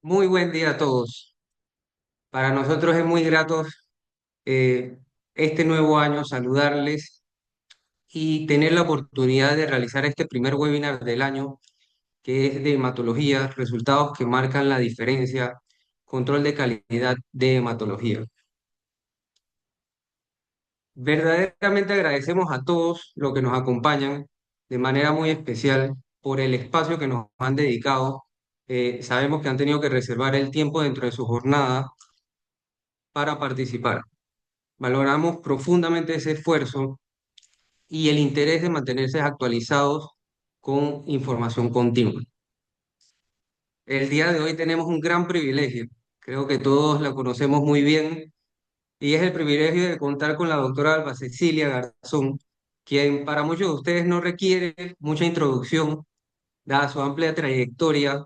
Muy buen día a todos. Para nosotros es muy grato eh, este nuevo año saludarles y tener la oportunidad de realizar este primer webinar del año, que es de hematología, resultados que marcan la diferencia, control de calidad de hematología. Verdaderamente agradecemos a todos los que nos acompañan de manera muy especial por el espacio que nos han dedicado. Sabemos que han tenido que reservar el tiempo dentro de su jornada para participar. Valoramos profundamente ese esfuerzo y el interés de mantenerse actualizados con información continua. El día de hoy tenemos un gran privilegio, creo que todos la conocemos muy bien, y es el privilegio de contar con la doctora Alba Cecilia Garzón, quien para muchos de ustedes no requiere mucha introducción, dada su amplia trayectoria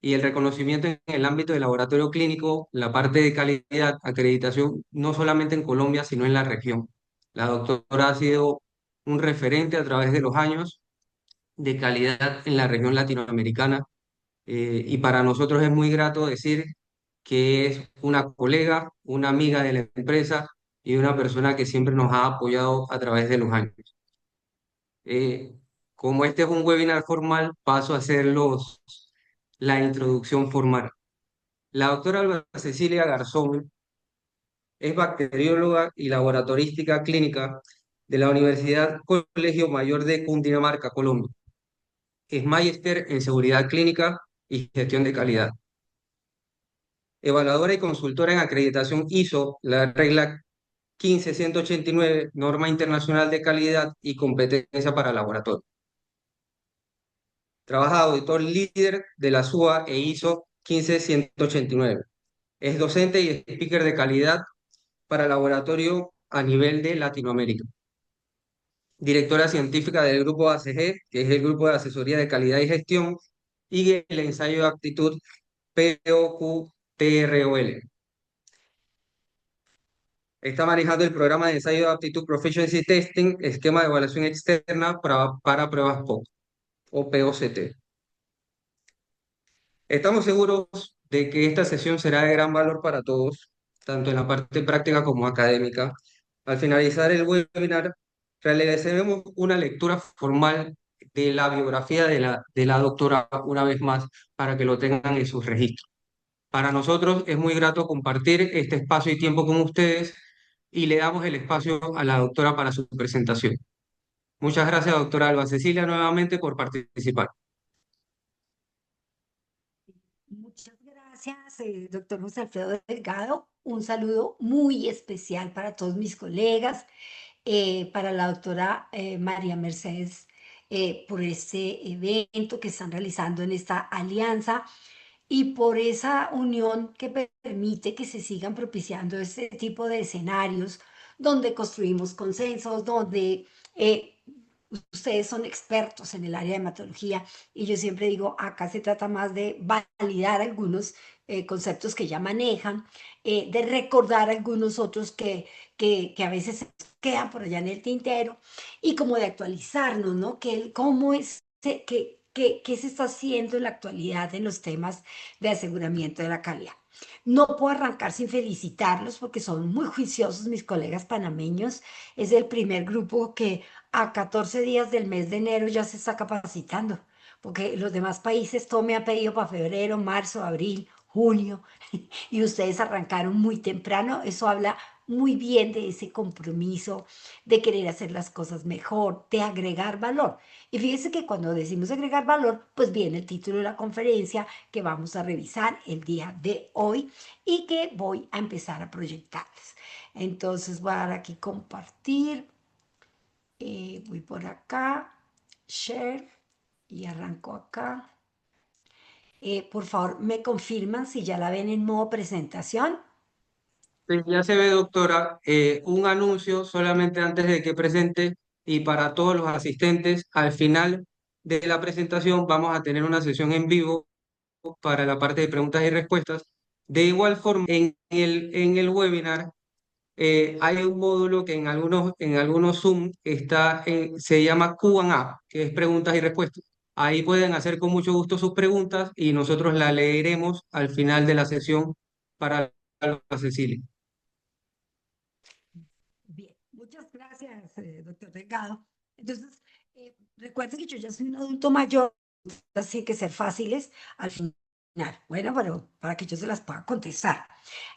y el reconocimiento en el ámbito del laboratorio clínico, la parte de calidad, acreditación, no solamente en Colombia, sino en la región. La doctora ha sido un referente a través de los años de calidad en la región latinoamericana, y para nosotros es muy grato decir que es una colega, una amiga de la empresa y una persona que siempre nos ha apoyado a través de los años. Eh, Como este es un webinar formal, paso a hacer la introducción formal. La doctora Alba Cecilia Garzón es bacterióloga y laboratorística clínica de la Universidad Colegio Mayor de Cundinamarca, Colombia. Es magíster en seguridad clínica y gestión de calidad. Evaluadora y consultora en acreditación ISO, la regla 15189, norma internacional de calidad y competencia para laboratorio. Trabaja de auditor líder de la SUA e ISO 15189. Es docente y speaker de calidad para laboratorio a nivel de Latinoamérica. Directora científica del grupo ACG, que es el Grupo de Asesoría de Calidad y Gestión, y el ensayo de aptitud POQ-TROL. Está manejando el programa de ensayo de aptitud Proficiency Testing, esquema de evaluación externa para pruebas POC o POCT. Estamos seguros de que esta sesión será de gran valor para todos, tanto en la parte práctica como académica. Al finalizar el webinar, realizaremos una lectura formal de la biografía de la doctora una vez más para que lo tengan en sus registros. Para nosotros es muy grato compartir este espacio y tiempo con ustedes y le damos el espacio a la doctora para su presentación. Muchas gracias, doctora Alba Cecilia, nuevamente por participar. Muchas gracias, doctor José Alfredo Delgado. Un saludo muy especial para todos mis colegas, para la doctora María Mercedes, por este evento que están realizando en esta alianza y por esa unión que permite que se sigan propiciando este tipo de escenarios donde construimos consensos, donde ustedes son expertos en el área de hematología y yo siempre digo, acá se trata más de validar algunos conceptos que ya manejan, de recordar algunos otros que a veces se quedan por allá en el tintero y como de actualizarnos, ¿no? ¿Cómo es, qué se está haciendo en la actualidad en los temas de aseguramiento de la calidad? No puedo arrancar sin felicitarlos porque son muy juiciosos mis colegas panameños. Es el primer grupo que a 14 días del mes de enero ya se está capacitando, porque los demás países todo me han pedido para febrero, marzo, abril, junio, y ustedes arrancaron muy temprano. Eso habla muy bien de ese compromiso, de querer hacer las cosas mejor, de agregar valor. Y fíjense que cuando decimos agregar valor, pues viene el título de la conferencia que vamos a revisar el día de hoy y que voy a empezar a proyectarles. Entonces voy a dar aquí compartir. Voy por acá, share, y arranco acá. Por favor, me confirman si ya la ven en modo presentación. Ya se ve, doctora, un anuncio solamente antes de que presente y para todos los asistentes, al final de la presentación vamos a tener una sesión en vivo para la parte de preguntas y respuestas. De igual forma, en el webinar hay un módulo que en algunos Zoom se llama Q&A, que es preguntas y respuestas. Ahí pueden hacer con mucho gusto sus preguntas y nosotros la leeremos al final de la sesión para Cecilia. Bien, muchas gracias, doctor Delgado. Entonces, recuerde que yo ya soy un adulto mayor, así que ser fáciles al final. Bueno, pero para que yo se las pueda contestar.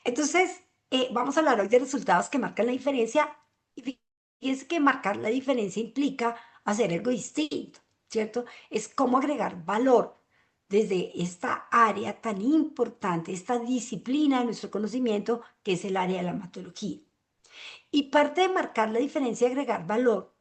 Entonces, vamos a hablar hoy de resultados que marcan la diferencia. Y fíjense que marcar la diferencia implica hacer algo distinto, ¿cierto? Es cómo agregar valor desde esta área tan importante, esta disciplina de nuestro conocimiento, que es el área de la hematología. Y parte de marcar la diferencia y agregar valor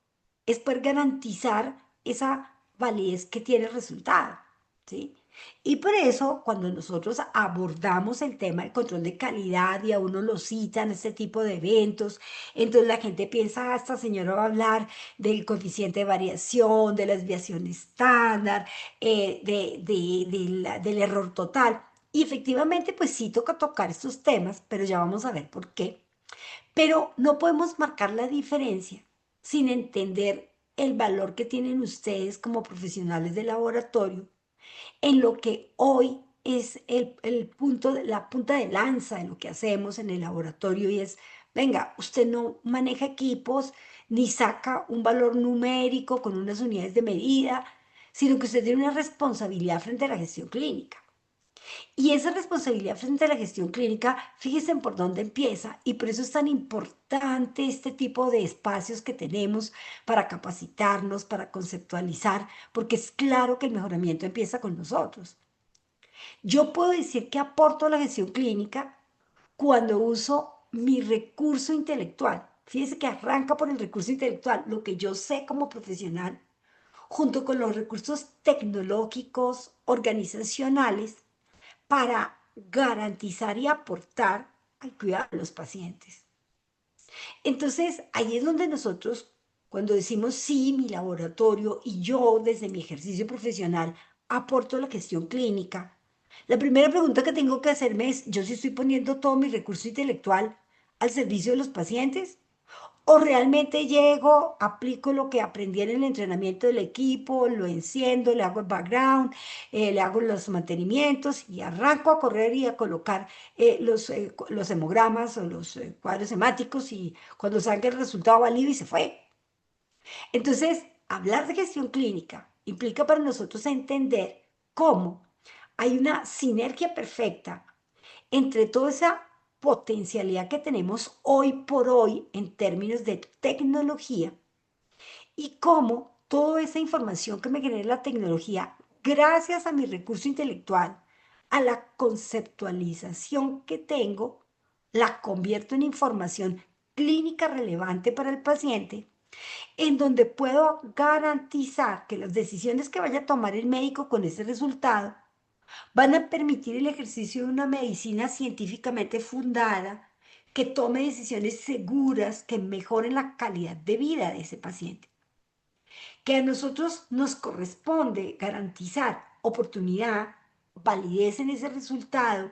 es poder garantizar esa validez que tiene el resultado, ¿sí? Y por eso, cuando nosotros abordamos el tema del control de calidad y a uno lo citan, este tipo de eventos, entonces la gente piensa, esta señora va a hablar del coeficiente de variación, de la desviación estándar, del error total. Y efectivamente, pues sí toca tocar estos temas, pero ya vamos a ver por qué. Pero no podemos marcar la diferencia sin entender el valor que tienen ustedes como profesionales de laboratorio en lo que hoy es el punto, la punta de lanza de lo que hacemos en el laboratorio y es, venga, usted no maneja equipos ni saca un valor numérico con unas unidades de medida, sino que usted tiene una responsabilidad frente a la gestión clínica. Y esa responsabilidad frente a la gestión clínica, fíjense por dónde empieza. Y por eso es tan importante este tipo de espacios que tenemos para capacitarnos, para conceptualizar, porque es claro que el mejoramiento empieza con nosotros. Yo puedo decir que aporto a la gestión clínica cuando uso mi recurso intelectual. Fíjense que arranca por el recurso intelectual, lo que yo sé como profesional, junto con los recursos tecnológicos, organizacionales, para garantizar y aportar al cuidado de los pacientes. Entonces, ahí es donde nosotros, cuando decimos sí, mi laboratorio y yo desde mi ejercicio profesional aporto a la gestión clínica, la primera pregunta que tengo que hacerme es, ¿yo sí estoy poniendo todo mi recurso intelectual al servicio de los pacientes? O realmente llego, aplico lo que aprendí en el entrenamiento del equipo, lo enciendo, le hago el background, le hago los mantenimientos y arranco a correr y a colocar los hemogramas o los cuadros hemáticos y cuando salga el resultado válido y se fue. Entonces, hablar de gestión clínica implica para nosotros entender cómo hay una sinergia perfecta entre toda esa potencialidad que tenemos hoy por hoy en términos de tecnología y cómo toda esa información que me genera la tecnología, gracias a mi recurso intelectual, a la conceptualización que tengo, la convierto en información clínica relevante para el paciente, en donde puedo garantizar que las decisiones que vaya a tomar el médico con ese resultado van a permitir el ejercicio de una medicina científicamente fundada que tome decisiones seguras que mejoren la calidad de vida de ese paciente. Que a nosotros nos corresponde garantizar oportunidad, validez en ese resultado,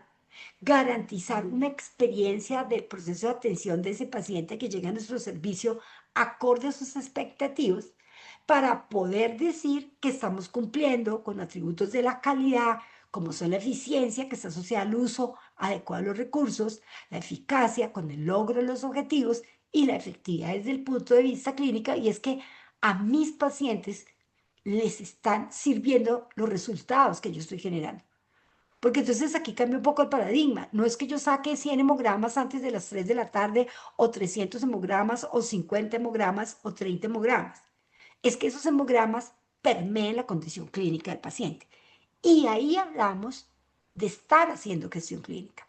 garantizar una experiencia del proceso de atención de ese paciente que llega a nuestro servicio acorde a sus expectativas para poder decir que estamos cumpliendo con atributos de la calidad, como son la eficiencia, que está asociada al uso adecuado de los recursos, la eficacia con el logro de los objetivos y la efectividad desde el punto de vista clínica, y es que a mis pacientes les están sirviendo los resultados que yo estoy generando. Porque entonces aquí cambia un poco el paradigma. No es que yo saque 100 hemogramas antes de las 3 de la tarde o 300 hemogramas o 50 hemogramas o 30 hemogramas. Es que esos hemogramas permeen la condición clínica del paciente. Y ahí hablamos de estar haciendo gestión clínica.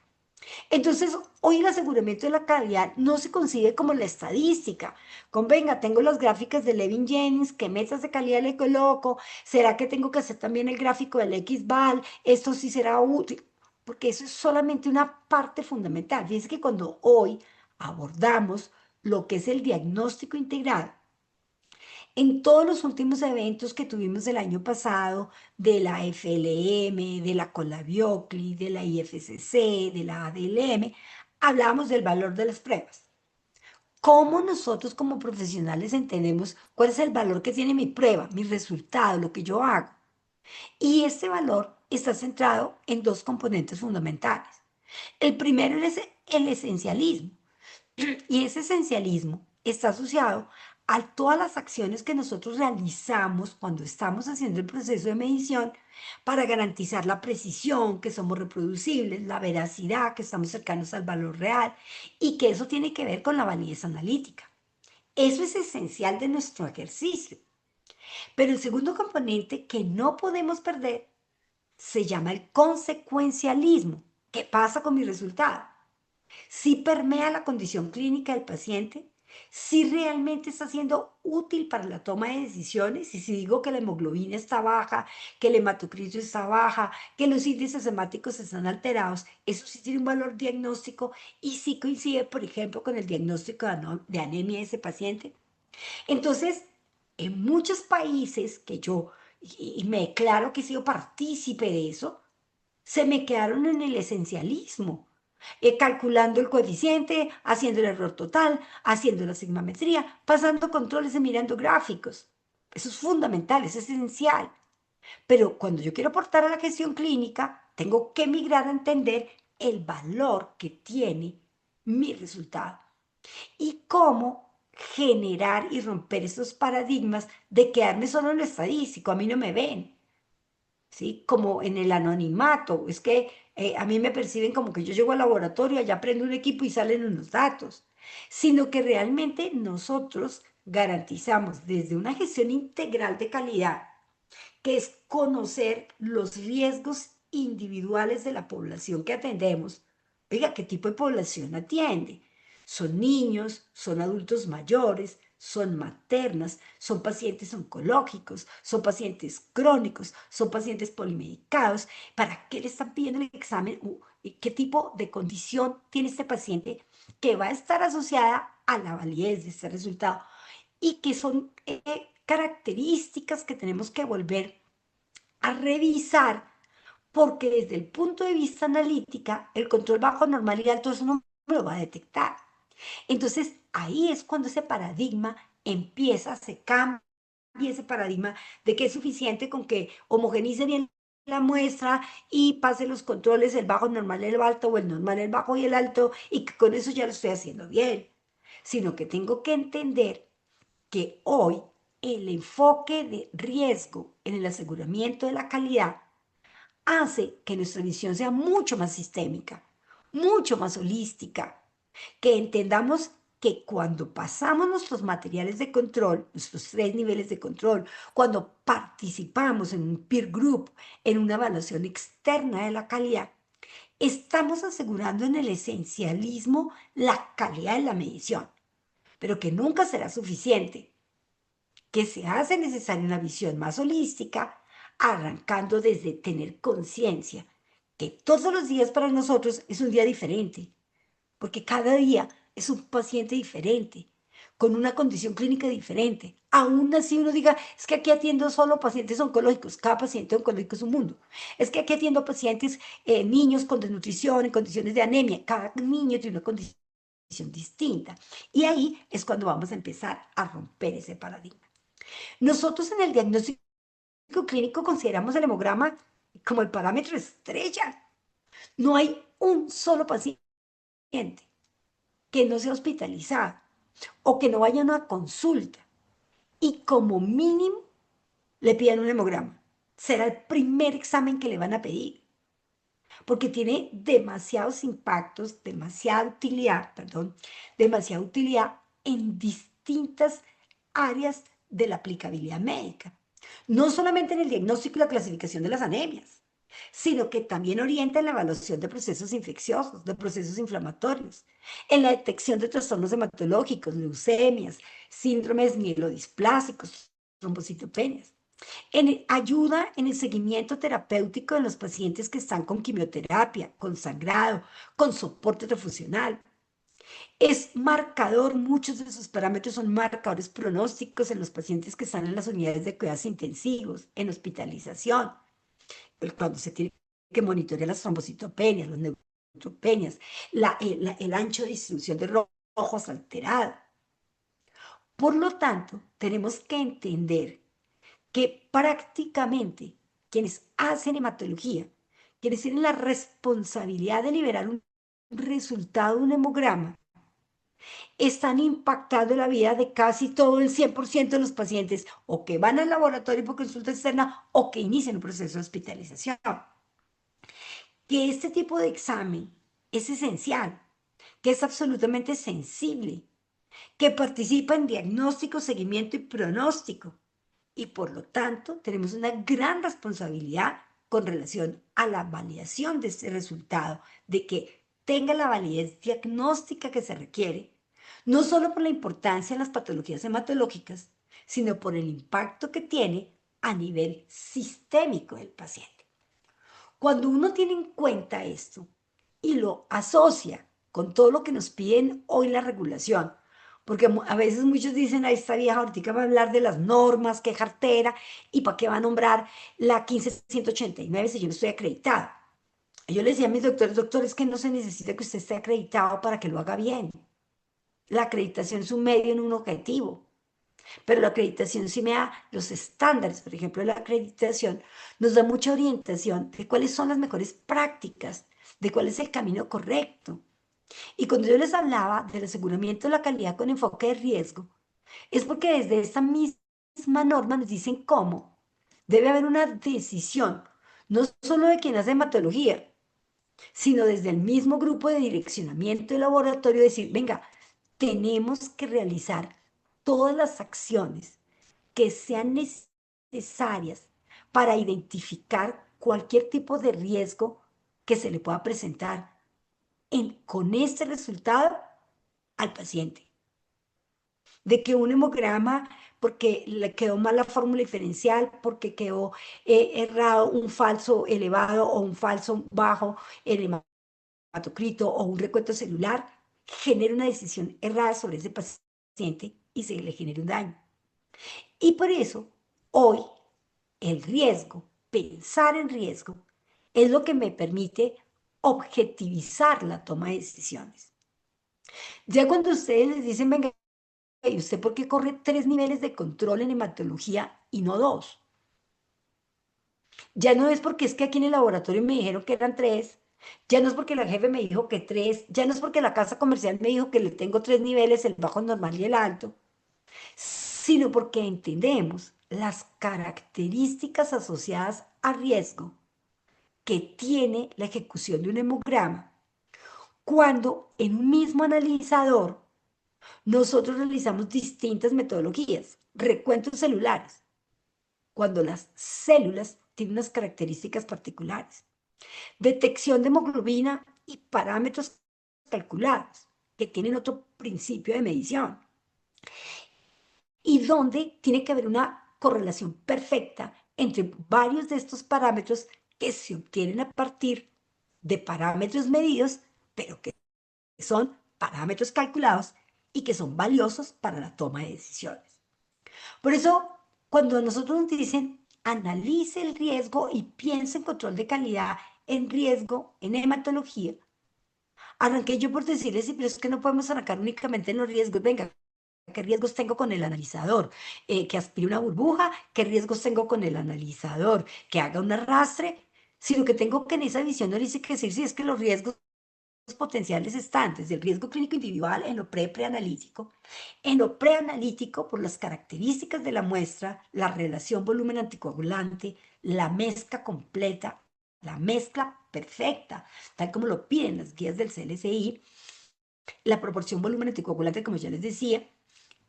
Entonces, hoy el aseguramiento de la calidad no se concibe como la estadística. Venga, tengo las gráficas de Levin Jennings, ¿qué metas de calidad le coloco? ¿Será que tengo que hacer también el gráfico del XVAL? ¿Esto sí será útil? Porque eso es solamente una parte fundamental. Fíjense que cuando hoy abordamos lo que es el diagnóstico integrado, en todos los últimos eventos que tuvimos el año pasado, de la FLM, de la Colabiocli, de la IFCC, de la ADLM, hablamos del valor de las pruebas. ¿Cómo nosotros como profesionales entendemos cuál es el valor que tiene mi prueba, mi resultado, lo que yo hago? Y este valor está centrado en dos componentes fundamentales. El primero es el esencialismo. Y ese esencialismo está asociado a todas las acciones que nosotros realizamos cuando estamos haciendo el proceso de medición para garantizar la precisión, que somos reproducibles, la veracidad, que estamos cercanos al valor real y que eso tiene que ver con la validez analítica. Eso es esencial de nuestro ejercicio. Pero el segundo componente que no podemos perder se llama el consecuencialismo. ¿Qué pasa con mi resultado? Si permea la condición clínica del paciente, si realmente está siendo útil para la toma de decisiones, y si digo que la hemoglobina está baja, que el hematocrito está baja, que los índices hemáticos están alterados, eso sí tiene un valor diagnóstico y sí coincide, por ejemplo, con el diagnóstico de anemia de ese paciente. Entonces, en muchos países que yo, y me declaro que he sido partícipe de eso, se me quedaron en el esencialismo, calculando el coeficiente, haciendo el error total, haciendo la sigmametría, pasando controles y mirando gráficos. Eso es fundamental, es esencial. Pero cuando yo quiero aportar a la gestión clínica, tengo que migrar a entender el valor que tiene mi resultado y cómo generar y romper esos paradigmas de quedarme solo en lo estadístico. A mí no me ven, ¿sí? Como en el anonimato. Es que a mí me perciben como que yo llego al laboratorio, allá prendo un equipo y salen unos datos, sino que realmente nosotros garantizamos desde una gestión integral de calidad, que es conocer los riesgos individuales de la población que atendemos. Oiga, ¿qué tipo de población atiende? Son niños, son adultos mayores, son maternas, son pacientes oncológicos, son pacientes crónicos, son pacientes polimedicados. ¿Para qué le están pidiendo el examen? ¿Qué tipo de condición tiene este paciente que va a estar asociada a la validez de este resultado? Y que son características que tenemos que volver a revisar, porque desde el punto de vista analítica, el control bajo, normal y alto eso no me lo va a detectar. Entonces, ahí es cuando ese paradigma empieza, se cambia ese paradigma de que es suficiente con que homogenice bien la muestra y pase los controles, el bajo, normal, el alto, o el normal, el bajo y el alto, y que con eso ya lo estoy haciendo bien. Sino que tengo que entender que hoy el enfoque de riesgo en el aseguramiento de la calidad hace que nuestra visión sea mucho más sistémica, mucho más holística, que entendamos que cuando pasamos nuestros materiales de control, nuestros tres niveles de control, cuando participamos en un peer group, en una evaluación externa de la calidad, estamos asegurando en el esencialismo la calidad de la medición, pero que nunca será suficiente, que se hace necesaria una visión más holística, arrancando desde tener conciencia que todos los días para nosotros es un día diferente, porque cada día es un paciente diferente, con una condición clínica diferente. Aún así uno diga, es que aquí atiendo solo pacientes oncológicos, cada paciente oncológico es un mundo. Es que aquí atiendo pacientes, niños con desnutrición, en condiciones de anemia, cada niño tiene una condición distinta. Y ahí es cuando vamos a empezar a romper ese paradigma. Nosotros en el diagnóstico clínico consideramos el hemograma como el parámetro estrella. No hay un solo paciente que no sea hospitalizado o que no vaya a una consulta y como mínimo le pidan un hemograma. Será el primer examen que le van a pedir porque tiene demasiados impactos, demasiada utilidad en distintas áreas de la aplicabilidad médica. No solamente en el diagnóstico y la clasificación de las anemias, sino que también orienta en la evaluación de procesos infecciosos, de procesos inflamatorios, en la detección de trastornos hematológicos, leucemias, síndromes mielodisplásicos, trombocitopenias. Ayuda en el seguimiento terapéutico de los pacientes que están con quimioterapia, con sangrado, con soporte transfusional. Es marcador, muchos de esos parámetros son marcadores pronósticos en los pacientes que están en las unidades de cuidados intensivos, en hospitalización, cuando se tiene que monitorear las trombocitopenias, las neutropenias, el ancho de distribución de rojos alterado. Por lo tanto, tenemos que entender que prácticamente quienes hacen hematología, quienes tienen la responsabilidad de liberar un resultado de un hemograma, están impactando la vida de casi todo el 100% de los pacientes o que van al laboratorio por consulta externa o que inician un proceso de hospitalización. Que este tipo de examen es esencial, que es absolutamente sensible, que participa en diagnóstico, seguimiento y pronóstico. Y por lo tanto, tenemos una gran responsabilidad con relación a la validación de este resultado, de que tenga la validez diagnóstica que se requiere, no solo por la importancia en las patologías hematológicas, sino por el impacto que tiene a nivel sistémico del paciente. Cuando uno tiene en cuenta esto y lo asocia con todo lo que nos piden hoy la regulación, porque a veces muchos dicen, a esta vieja ahorita va a hablar de las normas, qué cartera, y para qué va a nombrar la 15189 si yo no estoy acreditado. Yo le decía a mis doctores, doctores, que no se necesita que usted esté acreditado para que lo haga bien. La acreditación es un medio en un objetivo. Pero la acreditación sí me da los estándares, por ejemplo, la acreditación nos da mucha orientación de cuáles son las mejores prácticas, de cuál es el camino correcto. Y cuando yo les hablaba del aseguramiento de la calidad con enfoque de riesgo, es porque desde esta misma norma nos dicen cómo debe haber una decisión, no solo de quien hace hematología, sino desde el mismo grupo de direccionamiento del laboratorio, decir, venga, tenemos que realizar todas las acciones que sean necesarias para identificar cualquier tipo de riesgo que se le pueda presentar con este resultado al paciente. De que un hemograma, porque le quedó mal la fórmula diferencial, porque quedó errado un falso elevado o un falso bajo el hematocrito o un recuento celular, genera una decisión errada sobre ese paciente y se le genera un daño. Y por eso, hoy, el riesgo, pensar en riesgo, es lo que me permite objetivizar la toma de decisiones. Ya cuando ustedes les dicen, venga, ¿y usted por qué corre 3 niveles de control en hematología y no 2? Ya no es porque es que aquí en el laboratorio me dijeron que eran 3, ya no es porque la jefe me dijo que 3, ya no es porque la casa comercial me dijo que le tengo 3 niveles, el bajo, normal y el alto, sino porque entendemos las características asociadas a riesgo que tiene la ejecución de un hemograma cuando en un mismo analizador nosotros realizamos distintas metodologías, recuentos celulares, cuando las células tienen unas características particulares, detección de hemoglobina y parámetros calculados que tienen otro principio de medición y donde tiene que haber una correlación perfecta entre varios de estos parámetros que se obtienen a partir de parámetros medidos, pero que son parámetros calculados y que son valiosos para la toma de decisiones. Por eso, cuando a nosotros nos dicen analice el riesgo y piense en control de calidad en riesgo, en hematología, arranqué yo por decirles, sí, pero es que no podemos arrancar únicamente en los riesgos. Venga, ¿qué riesgos tengo con el analizador? Que aspire una burbuja, ¿qué riesgos tengo con el analizador? Que haga un arrastre, sino que tengo que en esa visión no dice que decir si es que los riesgos potenciales están desde el riesgo clínico individual en lo preanalítico, en lo preanalítico por las características de la muestra, la relación volumen anticoagulante, la mezcla completa, la mezcla perfecta, tal como lo piden las guías del CLCI, la proporción volumen anticoagulante, como ya les decía,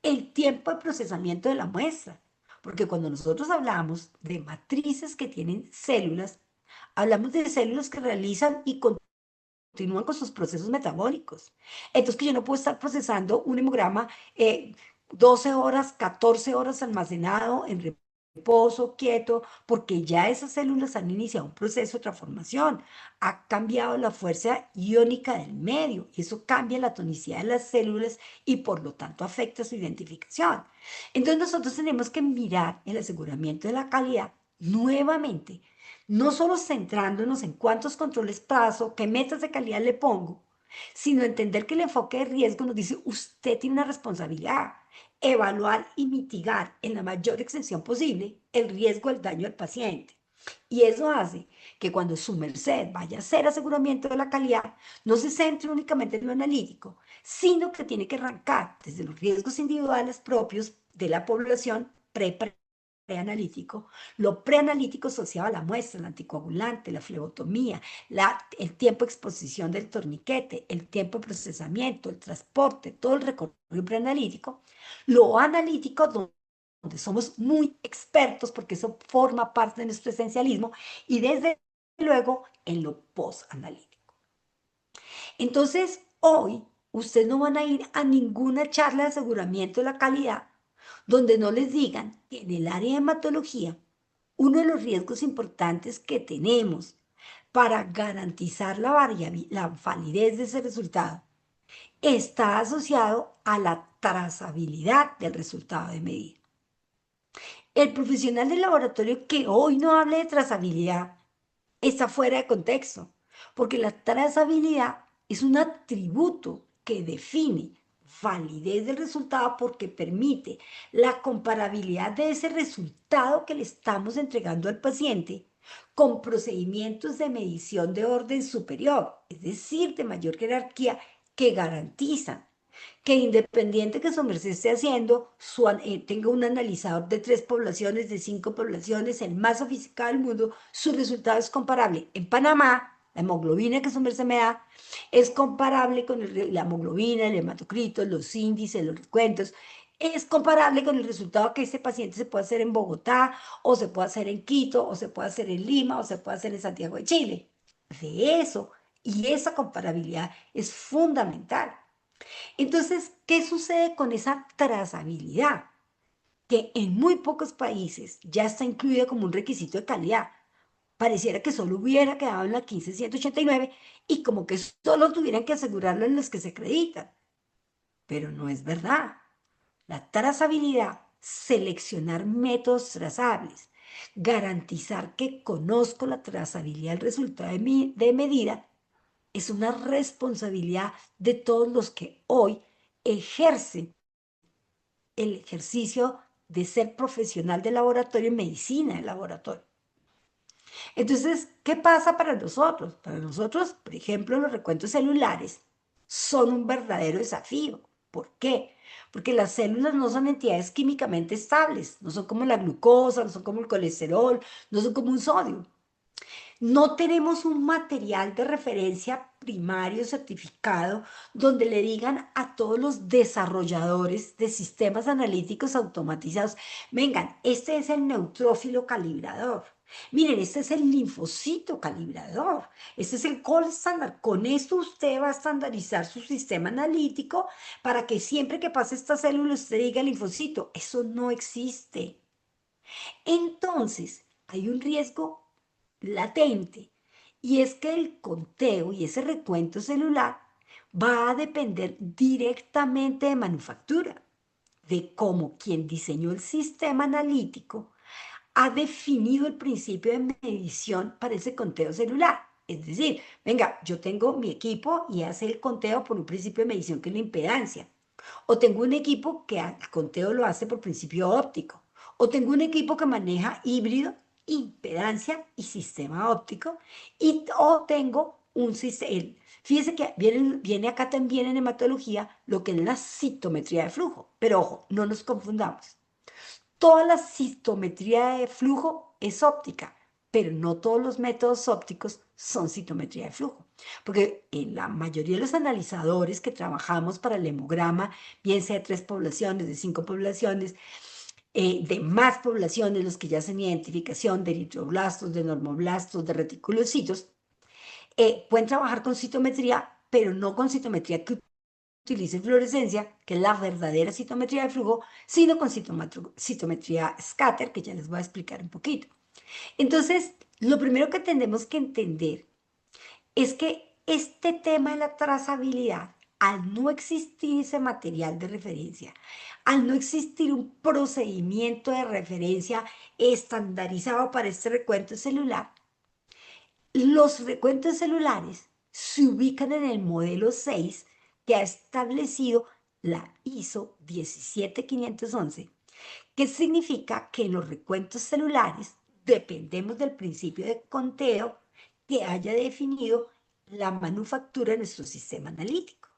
el tiempo de procesamiento de la muestra. Porque cuando nosotros hablamos de matrices que tienen células, hablamos de células que realizan y continúan con sus procesos metabólicos. Entonces, que yo no puedo estar procesando un hemograma 12 horas, 14 horas almacenado en reposo, quieto, porque ya esas células han iniciado un proceso de transformación, ha cambiado la fuerza iónica del medio y eso cambia la tonicidad de las células y por lo tanto afecta su identificación. Entonces nosotros tenemos que mirar el aseguramiento de la calidad nuevamente, no solo centrándonos en cuántos controles paso, qué metas de calidad le pongo, sino entender que el enfoque de riesgo nos dice, usted tiene una responsabilidad, evaluar y mitigar en la mayor extensión posible el riesgo del daño al paciente. Y eso hace que cuando su merced vaya a hacer aseguramiento de la calidad, no se centre únicamente en lo analítico, sino que tiene que arrancar desde los riesgos individuales propios de la población preanalítico, lo preanalítico asociado a la muestra, el anticoagulante, la flebotomía, el tiempo de exposición del torniquete, el tiempo de procesamiento, el transporte, todo el recorrido preanalítico, lo analítico, donde somos muy expertos porque eso forma parte de nuestro esencialismo, y desde luego en lo post-analítico. Entonces, hoy ustedes no van a ir a ninguna charla de aseguramiento de la calidad donde no les digan que en el área de hematología, uno de los riesgos importantes que tenemos para garantizar la validez de ese resultado está asociado a la trazabilidad del resultado de medida. El profesional del laboratorio que hoy no hable de trazabilidad está fuera de contexto, porque la trazabilidad es un atributo que define validez del resultado porque permite la comparabilidad de ese resultado que le estamos entregando al paciente con procedimientos de medición de orden superior, es decir, de mayor jerarquía, que garantizan que independiente que su merced esté haciendo, tenga un analizador de 3 poblaciones, de 5 poblaciones, el más sofisticado del mundo, su resultado es comparable. En Panamá, la hemoglobina que su merced me da es comparable con la hemoglobina, el hematocrito, los índices, los recuentos. Es comparable con el resultado que este paciente se puede hacer en Bogotá, o se puede hacer en Quito, o se puede hacer en Lima, o se puede hacer en Santiago de Chile. De eso, y esa comparabilidad es fundamental. Entonces, ¿qué sucede con esa trazabilidad? Que en muy pocos países ya está incluida como un requisito de calidad. Pareciera que solo hubiera quedado en la 15189 y como que solo tuvieran que asegurarlo en los que se acreditan. Pero no es verdad. La trazabilidad, seleccionar métodos trazables, garantizar que conozco la trazabilidad del resultado de medida, es una responsabilidad de todos los que hoy ejercen el ejercicio de ser profesional de laboratorio en medicina de laboratorio. Entonces, ¿qué pasa para nosotros? Para nosotros, por ejemplo, los recuentos celulares son un verdadero desafío. ¿Por qué? Porque las células no son entidades químicamente estables, no son como la glucosa, no son como el colesterol, no son como un sodio. No tenemos un material de referencia primario certificado donde le digan a todos los desarrolladores de sistemas analíticos automatizados, vengan, este es el neutrófilo calibrador. Miren, este es el linfocito calibrador. Este es el gold standard. Con esto usted va a estandarizar su sistema analítico para que siempre que pase esta célula usted diga linfocito. Eso no existe. Entonces, hay un riesgo latente, y es que el conteo y ese recuento celular va a depender directamente de manufactura, de cómo quien diseñó el sistema analítico ha definido el principio de medición para ese conteo celular. Es decir, venga, yo tengo mi equipo y hace el conteo por un principio de medición que es la impedancia. O tengo un equipo que el conteo lo hace por principio óptico. O tengo un equipo que maneja híbrido, impedancia y sistema óptico. O tengo un sistema. Fíjese que viene acá también en hematología lo que es la citometría de flujo. Pero ojo, no nos confundamos. Toda la citometría de flujo es óptica, pero no todos los métodos ópticos son citometría de flujo. Porque en la mayoría de los analizadores que trabajamos para el hemograma, bien sea de 3 poblaciones, de 5 poblaciones, de más poblaciones, los que ya hacen identificación de eritroblastos, de normoblastos, de reticulocitos, pueden trabajar con citometría, pero no con citometría que utilice fluorescencia, que es la verdadera citometría de flujo, sino con citometría scatter, que ya les voy a explicar un poquito. Entonces, lo primero que tenemos que entender es que este tema de la trazabilidad, al no existir ese material de referencia, al no existir un procedimiento de referencia estandarizado para este recuento celular, los recuentos celulares se ubican en el modelo 6 que ha establecido la ISO 17511, que significa que en los recuentos celulares dependemos del principio de conteo que haya definido la manufactura de nuestro sistema analítico.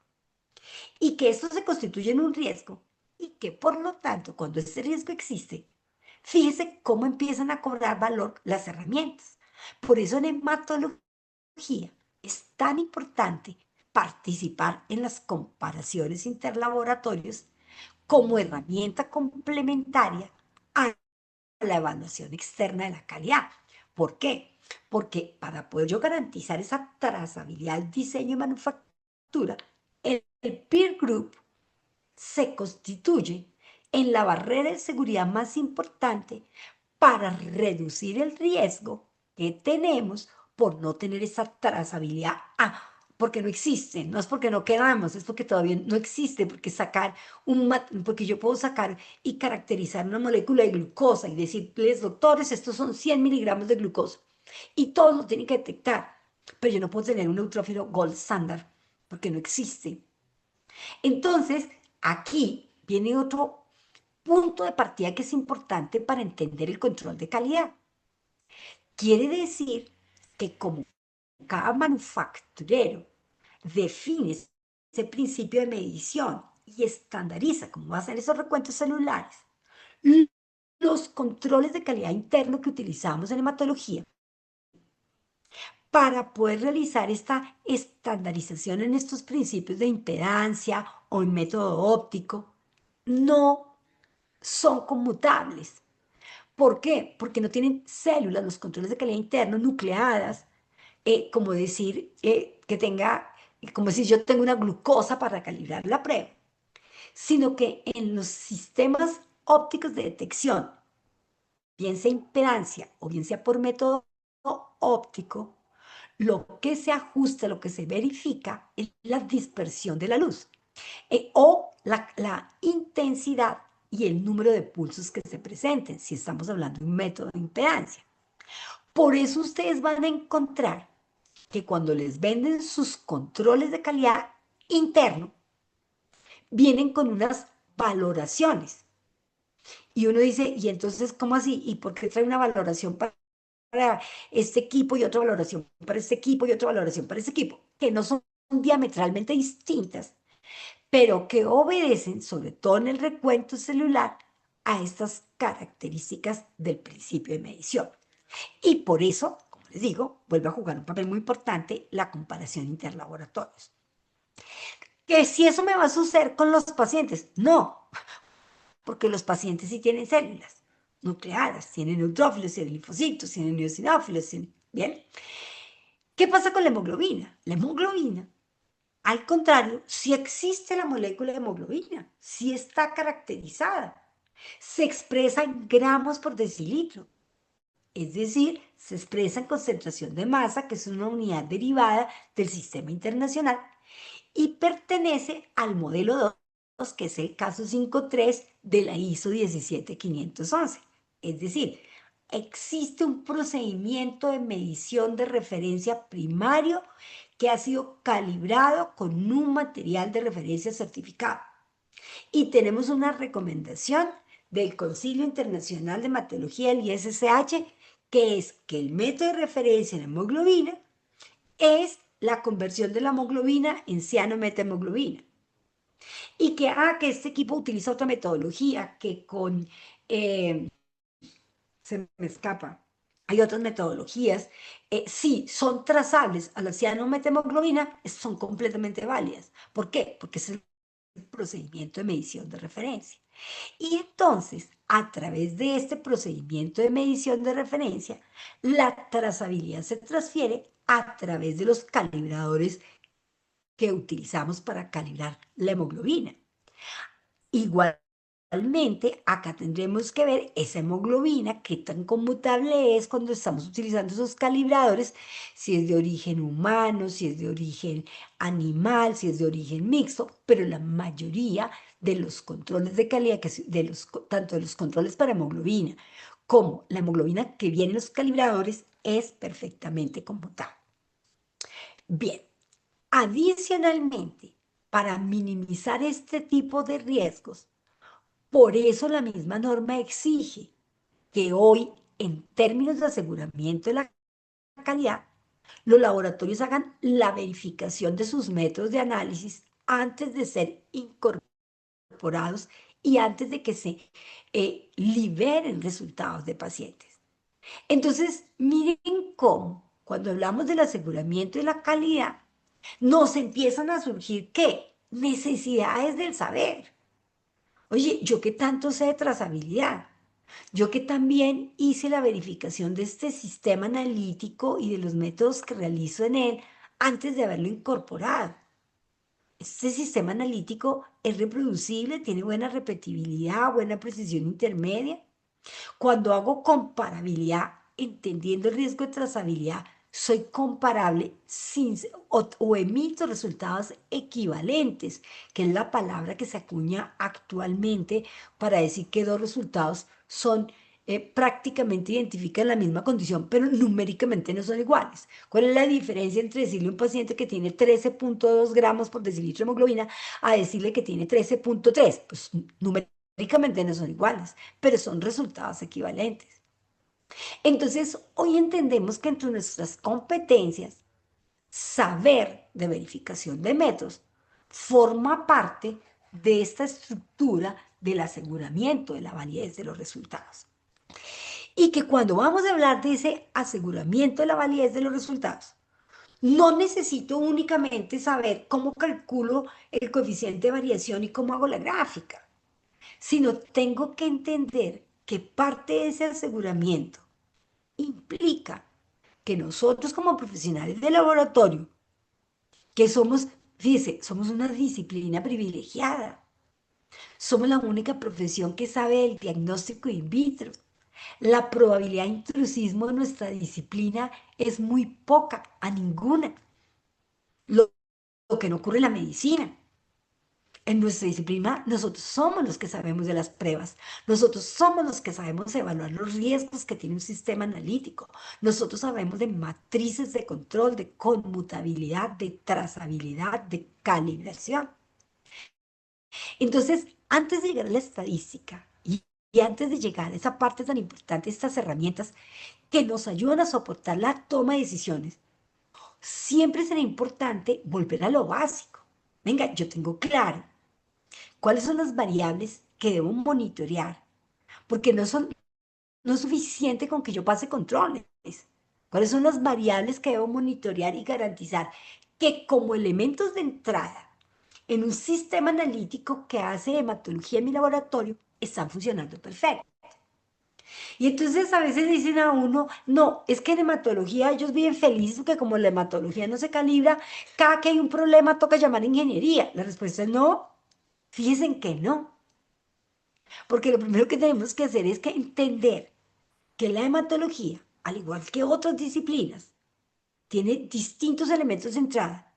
Y que esto se constituye en un riesgo y que por lo tanto, cuando ese riesgo existe, fíjese cómo empiezan a cobrar valor las herramientas. Por eso en hematología es tan importante participar en las comparaciones interlaboratorios como herramienta complementaria a la evaluación externa de la calidad. ¿Por qué? Porque para poder yo garantizar esa trazabilidad del diseño y manufactura, el peer group se constituye en la barrera de seguridad más importante para reducir el riesgo que tenemos por no tener esa trazabilidad. Porque no existe, no es porque no queramos, es porque todavía no existe, porque porque yo puedo sacar y caracterizar una molécula de glucosa y decirles, doctores, estos son 100 miligramos de glucosa, y todos lo tienen que detectar, pero yo no puedo tener un neutrófilo gold standard, porque no existe. Entonces, aquí viene otro punto de partida que es importante para entender el control de calidad. Quiere decir que como cada manufacturero define ese principio de medición y estandariza cómo va a ser esos recuentos celulares, los controles de calidad interno que utilizamos en hematología para poder realizar esta estandarización en estos principios de impedancia o en método óptico, no son conmutables. ¿Por qué? Porque no tienen células, los controles de calidad interno, nucleadas, como decir que tenga, como si yo tengo una glucosa para calibrar la prueba, sino que en los sistemas ópticos de detección, bien sea impedancia o bien sea por método óptico, lo que se ajusta, lo que se verifica es la dispersión de la luz o la intensidad y el número de pulsos que se presenten, si estamos hablando de un método de impedancia. Por eso ustedes van a encontrar que cuando les venden sus controles de calidad interno, vienen con unas valoraciones. Y uno dice, ¿y entonces cómo así? ¿Y por qué trae una valoración para este equipo y otra valoración para este equipo y otra valoración para este equipo? Que no son diametralmente distintas, pero que obedecen, sobre todo en el recuento celular, a estas características del principio de medición. Y por eso, como les digo, vuelve a jugar un papel muy importante la comparación interlaboratorios. Que si eso me va a suceder con los pacientes, no, porque los pacientes sí tienen células nucleadas, tienen neutrófilos, tienen linfocitos, tienen eosinófilos, ¿bien? ¿Qué pasa con la hemoglobina? La hemoglobina, al contrario, sí existe la molécula de hemoglobina, sí está caracterizada, se expresa en gramos por decilitro, es decir, se expresa en concentración de masa, que es una unidad derivada del sistema internacional, y pertenece al modelo 2, que es el caso 5.3 de la ISO 17511. Es decir, existe un procedimiento de medición de referencia primario que ha sido calibrado con un material de referencia certificado. Y tenemos una recomendación del Concilio Internacional de Hematología, el ISSH, que es que el método de referencia en hemoglobina es la conversión de la hemoglobina en cianomethemoglobina. Y que este equipo utiliza otra metodología que se me escapa, hay otras metodologías, sí, son trazables a la cianomethemoglobina, son completamente válidas. ¿Por qué? Porque es el procedimiento de medición de referencia. Y entonces, a través de este procedimiento de medición de referencia, la trazabilidad se transfiere a través de los calibradores que utilizamos para calibrar la hemoglobina. Igualmente, acá tendremos que ver esa hemoglobina, qué tan conmutable es cuando estamos utilizando esos calibradores, si es de origen humano, si es de origen animal, si es de origen mixto, pero la mayoría de los controles de calidad, tanto de los controles para hemoglobina como la hemoglobina que viene en los calibradores, es perfectamente conmutable. Bien, adicionalmente, para minimizar este tipo de riesgos, por eso la misma norma exige que hoy en términos de aseguramiento de la calidad, los laboratorios hagan la verificación de sus métodos de análisis antes de ser incorporados y antes de que se liberen resultados de pacientes. Entonces, miren cómo, cuando hablamos del aseguramiento de la calidad, nos empiezan a surgir, ¿qué? Necesidades del saber. Oye, yo que tanto sé de trazabilidad, yo que también hice la verificación de este sistema analítico y de los métodos que realizo en él antes de haberlo incorporado. Este sistema analítico es reproducible, tiene buena repetibilidad, buena precisión intermedia. Cuando hago comparabilidad, entendiendo el riesgo de trazabilidad, soy comparable o emito resultados equivalentes, que es la palabra que se acuña actualmente para decir que dos resultados son prácticamente identifican la misma condición, pero numéricamente no son iguales. ¿Cuál es la diferencia entre decirle a un paciente que tiene 13,2 gramos por decilitro de hemoglobina a decirle que tiene 13,3? Pues numéricamente no son iguales, pero son resultados equivalentes. Entonces, hoy entendemos que entre nuestras competencias, saber de verificación de métodos forma parte de esta estructura del aseguramiento de la validez de los resultados. Y que cuando vamos a hablar de ese aseguramiento de la validez de los resultados, no necesito únicamente saber cómo calculo el coeficiente de variación y cómo hago la gráfica, sino tengo que entender que parte de ese aseguramiento implica que nosotros como profesionales de laboratorio, que somos, fíjese, somos una disciplina privilegiada, somos la única profesión que sabe del diagnóstico in vitro. La probabilidad de intrusismo en nuestra disciplina es muy poca, a ninguna, lo, lo que no ocurre en la medicina. En nuestra disciplina, nosotros somos los que sabemos de las pruebas, nosotros somos los que sabemos evaluar los riesgos que tiene un sistema analítico, nosotros sabemos de matrices de control, de conmutabilidad, de trazabilidad, de calibración. Entonces, antes de llegar a la estadística y antes de llegar a esa parte tan importante, estas herramientas que nos ayudan a soportar la toma de decisiones, siempre será importante volver a lo básico. Venga, yo tengo claro cuáles son las variables que debo monitorear, porque no es suficiente con que yo pase controles. ¿Cuáles son las variables que debo monitorear y garantizar que como elementos de entrada en un sistema analítico que hace hematología en mi laboratorio están funcionando perfecto? Y entonces a veces dicen a uno, no, es que en hematología ellos viven felices porque como la hematología no se calibra, cada que hay un problema toca llamar a ingeniería. La respuesta es no, fíjense que no. Porque lo primero que tenemos que hacer es que entender que la hematología, al igual que otras disciplinas, tiene distintos elementos de entrada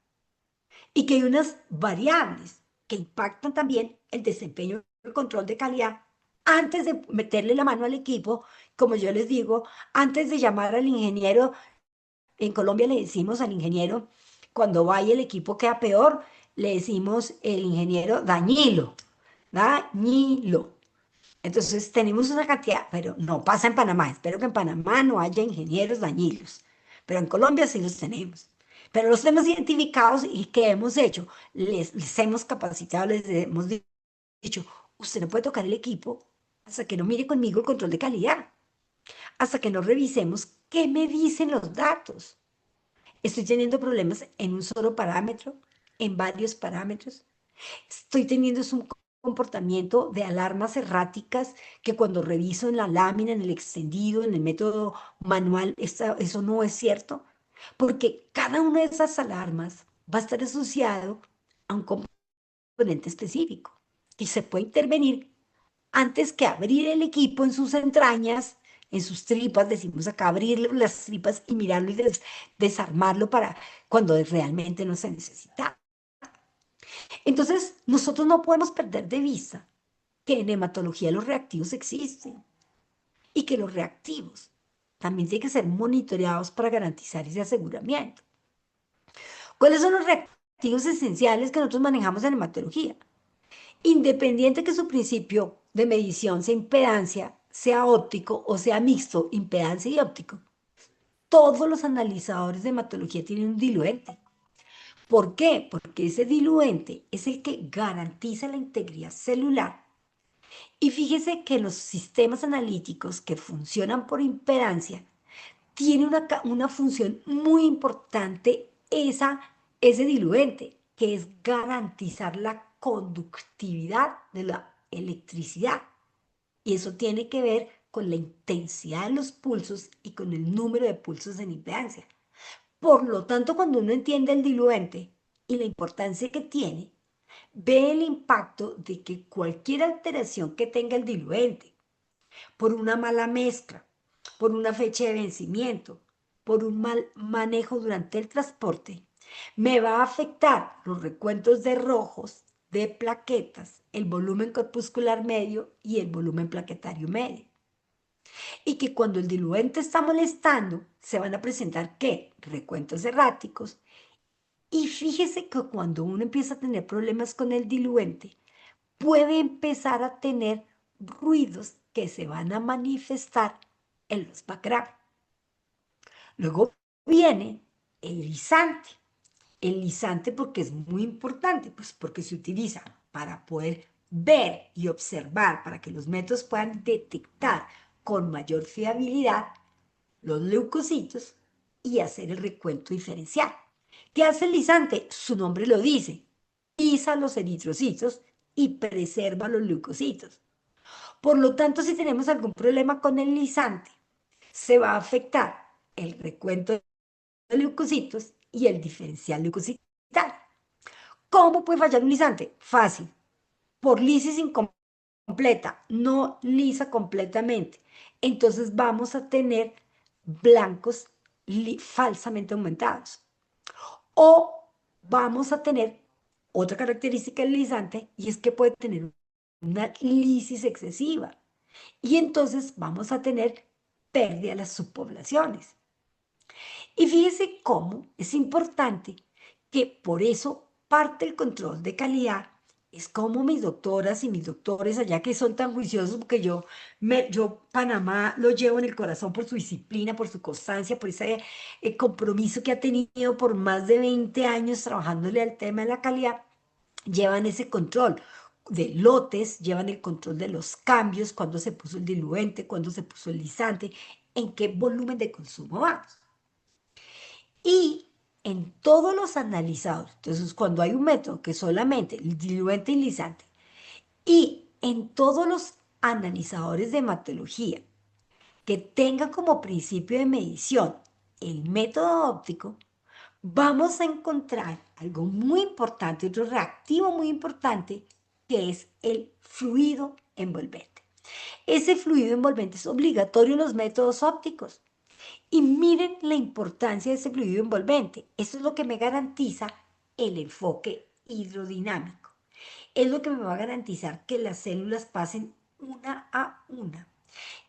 y que hay unas variables que impactan también el desempeño del control de calidad antes de meterle la mano al equipo, como yo les digo, antes de llamar al ingeniero. En Colombia le decimos al ingeniero, cuando va y el equipo queda peor, le decimos el ingeniero dañilo, dañilo. Entonces tenemos una cantidad, pero no pasa en Panamá. Espero que en Panamá no haya ingenieros dañilos, pero en Colombia sí los tenemos. Pero los tenemos identificados y ¿qué hemos hecho? Les hemos capacitado, les hemos dicho, usted no puede tocar el equipo hasta que no mire conmigo el control de calidad, hasta que no revisemos qué me dicen los datos. Estoy teniendo problemas en un solo parámetro, en varios parámetros. Estoy teniendo un comportamiento de alarmas erráticas que cuando reviso en la lámina, en el extendido, en el método manual, eso no es cierto, porque cada una de esas alarmas va a estar asociado a un componente específico y se puede intervenir antes que abrir el equipo en sus entrañas, en sus tripas, decimos acá, abrir las tripas y mirarlo y desarmarlo para cuando realmente no se necesita. Entonces, nosotros no podemos perder de vista que en hematología los reactivos existen y que los reactivos también tienen que ser monitoreados para garantizar ese aseguramiento. ¿Cuáles son los reactivos esenciales que nosotros manejamos en hematología? Independiente que su principio de medición sea impedancia, sea óptico o sea mixto, impedancia y óptico, todos los analizadores de hematología tienen un diluente. ¿Por qué? Porque ese diluente es el que garantiza la integridad celular. Y fíjese que los sistemas analíticos que funcionan por impedancia tiene una función muy importante ese diluente, que es garantizar la conductividad de la electricidad. Y eso tiene que ver con la intensidad de los pulsos y con el número de pulsos en impedancia. Por lo tanto, cuando uno entiende el diluente y la importancia que tiene, ve el impacto de que cualquier alteración que tenga el diluente, por una mala mezcla, por una fecha de vencimiento, por un mal manejo durante el transporte, me va a afectar los recuentos de rojos, de plaquetas, el volumen corpuscular medio y el volumen plaquetario medio. Y que cuando el diluente está molestando, se van a presentar, ¿qué? Recuentos erráticos. Y fíjese que cuando uno empieza a tener problemas con el diluente, puede empezar a tener ruidos que se van a manifestar en los background. Luego viene el lisante. El lisante porque es muy importante, pues porque se utiliza para poder ver y observar, para que los métodos puedan detectar con mayor fiabilidad los leucocitos y hacer el recuento diferencial. ¿Qué hace el lisante? Su nombre lo dice. Lisa los eritrocitos y preserva los leucocitos. Por lo tanto, si tenemos algún problema con el lisante, se va a afectar el recuento de leucocitos y el diferencial leucocital. ¿Cómo puede fallar un lisante? Fácil. Por lisis incompleta, no lisa completamente. Entonces vamos a tener blancos falsamente aumentados. O vamos a tener otra característica del lisante y es que puede tener una lisis excesiva. Y entonces vamos a tener pérdida de las subpoblaciones. Y fíjese cómo es importante que por eso parte del control de calidad es como mis doctoras y mis doctores allá que son tan juiciosos, porque yo Panamá lo llevo en el corazón por su disciplina, por su constancia, por ese compromiso que ha tenido por más de 20 años trabajándole al tema de la calidad, llevan ese control de lotes, llevan el control de los cambios, cuándo se puso el diluente, cuándo se puso el lisante, en qué volumen de consumo vamos. Y en todos los analizados, entonces cuando hay un método que solamente el diluente y lisante, y en todos los analizadores de hematología que tengan como principio de medición el método óptico, vamos a encontrar algo muy importante, otro reactivo muy importante, que es el fluido envolvente. Ese fluido envolvente es obligatorio en los métodos ópticos. Y miren la importancia de ese fluido envolvente. Eso es lo que me garantiza el enfoque hidrodinámico. Es lo que me va a garantizar que las células pasen una a una.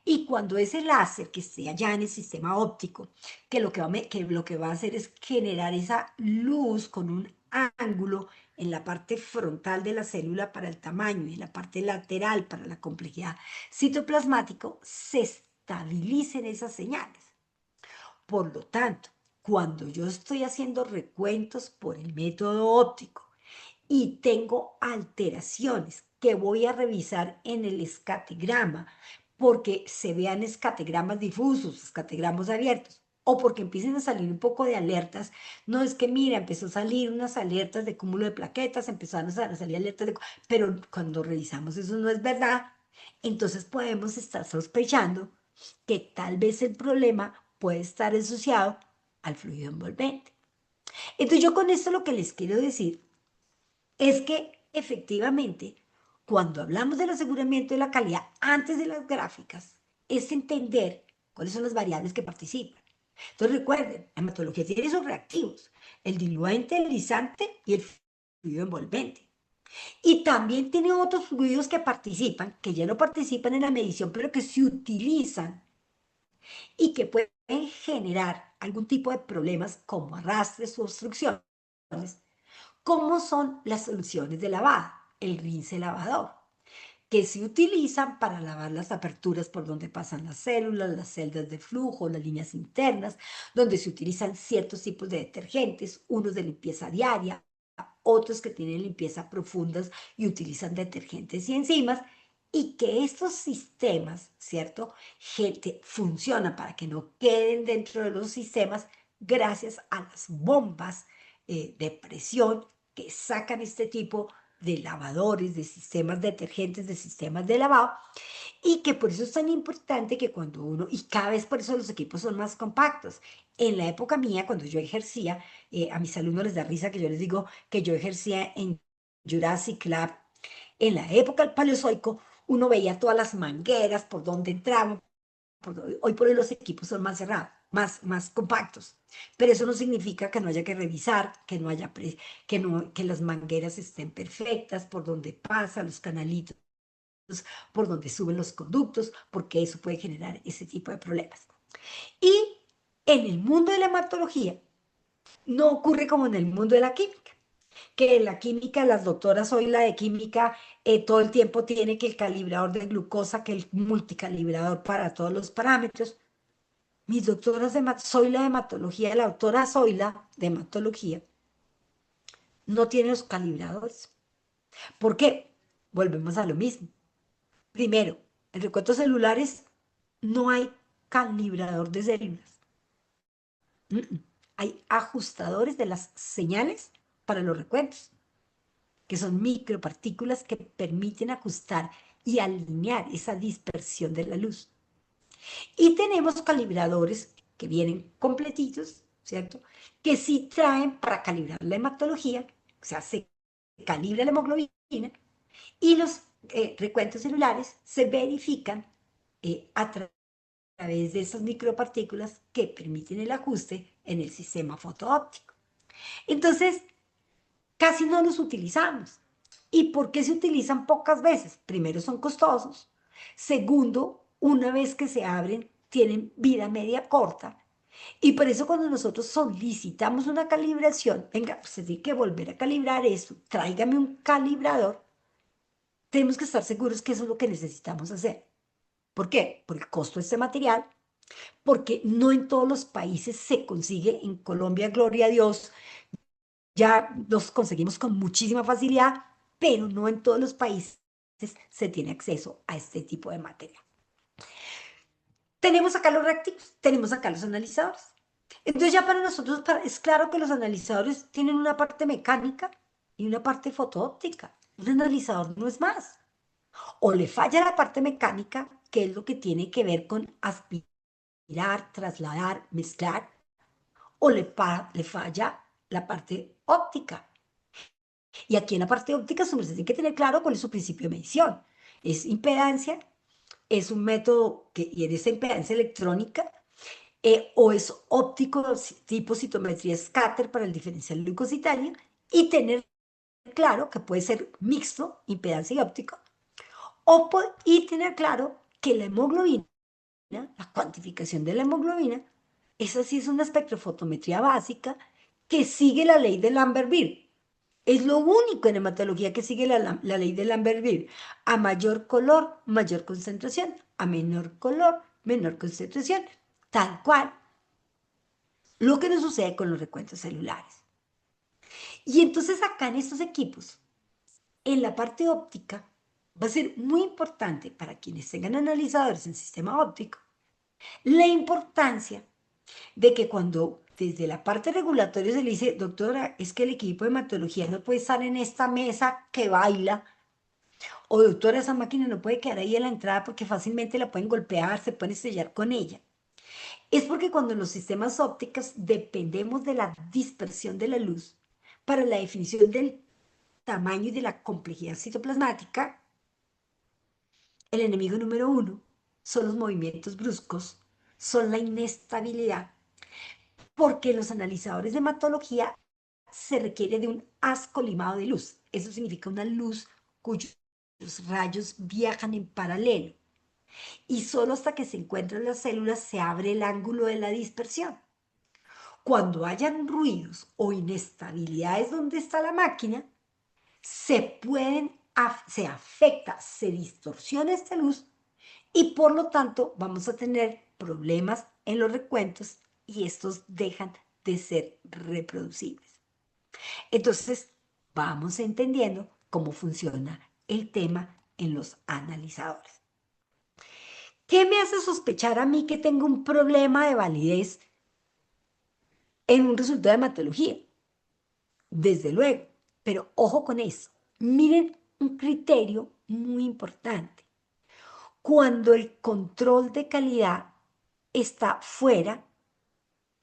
Y cuando ese láser que esté allá en el sistema óptico, que lo que va a hacer es generar esa luz con un ángulo en la parte frontal de la célula para el tamaño y en la parte lateral para la complejidad citoplasmático, se estabilicen esas señales. Por lo tanto, cuando yo estoy haciendo recuentos por el método óptico y tengo alteraciones que voy a revisar en el escatigrama, porque se vean escatigramas difusos, escatigramas abiertos, o porque empiecen a salir un poco de alertas. No es que, mira, empezó a salir unas alertas de cúmulo de plaquetas, empezaron a salir alertas de... Pero cuando revisamos eso no es verdad, entonces podemos estar sospechando que tal vez el problema puede estar asociado al fluido envolvente. Entonces yo con esto lo que les quiero decir es que efectivamente, cuando hablamos del aseguramiento de la calidad antes de las gráficas, es entender cuáles son las variables que participan. Entonces recuerden, la hematología tiene esos reactivos, el diluente, el lisante y el fluido envolvente. Y también tiene otros fluidos que participan, que ya no participan en la medición, pero que se utilizan y que pueden generar algún tipo de problemas como arrastres o obstrucciones, como son las soluciones de lavado, el rinse lavador. que se utilizan para lavar las aperturas por donde pasan las células, las celdas de flujo, las líneas internas, donde se utilizan ciertos tipos de detergentes, unos de limpieza diaria, otros que tienen limpieza profundas y utilizan detergentes y enzimas, y que estos sistemas, ¿cierto? Gente, funcionan para que no queden dentro de los sistemas gracias a las bombas de presión que sacan este tipo de lavadores, de sistemas detergentes, de sistemas de lavado, y que por eso es tan importante que cuando uno, y cada vez por eso los equipos son más compactos. En la época mía, cuando yo ejercía, a mis alumnos les da risa que yo les digo que yo ejercía en Jurassic Lab. En la época del Paleozoico, uno veía todas las mangueras por donde entraban. Hoy por hoy los equipos son más cerrados, más compactos, pero eso no significa que no haya que revisar, que no haya que, no, que las mangueras estén perfectas, por donde pasan los canalitos, por donde suben los conductos, porque eso puede generar ese tipo de problemas. Y en el mundo de la hematología no ocurre como en el mundo de la química, que en la química las doctoras hoy la de química todo el tiempo tiene que el calibrador de glucosa, que el multicalibrador para todos los parámetros. Mis doctoras de Zoila de hematología, la doctora Zoila de hematología, no tiene los calibradores. ¿Por qué? Volvemos a lo mismo. Primero, en recuentos celulares no hay calibrador de células. Mm, mm. Hay ajustadores de las señales para los recuentos, que son micropartículas que permiten ajustar y alinear esa dispersión de la luz. Y tenemos calibradores que vienen completitos, ¿cierto? Que sí traen para calibrar la hematología, o sea, se calibra la hemoglobina y los recuentos celulares se verifican a través de esas micropartículas que permiten el ajuste en el sistema fotoóptico. Entonces, casi no los utilizamos. ¿Y por qué se utilizan pocas veces? Primero, son costosos. Segundo, una vez que se abren, tienen vida media corta. Y por eso cuando nosotros solicitamos una calibración, venga, usted tiene que volver a calibrar esto, tráigame un calibrador, tenemos que estar seguros que eso es lo que necesitamos hacer. ¿Por qué? Por el costo de este material, porque no en todos los países se consigue. En Colombia, gloria a Dios, ya los conseguimos con muchísima facilidad, pero no en todos los países se tiene acceso a este tipo de material. Tenemos acá los reactivos, tenemos acá los analizadores. Entonces ya para nosotros es claro que los analizadores tienen una parte mecánica y una parte fotoóptica. Un analizador no es más. O le falla la parte mecánica, que es lo que tiene que ver con aspirar, trasladar, mezclar, o le falla la parte óptica. Y aquí en la parte óptica, se tiene que tener claro cuál es su principio de medición. Es impedancia, es un método que, y en esa impedancia electrónica, o es óptico tipo citometría scatter para el diferencial leucocitario, y tener claro que puede ser mixto, impedancia y óptico, y tener claro que la hemoglobina, la cuantificación de la hemoglobina, esa sí es una espectrofotometría básica que sigue la ley de Lambert-Beer. Es lo único en hematología que sigue la ley de Lambert-Beer. A mayor color, mayor concentración. A menor color, menor concentración. Tal cual. Lo que nos sucede con los recuentos celulares. Y entonces acá en estos equipos, en la parte óptica, va a ser muy importante para quienes tengan analizadores en sistema óptico, la importancia de que cuando desde la parte regulatoria se le dice, doctora, es que el equipo de hematología no puede estar en esta mesa que baila, o doctora, esa máquina no puede quedar ahí en la entrada porque fácilmente la pueden golpear, se pueden estrellar con ella. Es porque cuando en los sistemas ópticos dependemos de la dispersión de la luz para la definición del tamaño y de la complejidad citoplasmática, el enemigo número uno son los movimientos bruscos, son la inestabilidad, porque los analizadores de hematología se requiere de un haz colimado de luz. Eso significa una luz cuyos rayos viajan en paralelo. Y solo hasta que se encuentran las células se abre el ángulo de la dispersión. Cuando hayan ruidos o inestabilidades donde está la máquina, se pueden se afecta, se distorsiona esta luz y por lo tanto vamos a tener problemas en los recuentos y estos dejan de ser reproducibles. Entonces, vamos entendiendo cómo funciona el tema en los analizadores. ¿Qué me hace sospechar a mí que tengo un problema de validez en un resultado de hematología? Desde luego, pero ojo con eso. Miren un criterio muy importante. Cuando el control de calidad está fuera,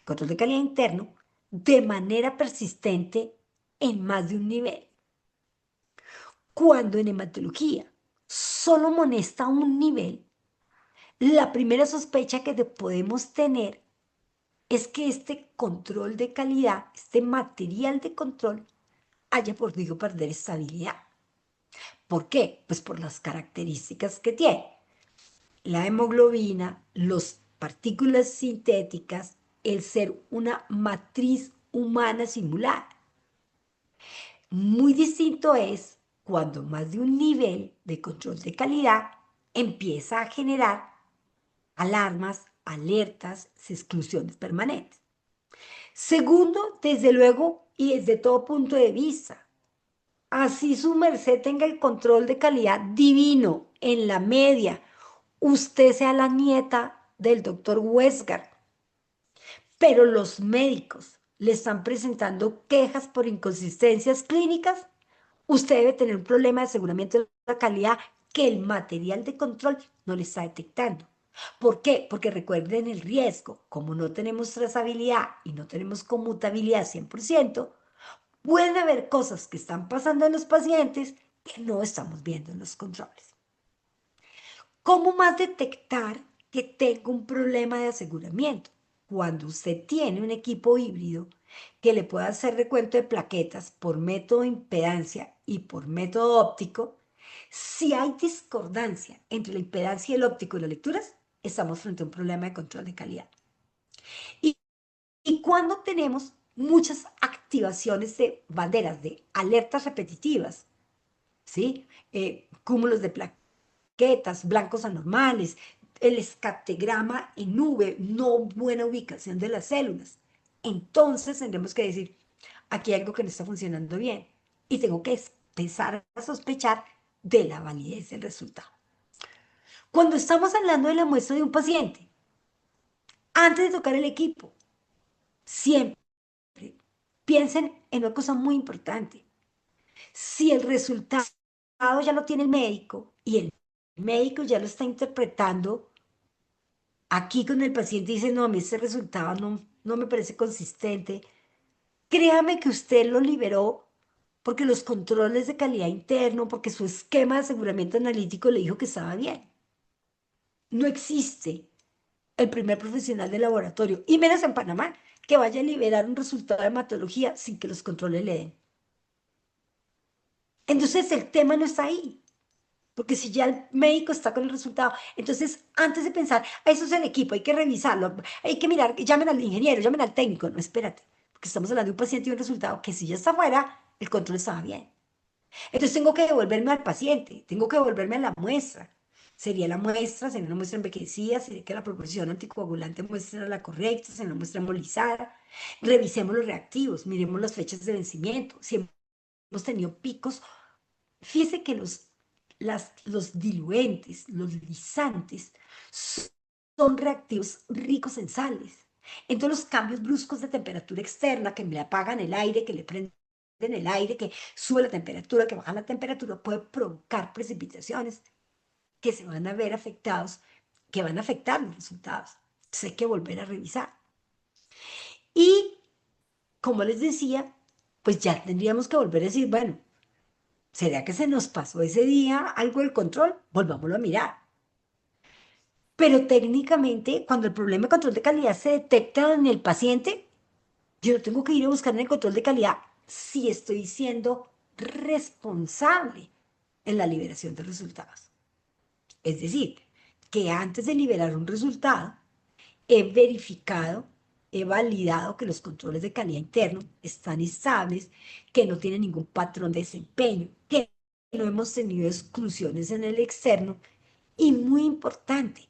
control de calidad interno, de manera persistente en más de un nivel. Cuando en hematología solo molesta un nivel, la primera sospecha que podemos tener es que este control de calidad, este material de control, haya podido perder estabilidad. ¿Por qué? Pues por las características que tiene. La hemoglobina, las partículas sintéticas, el ser una matriz humana singular. Muy distinto es cuando más de un nivel de control de calidad empieza a generar alarmas, alertas, exclusiones permanentes. Segundo, desde luego y desde todo punto de vista, así su merced tenga el control de calidad divino en la media, usted sea la nieta del doctor Wesker, pero los médicos le están presentando quejas por inconsistencias clínicas, usted debe tener un problema de aseguramiento de la calidad que el material de control no le está detectando. ¿Por qué? Porque recuerden el riesgo. Como no tenemos trazabilidad y no tenemos conmutabilidad 100%, puede haber cosas que están pasando en los pacientes que no estamos viendo en los controles. ¿Cómo más detectar que tengo un problema de aseguramiento? Cuando usted tiene un equipo híbrido que le pueda hacer recuento de plaquetas por método de impedancia y por método óptico, si hay discordancia entre la impedancia y el óptico y las lecturas, estamos frente a un problema de control de calidad. Y, y cuando tenemos muchas activaciones de banderas, de alertas repetitivas, ¿sí? Cúmulos de plaquetas, blancos anormales, el escategrama en nube, no buena ubicación de las células. Entonces tendremos que decir, aquí hay algo que no está funcionando bien y tengo que empezar a sospechar de la validez del resultado. Cuando estamos hablando de la muestra de un paciente, antes de tocar el equipo, siempre piensen en una cosa muy importante. Si el resultado ya lo tiene el médico y el médico ya lo está interpretando, aquí con el paciente dice, no, a mí ese resultado no me parece consistente, créame que usted lo liberó porque los controles de calidad interno, porque su esquema de aseguramiento analítico le dijo que estaba bien. No existe el primer profesional de laboratorio, y menos en Panamá, que vaya a liberar un resultado de hematología sin que los controles le den. Entonces el tema no está ahí. Porque si ya el médico está con el resultado, entonces antes de pensar, eso es el equipo, hay que revisarlo, hay que mirar, llamen al ingeniero, llamen al técnico. No, espérate, porque estamos hablando de un paciente y un resultado que si ya está fuera, el control estaba bien. Entonces tengo que devolverme al paciente, tengo que devolverme a la muestra. Sería la muestra, sería una muestra envejecida, sería que la proporción anticoagulante muestra la correcta, sería una muestra embolizada. Revisemos los reactivos, miremos las fechas de vencimiento. Si hemos tenido picos, fíjese que los diluentes, los lisantes, son reactivos ricos en sales. Entonces los cambios bruscos de temperatura externa, que le apagan el aire, que le prenden el aire, que sube la temperatura, que baja la temperatura, puede provocar precipitaciones que se van a ver afectados, que van a afectar los resultados. Entonces hay que volver a revisar. Y como les decía, pues ya tendríamos que volver a decir, bueno, ¿será que se nos pasó ese día algo del control? Volvámoslo a mirar. Pero técnicamente, cuando el problema de control de calidad se detecta en el paciente, yo no tengo que ir a buscar en el control de calidad si estoy siendo responsable en la liberación de resultados. Es decir, que antes de liberar un resultado, he verificado, he validado que los controles de calidad interno están estables, que no tienen ningún patrón de desempeño, que no hemos tenido exclusiones en el externo y muy importante,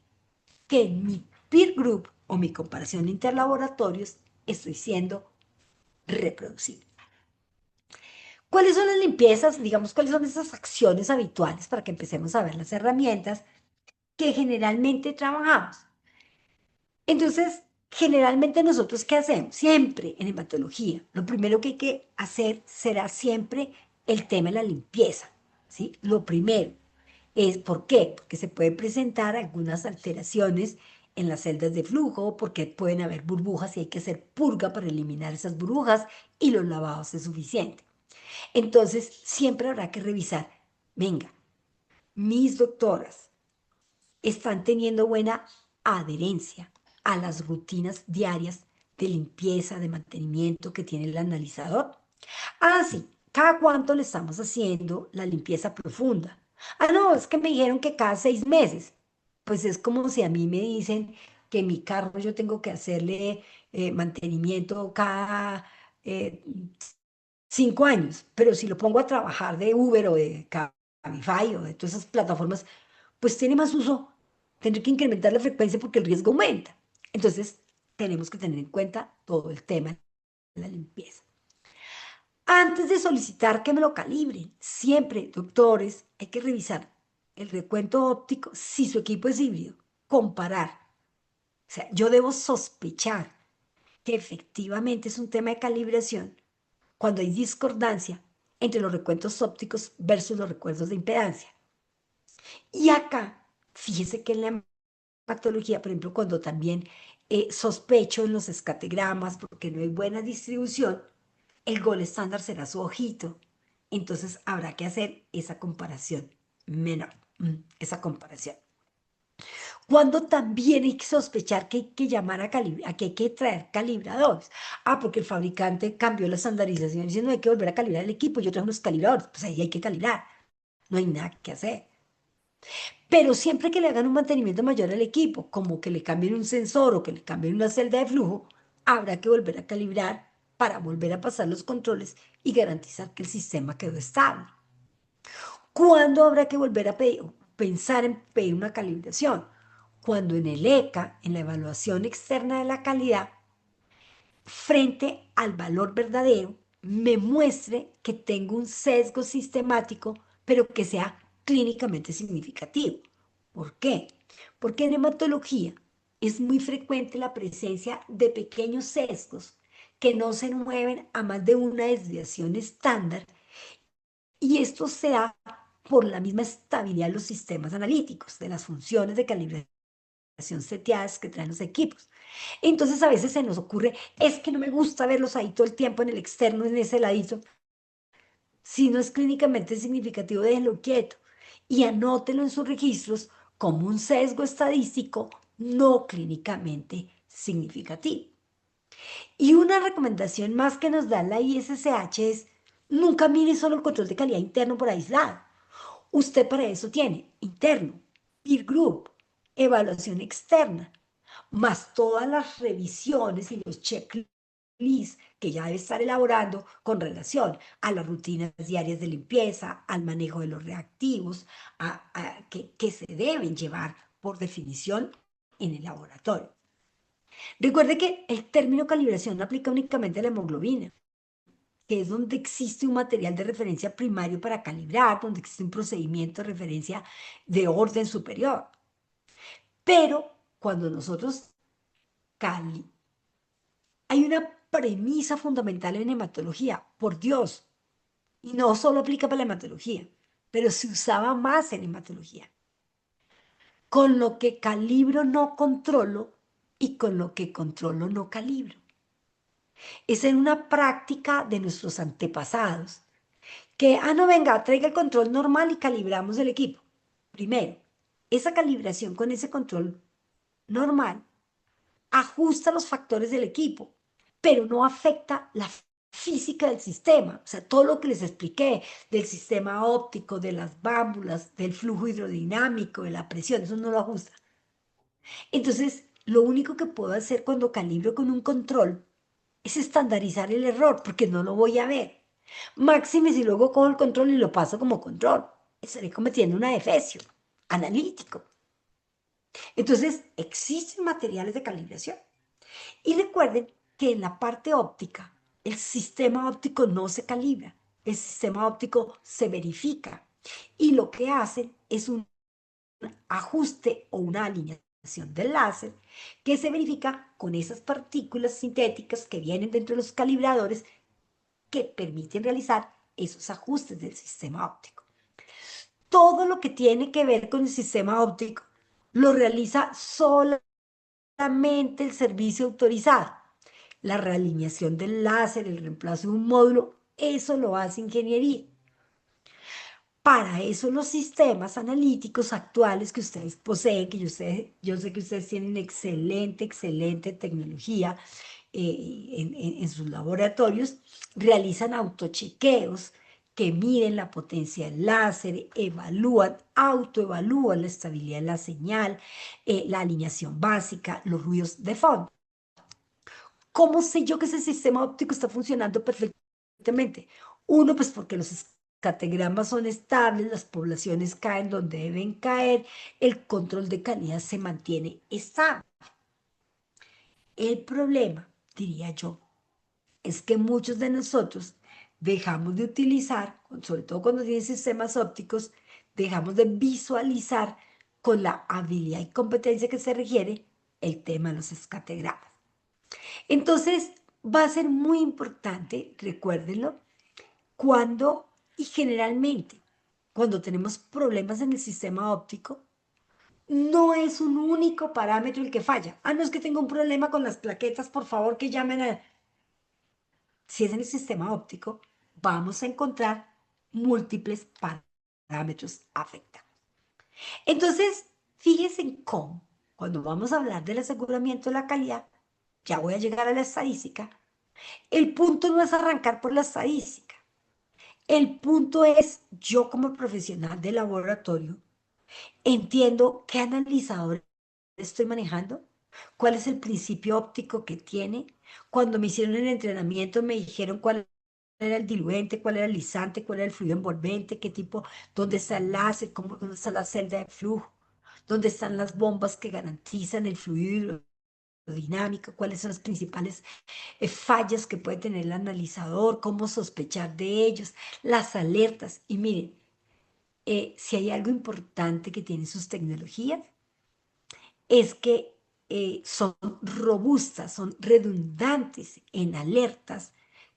que en mi peer group o mi comparación interlaboratorios estoy siendo reproducible. ¿Cuáles son las limpiezas? Digamos, ¿cuáles son esas acciones habituales para que empecemos a ver las herramientas que generalmente trabajamos? Entonces, generalmente nosotros, ¿qué hacemos? Siempre en hematología, lo primero que hay que hacer será siempre el tema de la limpieza, ¿sí? Lo primero es, ¿por qué? Porque se pueden presentar algunas alteraciones en las celdas de flujo, porque pueden haber burbujas y hay que hacer purga para eliminar esas burbujas y los lavados es suficiente. Entonces, siempre habrá que revisar, venga, mis doctoras están teniendo buena adherencia a las rutinas diarias de limpieza, de mantenimiento que tiene el analizador. Ah, sí, ¿cada cuánto le estamos haciendo la limpieza profunda? Ah, no, es que me dijeron que cada 6 meses. Pues es como si a mí me dicen que mi carro yo tengo que hacerle mantenimiento cada eh, 5 años, pero si lo pongo a trabajar de Uber o de Cabify o de todas esas plataformas, pues tiene más uso. Tendré que incrementar la frecuencia porque el riesgo aumenta. Entonces, tenemos que tener en cuenta todo el tema de la limpieza. Antes de solicitar que me lo calibren, siempre, doctores, hay que revisar el recuento óptico si su equipo es híbrido, comparar. O sea, yo debo sospechar que efectivamente es un tema de calibración cuando hay discordancia entre los recuentos ópticos versus los recuentos de impedancia. Y acá, fíjese que en la patología, por ejemplo, cuando también sospecho en los escategramas porque no hay buena distribución, el gol estándar será su ojito. Entonces habrá que hacer esa comparación menor, esa comparación. Cuando también hay que sospechar que hay que llamar a que hay que traer calibradores. Ah, porque el fabricante cambió la estandarización diciendo hay que volver a calibrar el equipo. Yo traje unos calibradores, pues ahí hay que calibrar. No hay nada que hacer. Pero siempre que le hagan un mantenimiento mayor al equipo, como que le cambien un sensor o que le cambien una celda de flujo, habrá que volver a calibrar para volver a pasar los controles y garantizar que el sistema quedó estable. ¿Cuándo habrá que volver a pensar en pedir una calibración? Cuando en el ECA, en la evaluación externa de la calidad, frente al valor verdadero, me muestre que tengo un sesgo sistemático, pero que sea clínicamente significativo. ¿Por qué? Porque en hematología es muy frecuente la presencia de pequeños sesgos que no se mueven a más de una desviación estándar y esto se da por la misma estabilidad de los sistemas analíticos, de las funciones de calibración seteadas que traen los equipos. Entonces a veces se nos ocurre, es que no me gusta verlos ahí todo el tiempo en el externo, en ese ladito. Si no es clínicamente significativo, déjenlo quieto y anótelo en sus registros como un sesgo estadístico no clínicamente significativo. Y una recomendación más que nos da la ISSH es, nunca mire solo el control de calidad interno por aislado. Usted para eso tiene interno, peer group, evaluación externa, más todas las revisiones y los checklists que ya debe estar elaborando con relación a las rutinas diarias de limpieza, al manejo de los reactivos, que se deben llevar por definición en el laboratorio. Recuerde que el término calibración no aplica únicamente a la hemoglobina, que es donde existe un material de referencia primario para calibrar, donde existe un procedimiento de referencia de orden superior. Pero cuando nosotros hay una premisa fundamental en hematología, por Dios, y no solo aplica para la hematología, pero se usaba más en hematología. Con lo que calibro no controlo y con lo que controlo no calibro. Es en una práctica de nuestros antepasados que, no venga, traiga el control normal y calibramos el equipo. Primero, esa calibración con ese control normal ajusta los factores del equipo, pero no afecta la física del sistema. O sea, todo lo que les expliqué del sistema óptico, de las válvulas, del flujo hidrodinámico, de la presión, eso no lo ajusta. Entonces, lo único que puedo hacer cuando calibro con un control es estandarizar el error, porque no lo voy a ver. Máxime si luego cojo el control y lo paso como control. estaré cometiendo un adefesio analítico. Entonces, existen materiales de calibración. Y recuerden que en la parte óptica, el sistema óptico no se calibra, el sistema óptico se verifica. Y lo que hacen es un ajuste o una alineación del láser que se verifica con esas partículas sintéticas que vienen dentro de los calibradores que permiten realizar esos ajustes del sistema óptico. Todo lo que tiene que ver con el sistema óptico lo realiza solamente el servicio autorizado. La realineación del láser, el reemplazo de un módulo, eso lo hace ingeniería. Para eso los sistemas analíticos actuales que ustedes poseen, que yo sé que ustedes tienen excelente tecnología en sus laboratorios, realizan autochequeos que miden la potencia del láser, autoevalúan la estabilidad de la señal, la alineación básica, los ruidos de fondo. ¿Cómo sé yo que ese sistema óptico está funcionando perfectamente? Uno, pues porque los escategramas son estables, las poblaciones caen donde deben caer, el control de calidad se mantiene estable. El problema, diría yo, es que muchos de nosotros dejamos de utilizar, sobre todo cuando tienen sistemas ópticos, dejamos de visualizar con la habilidad y competencia que se requiere el tema de los escategramas. Entonces, va a ser muy importante, recuérdenlo, cuando y generalmente cuando tenemos problemas en el sistema óptico, no es un único parámetro el que falla. Ah, no es que tengo un problema con las plaquetas, por favor que llamen a... Si es en el sistema óptico, vamos a encontrar múltiples parámetros afectados. Entonces, fíjense en cómo, cuando vamos a hablar del aseguramiento de la calidad, ya voy a llegar a la estadística. El punto no es arrancar por la estadística. El punto es, yo como profesional de laboratorio, entiendo qué analizador estoy manejando, cuál es el principio óptico que tiene. Cuando me hicieron el entrenamiento me dijeron cuál era el diluente, cuál era el lisante, cuál era el fluido envolvente, qué tipo, dónde está el láser, dónde está la celda de flujo, dónde están las bombas que garantizan el fluido dinámico, cuáles son las principales fallas que puede tener el analizador, cómo sospechar de ellos, las alertas. Y miren, si hay algo importante que tienen sus tecnologías, es que son robustas, son redundantes en alertas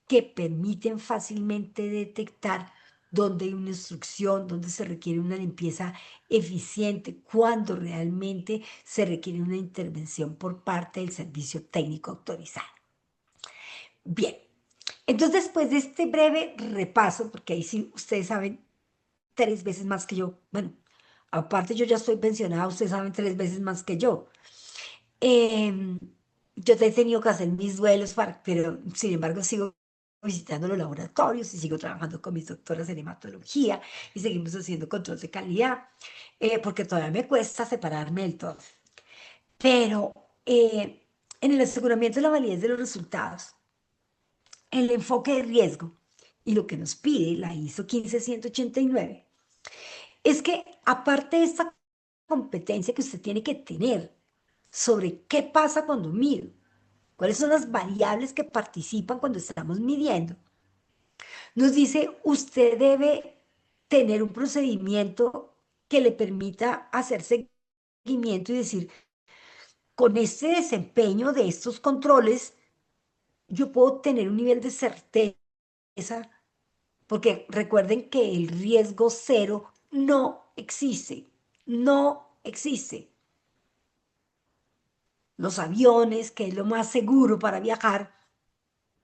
que permiten fácilmente detectar dónde hay una instrucción, dónde se requiere una limpieza eficiente, cuando realmente se requiere una intervención por parte del servicio técnico autorizado. Bien, entonces después de este breve repaso, porque ahí sí ustedes saben 3 veces más que yo, bueno, aparte yo ya estoy pensionada, ustedes saben 3 veces más que yo. Em, yo he tenido que hacer mis duelos, pero sin embargo sigo visitando los laboratorios y sigo trabajando con mis doctoras en hematología y seguimos haciendo control de calidad, porque todavía me cuesta separarme del todo. Pero en el aseguramiento de la validez de los resultados, el enfoque de riesgo y lo que nos pide la ISO 15189 es que aparte de esta competencia que usted tiene que tener sobre qué pasa cuando mido, cuáles son las variables que participan cuando estamos midiendo, nos dice usted debe tener un procedimiento que le permita hacer seguimiento y decir, con este desempeño de estos controles, yo puedo tener un nivel de certeza, porque recuerden que el riesgo cero no existe, no existe. Los aviones, que es lo más seguro para viajar,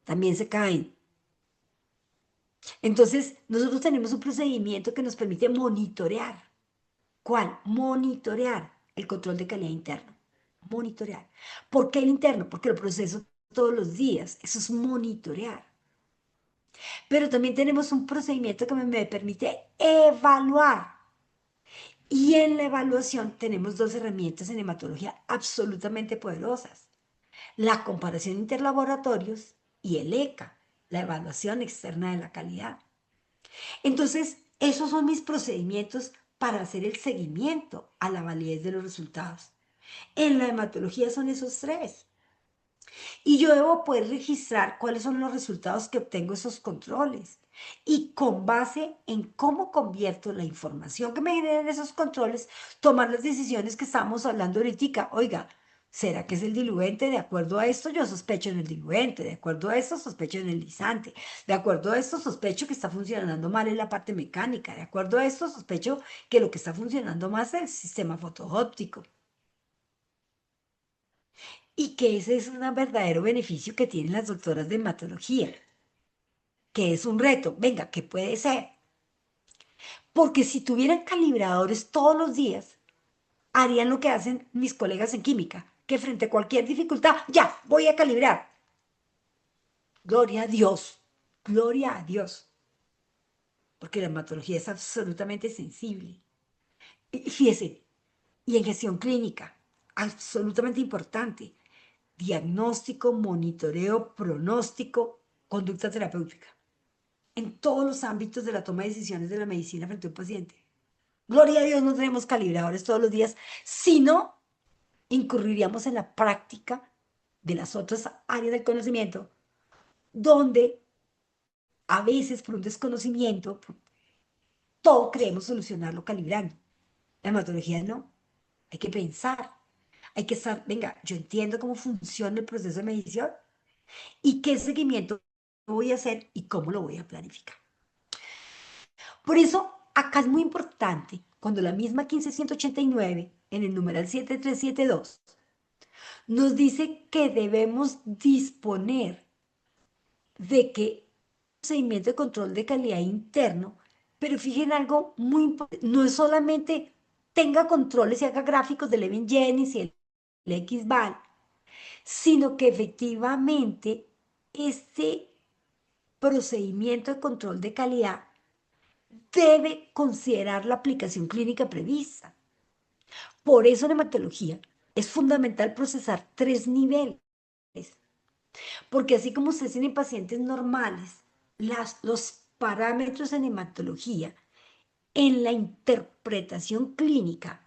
también se caen. Entonces, nosotros tenemos un procedimiento que nos permite monitorear. ¿Cuál? Monitorear el control de calidad interno. Monitorear. ¿Por qué el interno? Porque lo proceso todos los días. Eso es monitorear. Pero también tenemos un procedimiento que me permite evaluar. Y en la evaluación tenemos dos herramientas en hematología absolutamente poderosas. La comparación interlaboratorios y el ECA, la evaluación externa de la calidad. Entonces, Esos son mis procedimientos para hacer el seguimiento a la validez de los resultados. En la hematología son esos tres. Y yo debo poder registrar cuáles son los resultados que obtengo esos controles. Y con base en cómo convierto la información que me generan esos controles, tomar las decisiones que estamos hablando ahorita. Oiga, ¿será que es el diluente? De acuerdo a esto, yo sospecho en el diluente. De acuerdo a esto, sospecho en el lisante. De acuerdo a esto, sospecho que está funcionando mal en la parte mecánica. De acuerdo a esto, sospecho que lo que está funcionando más es el sistema fotoóptico. Y que ese es un verdadero beneficio que tienen las doctoras de hematología, que es un reto. Venga, ¿qué puede ser? Porque si tuvieran calibradores todos los días, harían lo que hacen mis colegas en química, que frente a cualquier dificultad, ya, voy a calibrar. Gloria a Dios, gloria a Dios, porque la hematología es absolutamente sensible. Y fíjese, y en gestión clínica, absolutamente importante, diagnóstico, monitoreo, pronóstico, conducta terapéutica, en todos los ámbitos de la toma de decisiones de la medicina frente a un paciente. Gloria a Dios, no tenemos calibradores todos los días, sino incurriríamos en la práctica de las otras áreas del conocimiento, donde a veces por un desconocimiento, todo creemos solucionarlo calibrando. La hematología no, hay que pensar, hay que estar, venga, yo entiendo cómo funciona el proceso de medición y qué seguimiento voy a hacer y cómo lo voy a planificar. Por eso, acá es muy importante, cuando la misma 15189, en el numeral 7372, nos dice que debemos disponer de que procedimiento de control de calidad interno, pero fíjense algo muy importante, no es solamente tenga controles y haga gráficos del Leven Jennings y el XVAL, sino que efectivamente este procedimiento de control de calidad debe considerar la aplicación clínica prevista. Por eso en hematología es fundamental procesar tres niveles, porque así como ustedes tienen pacientes normales, los parámetros en hematología, en la interpretación clínica,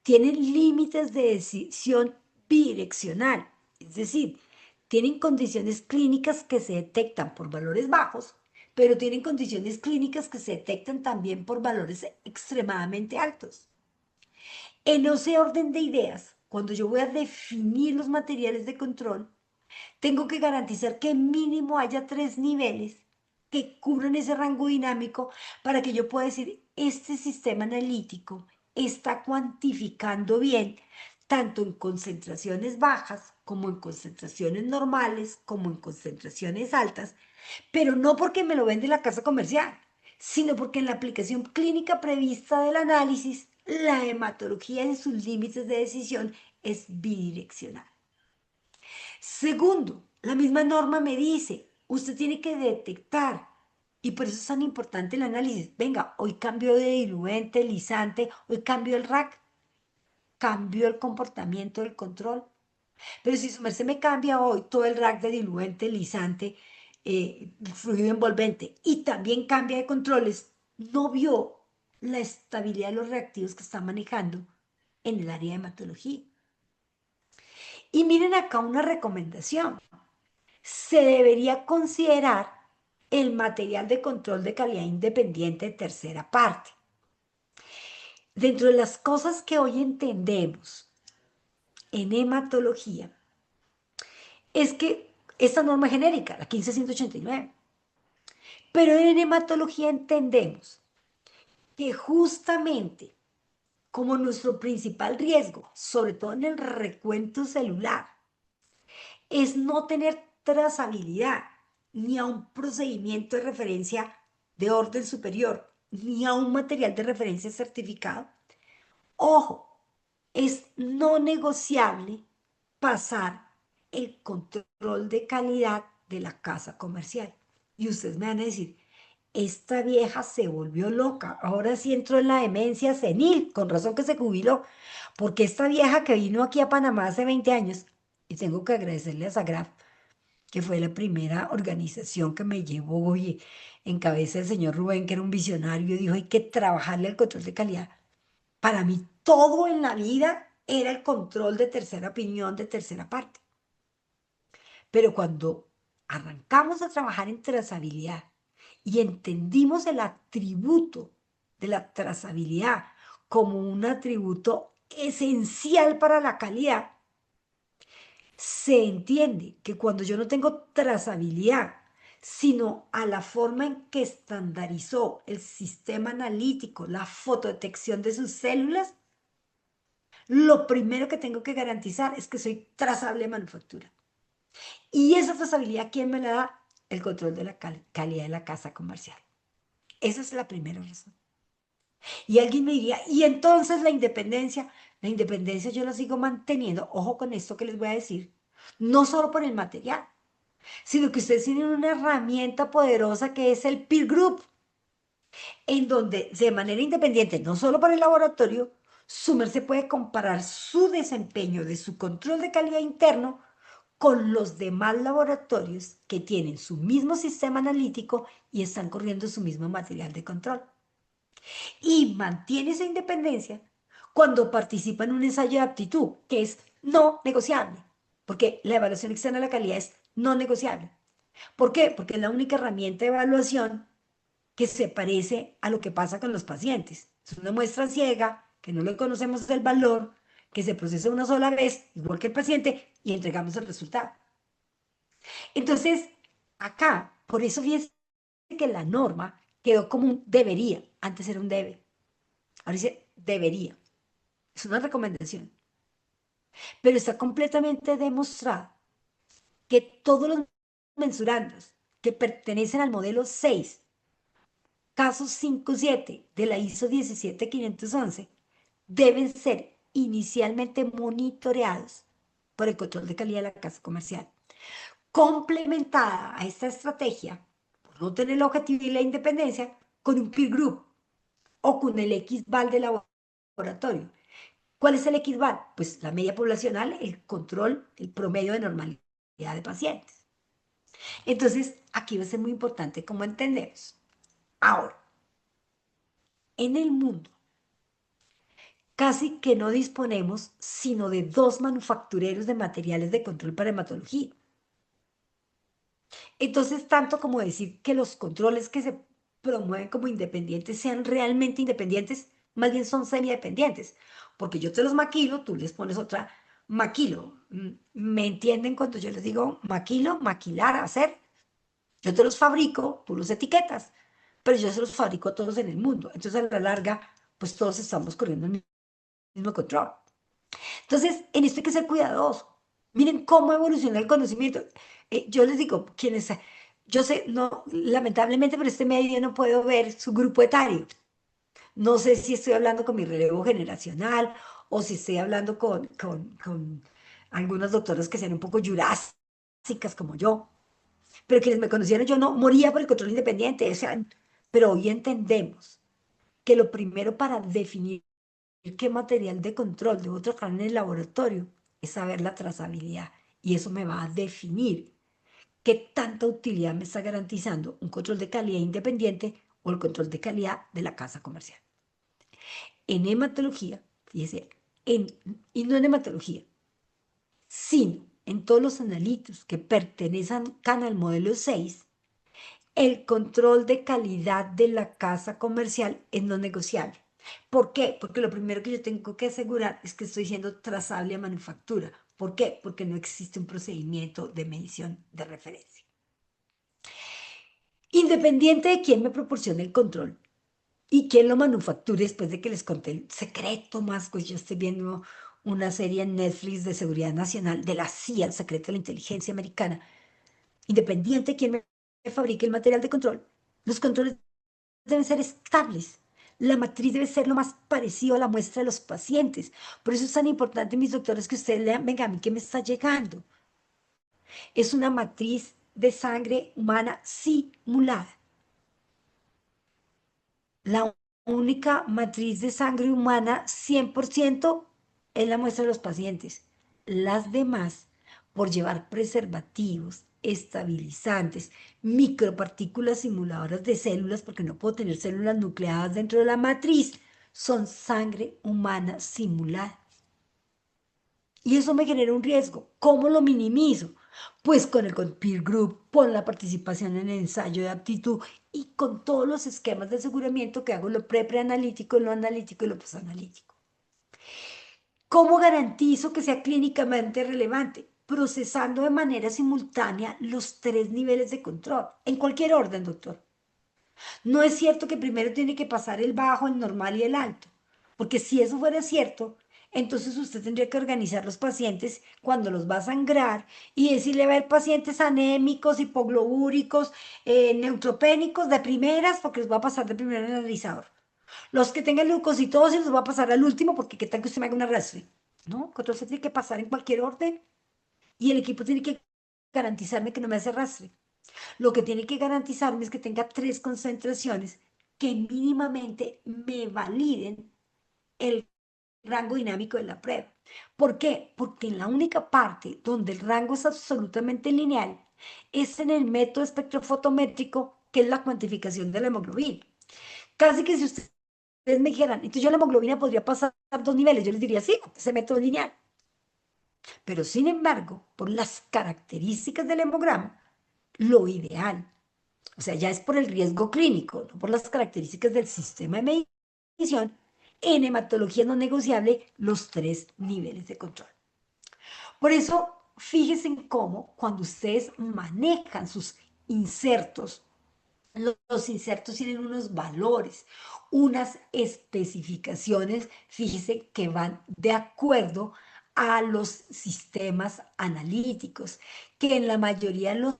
tienen límites de decisión bidireccional, es decir, tienen condiciones clínicas que se detectan por valores bajos, pero tienen condiciones clínicas que se detectan también por valores extremadamente altos. En ese orden de ideas, cuando yo voy a definir los materiales de control, tengo que garantizar que mínimo haya tres niveles que cubran ese rango dinámico para que yo pueda decir, este sistema analítico está cuantificando bien, tanto en concentraciones bajas como en concentraciones normales, como en concentraciones altas, pero no porque me lo vende la casa comercial, sino porque en la aplicación clínica prevista del análisis, la hematología en sus límites de decisión es bidireccional. Segundo, la misma norma me dice, usted tiene que detectar, y por eso es tan importante el análisis. Venga, hoy cambio de diluente, lisante, hoy cambio el rack, cambio el comportamiento del control. Pero si su merced me cambia hoy todo el rack de diluente, lisante, fluido envolvente y también cambia de controles, no vio la estabilidad de los reactivos que está manejando en el área de hematología. Y miren acá una recomendación. Se debería considerar el material de control de calidad independiente de tercera parte. Dentro de las cosas que hoy entendemos en hematología, es que esta norma genérica, la 15189, pero en hematología entendemos que justamente como nuestro principal riesgo, sobre todo en el recuento celular, es no tener trazabilidad ni a un procedimiento de referencia de orden superior, ni a un material de referencia certificado. Ojo, es no negociable pasar el control de calidad de la casa comercial. Y ustedes me van a decir, esta vieja se volvió loca, ahora sí entró en la demencia senil, con razón que se jubiló, porque esta vieja que vino aquí a Panamá hace 20 años, y tengo que agradecerle a Sagraf, que fue la primera organización que me llevó y en cabeza el señor Rubén, que era un visionario, dijo, hay que trabajarle al control de calidad. Para mí todo en la vida era el control de tercera opinión, de tercera parte. Pero cuando arrancamos a trabajar en trazabilidad y entendimos el atributo de la trazabilidad como un atributo esencial para la calidad, se entiende que cuando yo no tengo trazabilidad, sino a la forma en que estandarizó el sistema analítico la fotodetección de sus células, lo primero que tengo que garantizar es que soy trazable de manufactura. Y esa trazabilidad, ¿quién me la da? El control de la calidad de la casa comercial. Esa es la primera razón. Y alguien me diría, ¿y entonces la independencia? La independencia yo la sigo manteniendo, ojo con esto que les voy a decir, no solo por el material, sino que ustedes tienen una herramienta poderosa que es el peer group, en donde de manera independiente, no solo por el laboratorio, su merced puede comparar su desempeño de su control de calidad interno con los demás laboratorios que tienen su mismo sistema analítico y están corriendo su mismo material de control. Y mantiene esa independencia cuando participa en un ensayo de aptitud, que es no negociable, porque la evaluación externa de la calidad es no negociable. ¿Por qué? Porque es la única herramienta de evaluación que se parece a lo que pasa con los pacientes. Es una muestra ciega, que no le conocemos el valor, que se procesa una sola vez, igual que el paciente, y entregamos el resultado. Entonces, acá, por eso fíjense que la norma quedó como un debería, antes era un debe, ahora dice debería, es una recomendación, pero está completamente demostrado que todos los mensurandos que pertenecen al modelo 6, casos 5-7 de la ISO 17511, deben ser inicialmente monitoreados por el control de calidad de la casa comercial. Complementada a esta estrategia, por no tener la objetividad y la independencia, con un peer group o con el XVAL del laboratorio. ¿Cuál es el XVAL? Pues la media poblacional, el control, el promedio de normalidad de pacientes. Entonces, aquí va a ser muy importante cómo entendemos. Ahora, en el mundo, casi que no disponemos sino de dos manufactureros de materiales de control para hematología. Entonces, tanto como decir que los controles que se promueven como independientes sean realmente independientes, más bien son semidependientes, porque yo te los maquilo, tú les pones otra maquilo. ¿Me entienden cuando yo les digo maquilo, maquilar, hacer? Yo te los fabrico, tú los etiquetas, pero yo se los fabrico a todos en el mundo. Entonces, a la larga, pues todos estamos corriendo el mismo control. Entonces, en esto hay que ser cuidadoso. Miren cómo evoluciona el conocimiento. Yo les digo, quienes, yo sé, no, lamentablemente por este medio no puedo ver su grupo etario. No sé si estoy hablando con mi relevo generacional o si estoy hablando con algunas doctoras que sean un poco jurásicas como yo, pero quienes me conocieron, yo no moría por el control independiente. O sea, pero hoy entendemos que lo primero para definir qué material de control debo trabajar en el laboratorio es saber la trazabilidad. Y eso me va a definir qué tanta utilidad me está garantizando un control de calidad independiente o el control de calidad de la casa comercial. En hematología, fíjese, y no en hematología, sino en todos los analitos que pertenecen al modelo 6, el control de calidad de la casa comercial es no negociable. ¿Por qué? Porque lo primero que yo tengo que asegurar es que estoy siendo trazable a manufactura. ¿Por qué? Porque no existe un procedimiento de medición de referencia. Independiente de quién me proporcione el control y quién lo manufacture, después de que les conté el secreto más, pues yo estoy viendo una serie en Netflix de seguridad nacional de la CIA, el secreto de la inteligencia americana. Independiente de quién me fabrique el material de control, los controles deben ser estables. La matriz debe ser lo más parecido a la muestra de los pacientes. Por eso es tan importante, mis doctores, que ustedes lean, venga, a mí que me está llegando. Es una matriz de sangre humana simulada. La única matriz de sangre humana 100% es la muestra de los pacientes. Las demás, por llevar preservativos, estabilizantes, micropartículas simuladoras de células, porque no puedo tener células nucleadas dentro de la matriz, son sangre humana simulada. Y eso me genera un riesgo. ¿Cómo lo minimizo? Pues con el peer group, con la participación en el ensayo de aptitud y con todos los esquemas de aseguramiento que hago, lo preanalítico, lo analítico y lo posanalítico. ¿Cómo garantizo que sea clínicamente relevante? Procesando de manera simultánea los tres niveles de control, en cualquier orden, doctor. No es cierto que primero tiene que pasar el bajo, el normal y el alto, porque si eso fuera cierto, entonces usted tendría que organizar los pacientes cuando los va a sangrar y decirle, a ver, pacientes anémicos, hipoglobúricos, neutropénicos de primeras, porque los va a pasar de primero en el analizador. Los que tengan leucocitosis los va a pasar al último, porque qué tal que usted me haga una arrastre. No, entonces tiene que pasar en cualquier orden y el equipo tiene que garantizarme que no me hace arrastre. Lo que tiene que garantizarme es que tenga tres concentraciones que mínimamente me validen el rango dinámico de la prueba. ¿Por qué? Porque en la única parte donde el rango es absolutamente lineal es en el método espectrofotométrico, que es la cuantificación de la hemoglobina. Casi que si ustedes me dijeran, entonces yo la hemoglobina podría pasar dos niveles, yo les diría, sí, ese método es lineal. Pero sin embargo, por las características del hemograma, lo ideal, o sea, ya es por el riesgo clínico, no por las características del sistema de medición, en hematología no negociable los tres niveles de control. Por eso, fíjense en cómo cuando ustedes manejan sus insertos, los insertos tienen unos valores, unas especificaciones, fíjense que van de acuerdo a los sistemas analíticos, que en la mayoría de los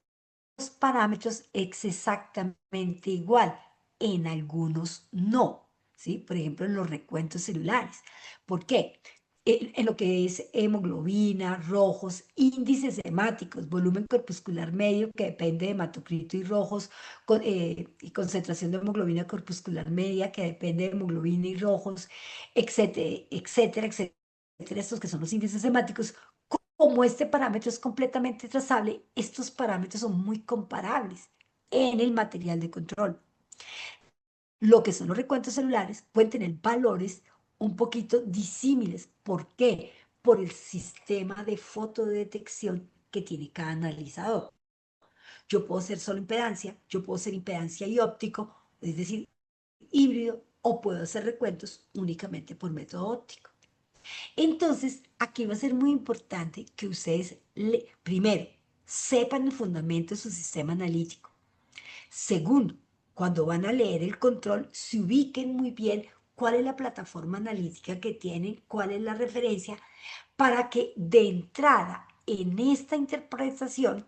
parámetros es exactamente igual, en algunos no, ¿sí? Por ejemplo, en los recuentos celulares. ¿Por qué? En lo que es hemoglobina, rojos, índices hemáticos, volumen corpuscular medio, que depende de hematocrito y rojos, y concentración de hemoglobina corpuscular media, que depende de hemoglobina y rojos, etcétera, etcétera, etcétera, estos que son los índices hemáticos. Como este parámetro es completamente trazable, estos parámetros son muy comparables en el material de control. Lo que son los recuentos celulares pueden tener valores un poquito disímiles. ¿Por qué? Por el sistema de fotodetección que tiene cada analizador. Yo puedo ser solo impedancia, yo puedo ser impedancia y óptico, es decir, híbrido, o puedo hacer recuentos únicamente por método óptico. Entonces, aquí va a ser muy importante que ustedes, primero, sepan el fundamento de su sistema analítico. Segundo, cuando van a leer el control, se ubiquen muy bien cuál es la plataforma analítica que tienen, cuál es la referencia, para que de entrada en esta interpretación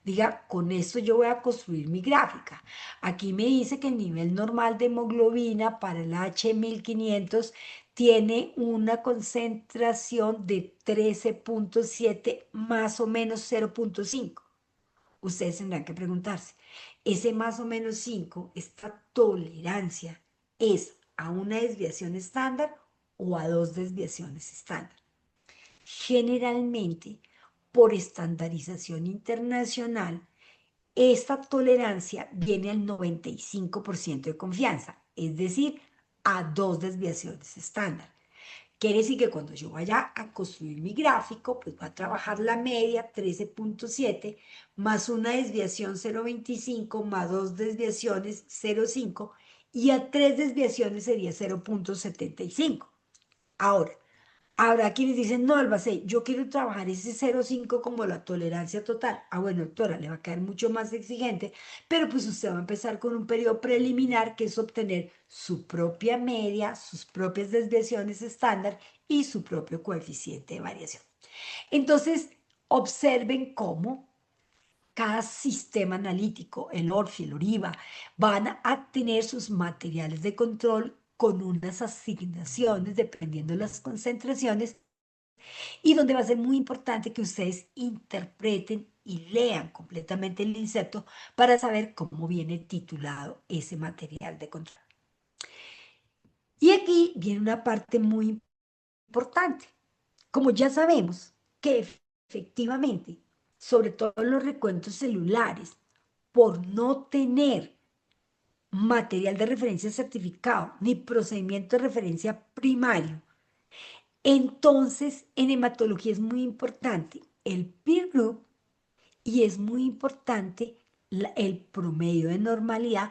diga, con esto yo voy a construir mi gráfica. Aquí me dice que el nivel normal de hemoglobina para el H1500 tiene una concentración de 13.7 más o menos 0.5. Ustedes tendrán que preguntarse, ese más o menos 5, esta tolerancia, ¿es a una desviación estándar o a dos desviaciones estándar? Generalmente, por estandarización internacional, esta tolerancia viene al 95% de confianza, es decir, a dos desviaciones estándar. Quiere decir que cuando yo vaya a construir mi gráfico, pues va a trabajar la media 13.7 más una desviación 0.25 más dos desviaciones 0.5 y a tres desviaciones sería 0.75. Ahora, habrá quienes dicen, no, Albacete, yo quiero trabajar ese 0,5 como la tolerancia total. Ah, bueno, doctora, le va a caer mucho más exigente, pero pues usted va a empezar con un periodo preliminar que es obtener su propia media, sus propias desviaciones estándar y su propio coeficiente de variación. Entonces, observen cómo cada sistema analítico, el ORFI, el ORIVA, van a tener sus materiales de control con unas asignaciones dependiendo de las concentraciones y donde va a ser muy importante que ustedes interpreten y lean completamente el inserto para saber cómo viene titulado ese material de control. Y aquí viene una parte muy importante. Como ya sabemos que efectivamente sobre todo en los recuentos celulares, por no tener material de referencia certificado ni procedimiento de referencia primario. Entonces, en hematología es muy importante el peer group y es muy importante el promedio de normalidad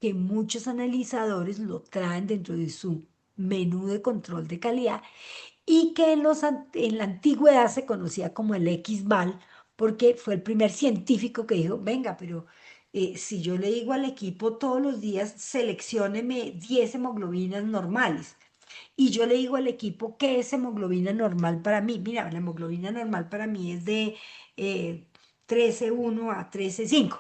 que muchos analizadores lo traen dentro de su menú de control de calidad y que en la antigüedad se conocía como el XVAL, porque fue el primer científico que dijo, venga, pero si yo le digo al equipo todos los días, seleccióneme 10 hemoglobinas normales, y yo le digo al equipo qué es hemoglobina normal para mí. Mira, la hemoglobina normal para mí es de eh, 13,1 a 13,5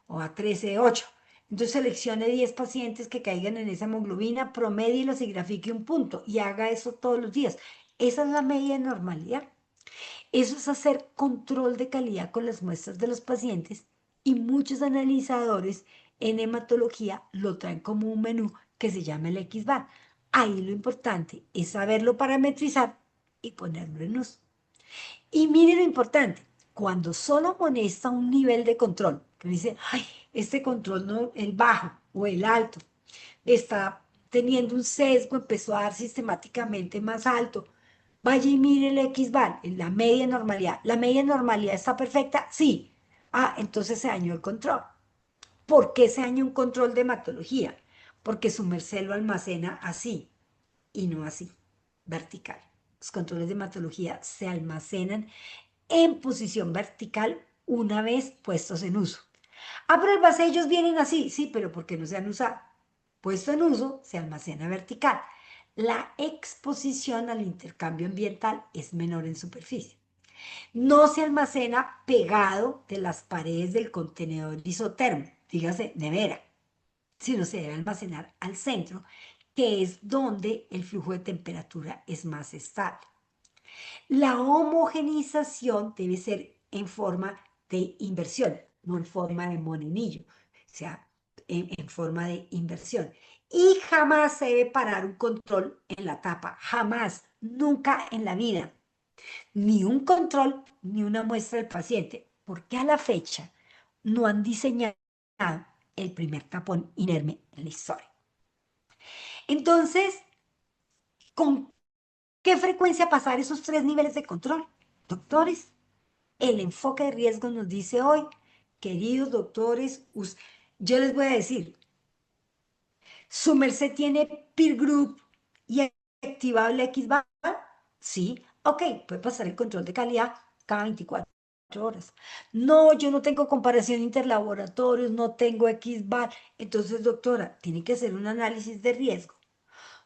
o a 13,8. Entonces seleccione 10 pacientes que caigan en esa hemoglobina, promedielos y grafique un punto y haga eso todos los días. Esa es la media de normalidad. Eso es hacer control de calidad con las muestras de los pacientes y muchos analizadores en hematología lo traen como un menú que se llama el XBAR. Ahí lo importante es saberlo parametrizar y ponerlo en uso. Y mire lo importante, cuando solo molesta un nivel de control, que dice, ay, este control no, el bajo o el alto, está teniendo un sesgo, empezó a dar sistemáticamente más alto. Vaya y mire el X-bar, la media normalidad. ¿La media normalidad está perfecta? Sí. Ah, entonces se dañó el control. ¿Por qué se dañó un control de hematología? Porque su merced lo almacena así y no así, vertical. Los controles de hematología se almacenan en posición vertical una vez puestos en uso. Ah, pero el base ellos vienen así, sí, pero porque no se han usado. Puesto en uso, se almacena vertical. La exposición al intercambio ambiental es menor en superficie. No se almacena pegado de las paredes del contenedor isotermo, dígase nevera, sino se debe almacenar al centro, que es donde el flujo de temperatura es más estable. La homogenización debe ser en forma de inversión, no en forma de molinillo, o sea, en forma de inversión. Y jamás se debe parar un control en la tapa, jamás, nunca en la vida, ni un control ni una muestra del paciente, porque a la fecha no han diseñado el primer tapón inerme en la historia. Entonces, ¿con qué frecuencia pasar esos tres niveles de control? Doctores, el enfoque de riesgo nos dice hoy, queridos doctores, yo les voy a decir, ¿su merced tiene peer group y activado el XBAR? Sí, ok, puede pasar el control de calidad cada 24 horas. No, yo no tengo comparación interlaboratorios, no tengo XBAR. Entonces, doctora, tiene que hacer un análisis de riesgo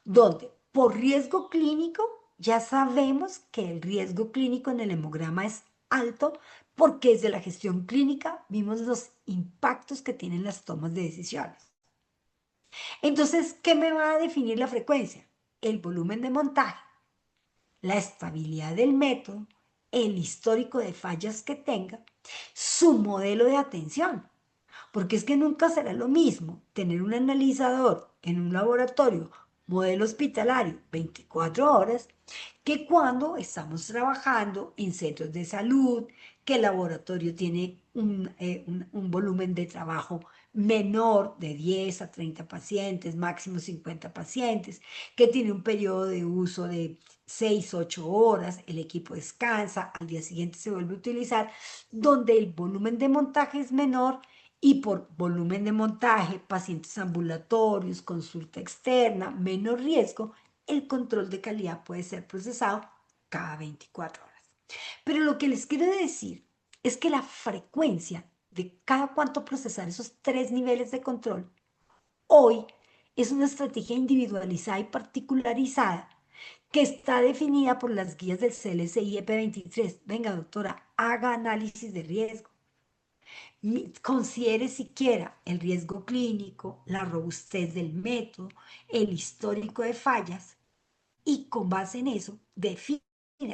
donde por riesgo clínico ya sabemos que el riesgo clínico en el hemograma es alto porque desde la gestión clínica vimos los impactos que tienen las tomas de decisiones. Entonces, ¿qué me va a definir la frecuencia? El volumen de montaje, la estabilidad del método, el histórico de fallas que tenga, su modelo de atención. Porque es que nunca será lo mismo tener un analizador en un laboratorio, modelo hospitalario, 24 horas, que cuando estamos trabajando en centros de salud, que el laboratorio tiene un volumen de trabajo menor de 10 a 30 pacientes, máximo 50 pacientes, que tiene un periodo de uso de 6, 8 horas, el equipo descansa, al día siguiente se vuelve a utilizar, donde el volumen de montaje es menor y por volumen de montaje, pacientes ambulatorios, consulta externa, menos riesgo, el control de calidad puede ser procesado cada 24 horas. Pero lo que les quiero decir es que la frecuencia de cada cuánto procesar esos tres niveles de control hoy es una estrategia individualizada y particularizada que está definida por las guías del CLSI EP23. Venga, doctora, haga análisis de riesgo. Considere siquiera el riesgo clínico, la robustez del método, el histórico de fallas y con base en eso define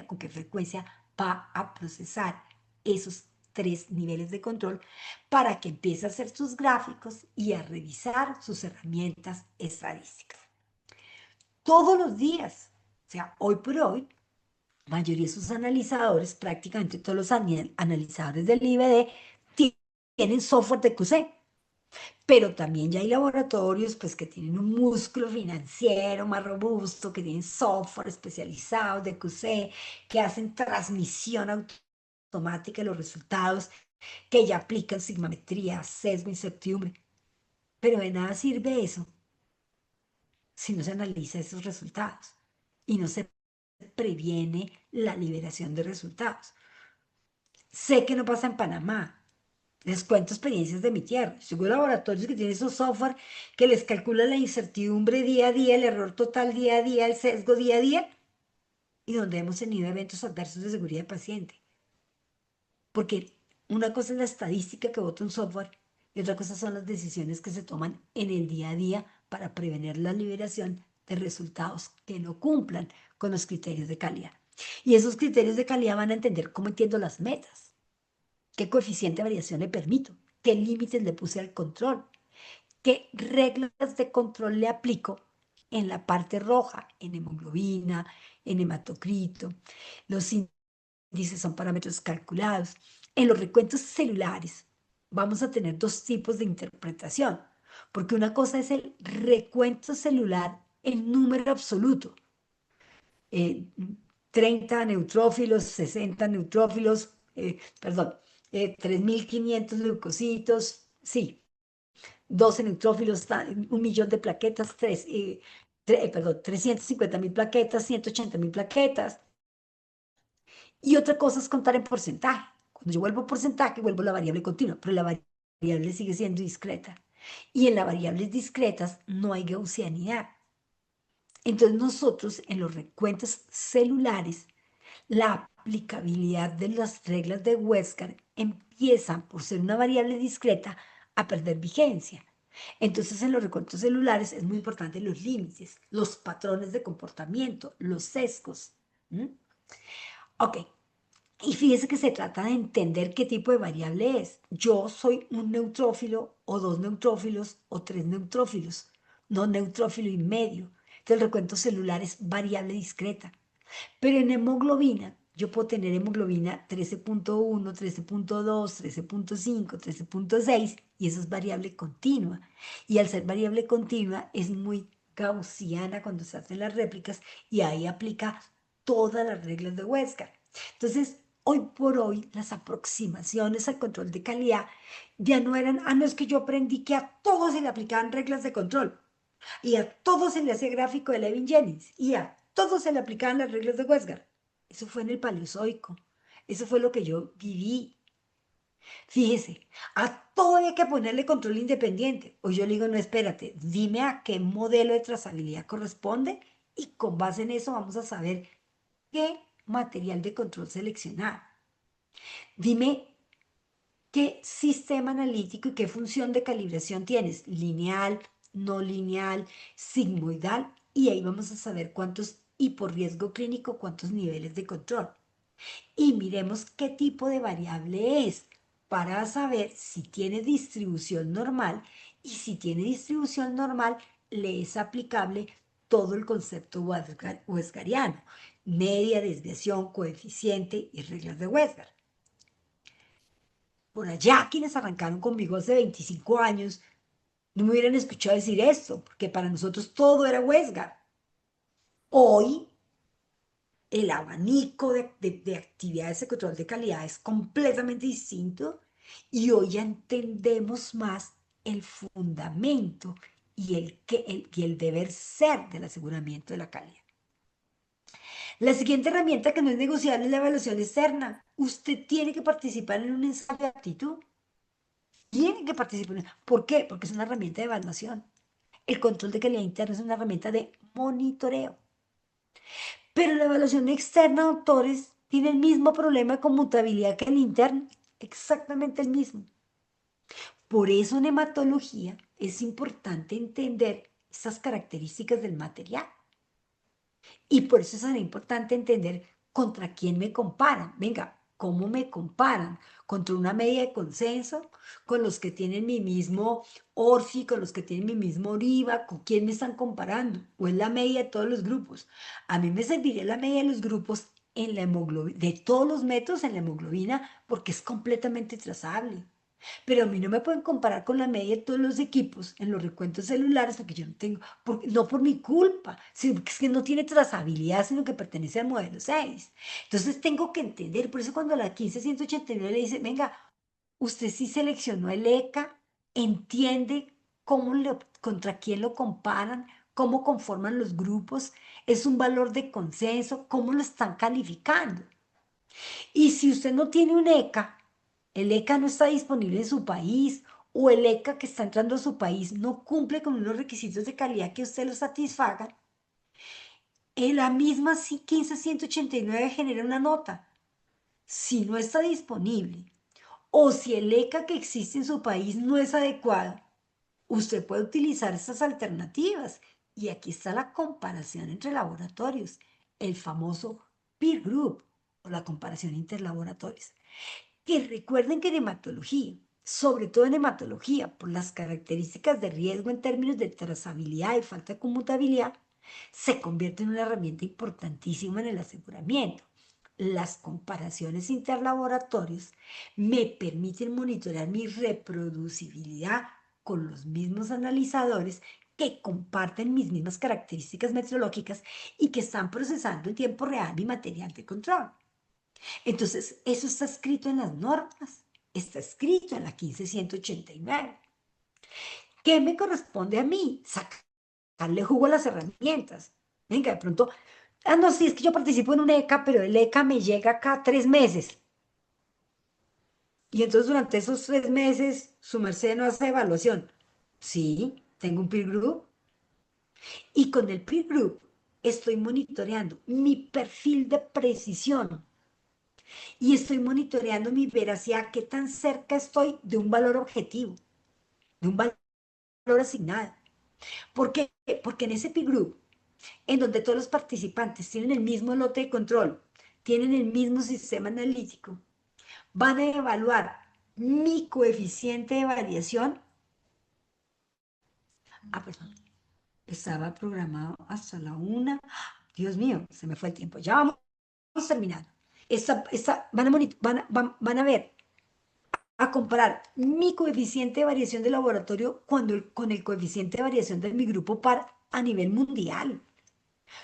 con qué frecuencia va a procesar esos tres niveles de control para que empiece a hacer sus gráficos y a revisar sus herramientas estadísticas. Todos los días, o sea, hoy por hoy, mayoría de sus analizadores, prácticamente todos los analizadores del IBD, tienen software de QC. Pero también ya hay laboratorios pues, que tienen un músculo financiero más robusto, que tienen software especializado de QC, que hacen transmisión automática de los resultados, que ya aplican sigmametría, sesgo, incertidumbre. Pero de nada sirve eso si no se analiza esos resultados y no se previene la liberación de resultados. Sé que no pasa en Panamá. Les cuento experiencias de mi tierra. Tengo laboratorios que tienen esos software que les calcula la incertidumbre día a día, el error total día a día, el sesgo día a día, y donde hemos tenido eventos adversos de seguridad del paciente. Porque una cosa es la estadística que bota un software y otra cosa son las decisiones que se toman en el día a día para prevenir la liberación de resultados que no cumplan con los criterios de calidad. Y esos criterios de calidad van a entender cómo entiendo las metas, qué coeficiente de variación le permito, qué límites le puse al control, qué reglas de control le aplico en la parte roja, en hemoglobina, en hematocrito. Los índices son parámetros calculados. En los recuentos celulares vamos a tener dos tipos de interpretación, porque una cosa es el recuento celular en número absoluto. eh, 30 neutrófilos, 60 neutrófilos, perdón, 3.500 leucocitos, sí, 12 neutrófilos, 1 millón de plaquetas, perdón, 350.000 plaquetas, 180.000 plaquetas. Y otra cosa es contar en porcentaje. Cuando yo vuelvo porcentaje, vuelvo la variable continua, pero la variable sigue siendo discreta. Y en las variables discretas no hay gaussianidad. Entonces nosotros en los recuentos celulares, la aplicabilidad de las reglas de Westcott empieza, por ser una variable discreta, a perder vigencia. Entonces, en los recuentos celulares es muy importante los límites, los patrones de comportamiento, los sesgos. ¿Mm? Ok, y fíjese que se trata de entender qué tipo de variable es. Yo soy un neutrófilo o dos neutrófilos o tres neutrófilos, no neutrófilo y medio. Entonces, el recuento celular es variable discreta. Pero en hemoglobina, yo puedo tener hemoglobina 13.1, 13.2, 13.5, 13.6 y eso es variable continua. Y al ser variable continua es muy gaussiana cuando se hacen las réplicas y ahí aplica todas las reglas de Westcott. Entonces, hoy por hoy, las aproximaciones al control de calidad ya no eran, no es que yo aprendí que a todos se le aplicaban reglas de control. Y a todos se le hacía gráfico de Levin-Jennings y a todos se le aplicaban las reglas de Westgard. Eso fue en el Paleozoico. Eso fue lo que yo viví. Fíjese, a todo había que ponerle control independiente. O yo le digo, no, espérate, dime a qué modelo de trazabilidad corresponde y con base en eso vamos a saber qué material de control seleccionar. Dime qué sistema analítico y qué función de calibración tienes, lineal, no lineal, sigmoidal, y ahí vamos a saber cuántos, y por riesgo clínico, cuántos niveles de control. Y miremos qué tipo de variable es para saber si tiene distribución normal y si tiene distribución normal, le es aplicable todo el concepto Westgariano, media, desviación, coeficiente y reglas de Westgard. Por allá, quienes arrancaron conmigo hace 25 años, no me hubieran escuchado decir esto, porque para nosotros todo era Westgard. Hoy, el abanico de actividades de control de calidad es completamente distinto y hoy ya entendemos más el fundamento y el deber ser del aseguramiento de la calidad. La siguiente herramienta que no es negociable es la evaluación externa. Usted tiene que participar en un ensayo de aptitud. Tienen que participar. ¿Por qué? Porque es una herramienta de evaluación. El control de calidad interna es una herramienta de monitoreo. Pero la evaluación externa de autores tiene el mismo problema de conmutabilidad que el interno. Exactamente el mismo. Por eso en hematología es importante entender esas características del material. Y por eso es tan importante entender contra quién me comparan. Venga, ¿cómo me comparan? ¿Contra una media de consenso? ¿Con los que tienen mi mismo ORFI? ¿Con los que tienen mi mismo ORIVA? ¿Con quién me están comparando? ¿O es la media de todos los grupos? A mí me serviría la media de los grupos en la hemoglobina, de todos los métodos en la hemoglobina, porque es completamente trazable. Pero a mí no me pueden comparar con la media de todos los equipos en los recuentos celulares, porque yo no tengo, no por mi culpa, sino porque es que no tiene trazabilidad, sino que pertenece al modelo 6. Entonces tengo que entender, por eso cuando la 15189 le dice, venga, usted sí seleccionó el ECA, entiende contra quién lo comparan, cómo conforman los grupos, es un valor de consenso, cómo lo están calificando. Y si usted no tiene un ECA, el ECA no está disponible en su país o el ECA que está entrando a su país no cumple con unos requisitos de calidad que usted lo satisfaga, en la misma 15189 genera una nota. Si no está disponible o si el ECA que existe en su país no es adecuado, usted puede utilizar estas alternativas. Y aquí está la comparación entre laboratorios, el famoso peer group o la comparación interlaboratorios. Que recuerden que en hematología, sobre todo en hematología, por las características de riesgo en términos de trazabilidad y falta de conmutabilidad, se convierte en una herramienta importantísima en el aseguramiento. Las comparaciones interlaboratorios me permiten monitorear mi reproducibilidad con los mismos analizadores que comparten mis mismas características metrológicas y que están procesando en tiempo real mi material de control. Entonces, eso está escrito en las normas, está escrito en la 15189. ¿Qué me corresponde a mí? Sacarle jugo a las herramientas. Venga, de pronto, no, sí, es que yo participo en un ECA, pero el ECA me llega cada 3 meses. Y entonces durante esos 3 meses, su merced no hace evaluación. Sí, tengo un peer group. Y con el peer group estoy monitoreando mi perfil de precisión y estoy monitoreando mi veracidad, qué tan cerca estoy de un valor objetivo, de un valor asignado. ¿Por qué? Porque en ese peer group, en donde todos los participantes tienen el mismo lote de control, tienen el mismo sistema analítico, van a evaluar mi coeficiente de variación. Perdón, estaba programado hasta la 1. Dios mío, se me fue el tiempo. Ya vamos terminando. Van a ver a comparar mi coeficiente de variación de laboratorio con el coeficiente de variación de mi grupo par a nivel mundial.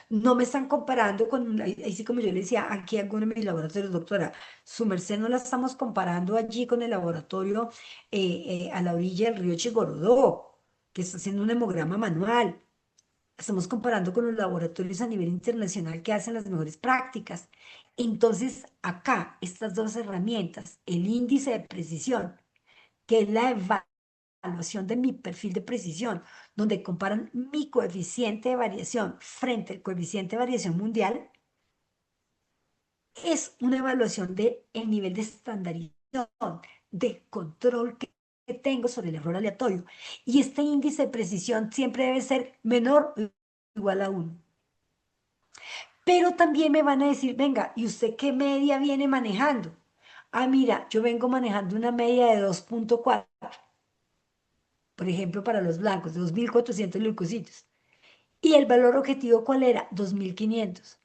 No me están comparando con, ahí sí como yo le decía, aquí alguno de mis laboratorios, doctora, su merced no la estamos comparando allí con el laboratorio a la orilla del río Chigorodó, que está haciendo un hemograma manual. Estamos comparando con los laboratorios a nivel internacional que hacen las mejores prácticas. Entonces, acá, estas dos herramientas, el índice de precisión que es la evaluación de mi perfil de precisión, donde comparan mi coeficiente de variación frente al coeficiente de variación mundial, es una evaluación del nivel de estandarización, de control que tengo sobre el error aleatorio. Y este índice de precisión siempre debe ser menor o igual a 1. Pero también me van a decir, venga, ¿y usted qué media viene manejando? Mira, yo vengo manejando una media de 2.4, por ejemplo, para los blancos, de 2.400 leucocitos. ¿Y el valor objetivo cuál era? 2.500.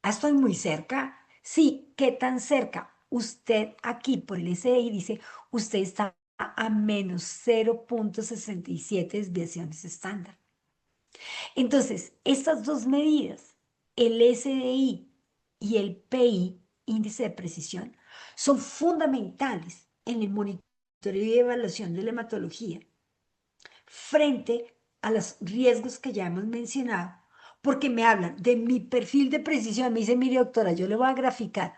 Estoy muy cerca. Sí, ¿qué tan cerca? Usted aquí por el SDI dice, usted está a menos 0.67 desviaciones estándar. Entonces, estas dos medidas, el SDI y el PI, índice de precisión, son fundamentales en el monitoreo y evaluación de la hematología frente a los riesgos que ya hemos mencionado, porque me hablan de mi perfil de precisión. Me dice, mire doctora, yo le voy a graficar.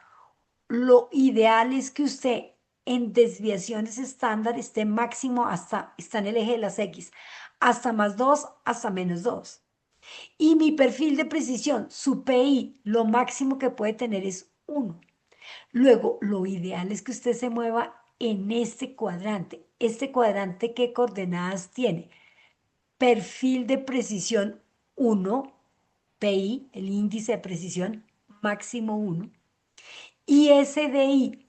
Lo ideal es que usted en desviaciones estándar esté máximo hasta, está en el eje de las X, hasta +2, hasta -2. Y mi perfil de precisión, su PI, lo máximo que puede tener es 1. Luego, lo ideal es que usted se mueva en este cuadrante. Este cuadrante, ¿qué coordenadas tiene? Perfil de precisión 1, PI, el índice de precisión máximo 1, y SDI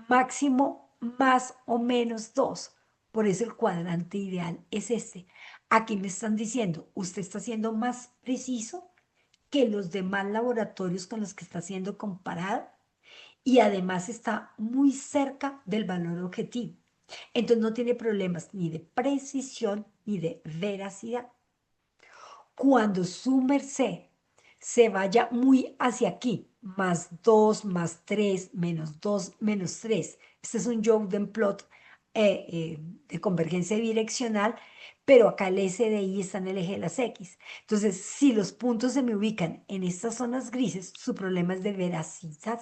máximo más o menos 2. Por eso el cuadrante ideal es este. Aquí me están diciendo, usted está siendo más preciso que los demás laboratorios con los que está siendo comparado y además está muy cerca del valor objetivo. Entonces no tiene problemas ni de precisión ni de veracidad. Cuando su merced se vaya muy hacia aquí, más 2 más 3 menos 2 menos 3. Este es un Jordan plot de convergencia bidireccional, pero acá el SDI está en el eje de las X. Entonces, si los puntos se me ubican en estas zonas grises, su problema es de veracidad.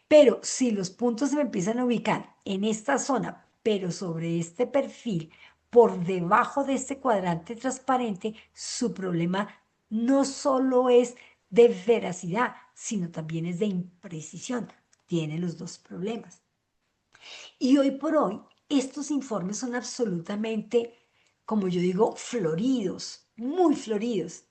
Pero si los puntos se me empiezan a ubicar en esta zona, pero sobre este perfil, por debajo de este cuadrante transparente, su problema no solo es de veracidad, sino también es de imprecisión. Tiene los dos problemas. Y hoy por hoy, estos informes son absolutamente, como yo digo, floridos, muy floridos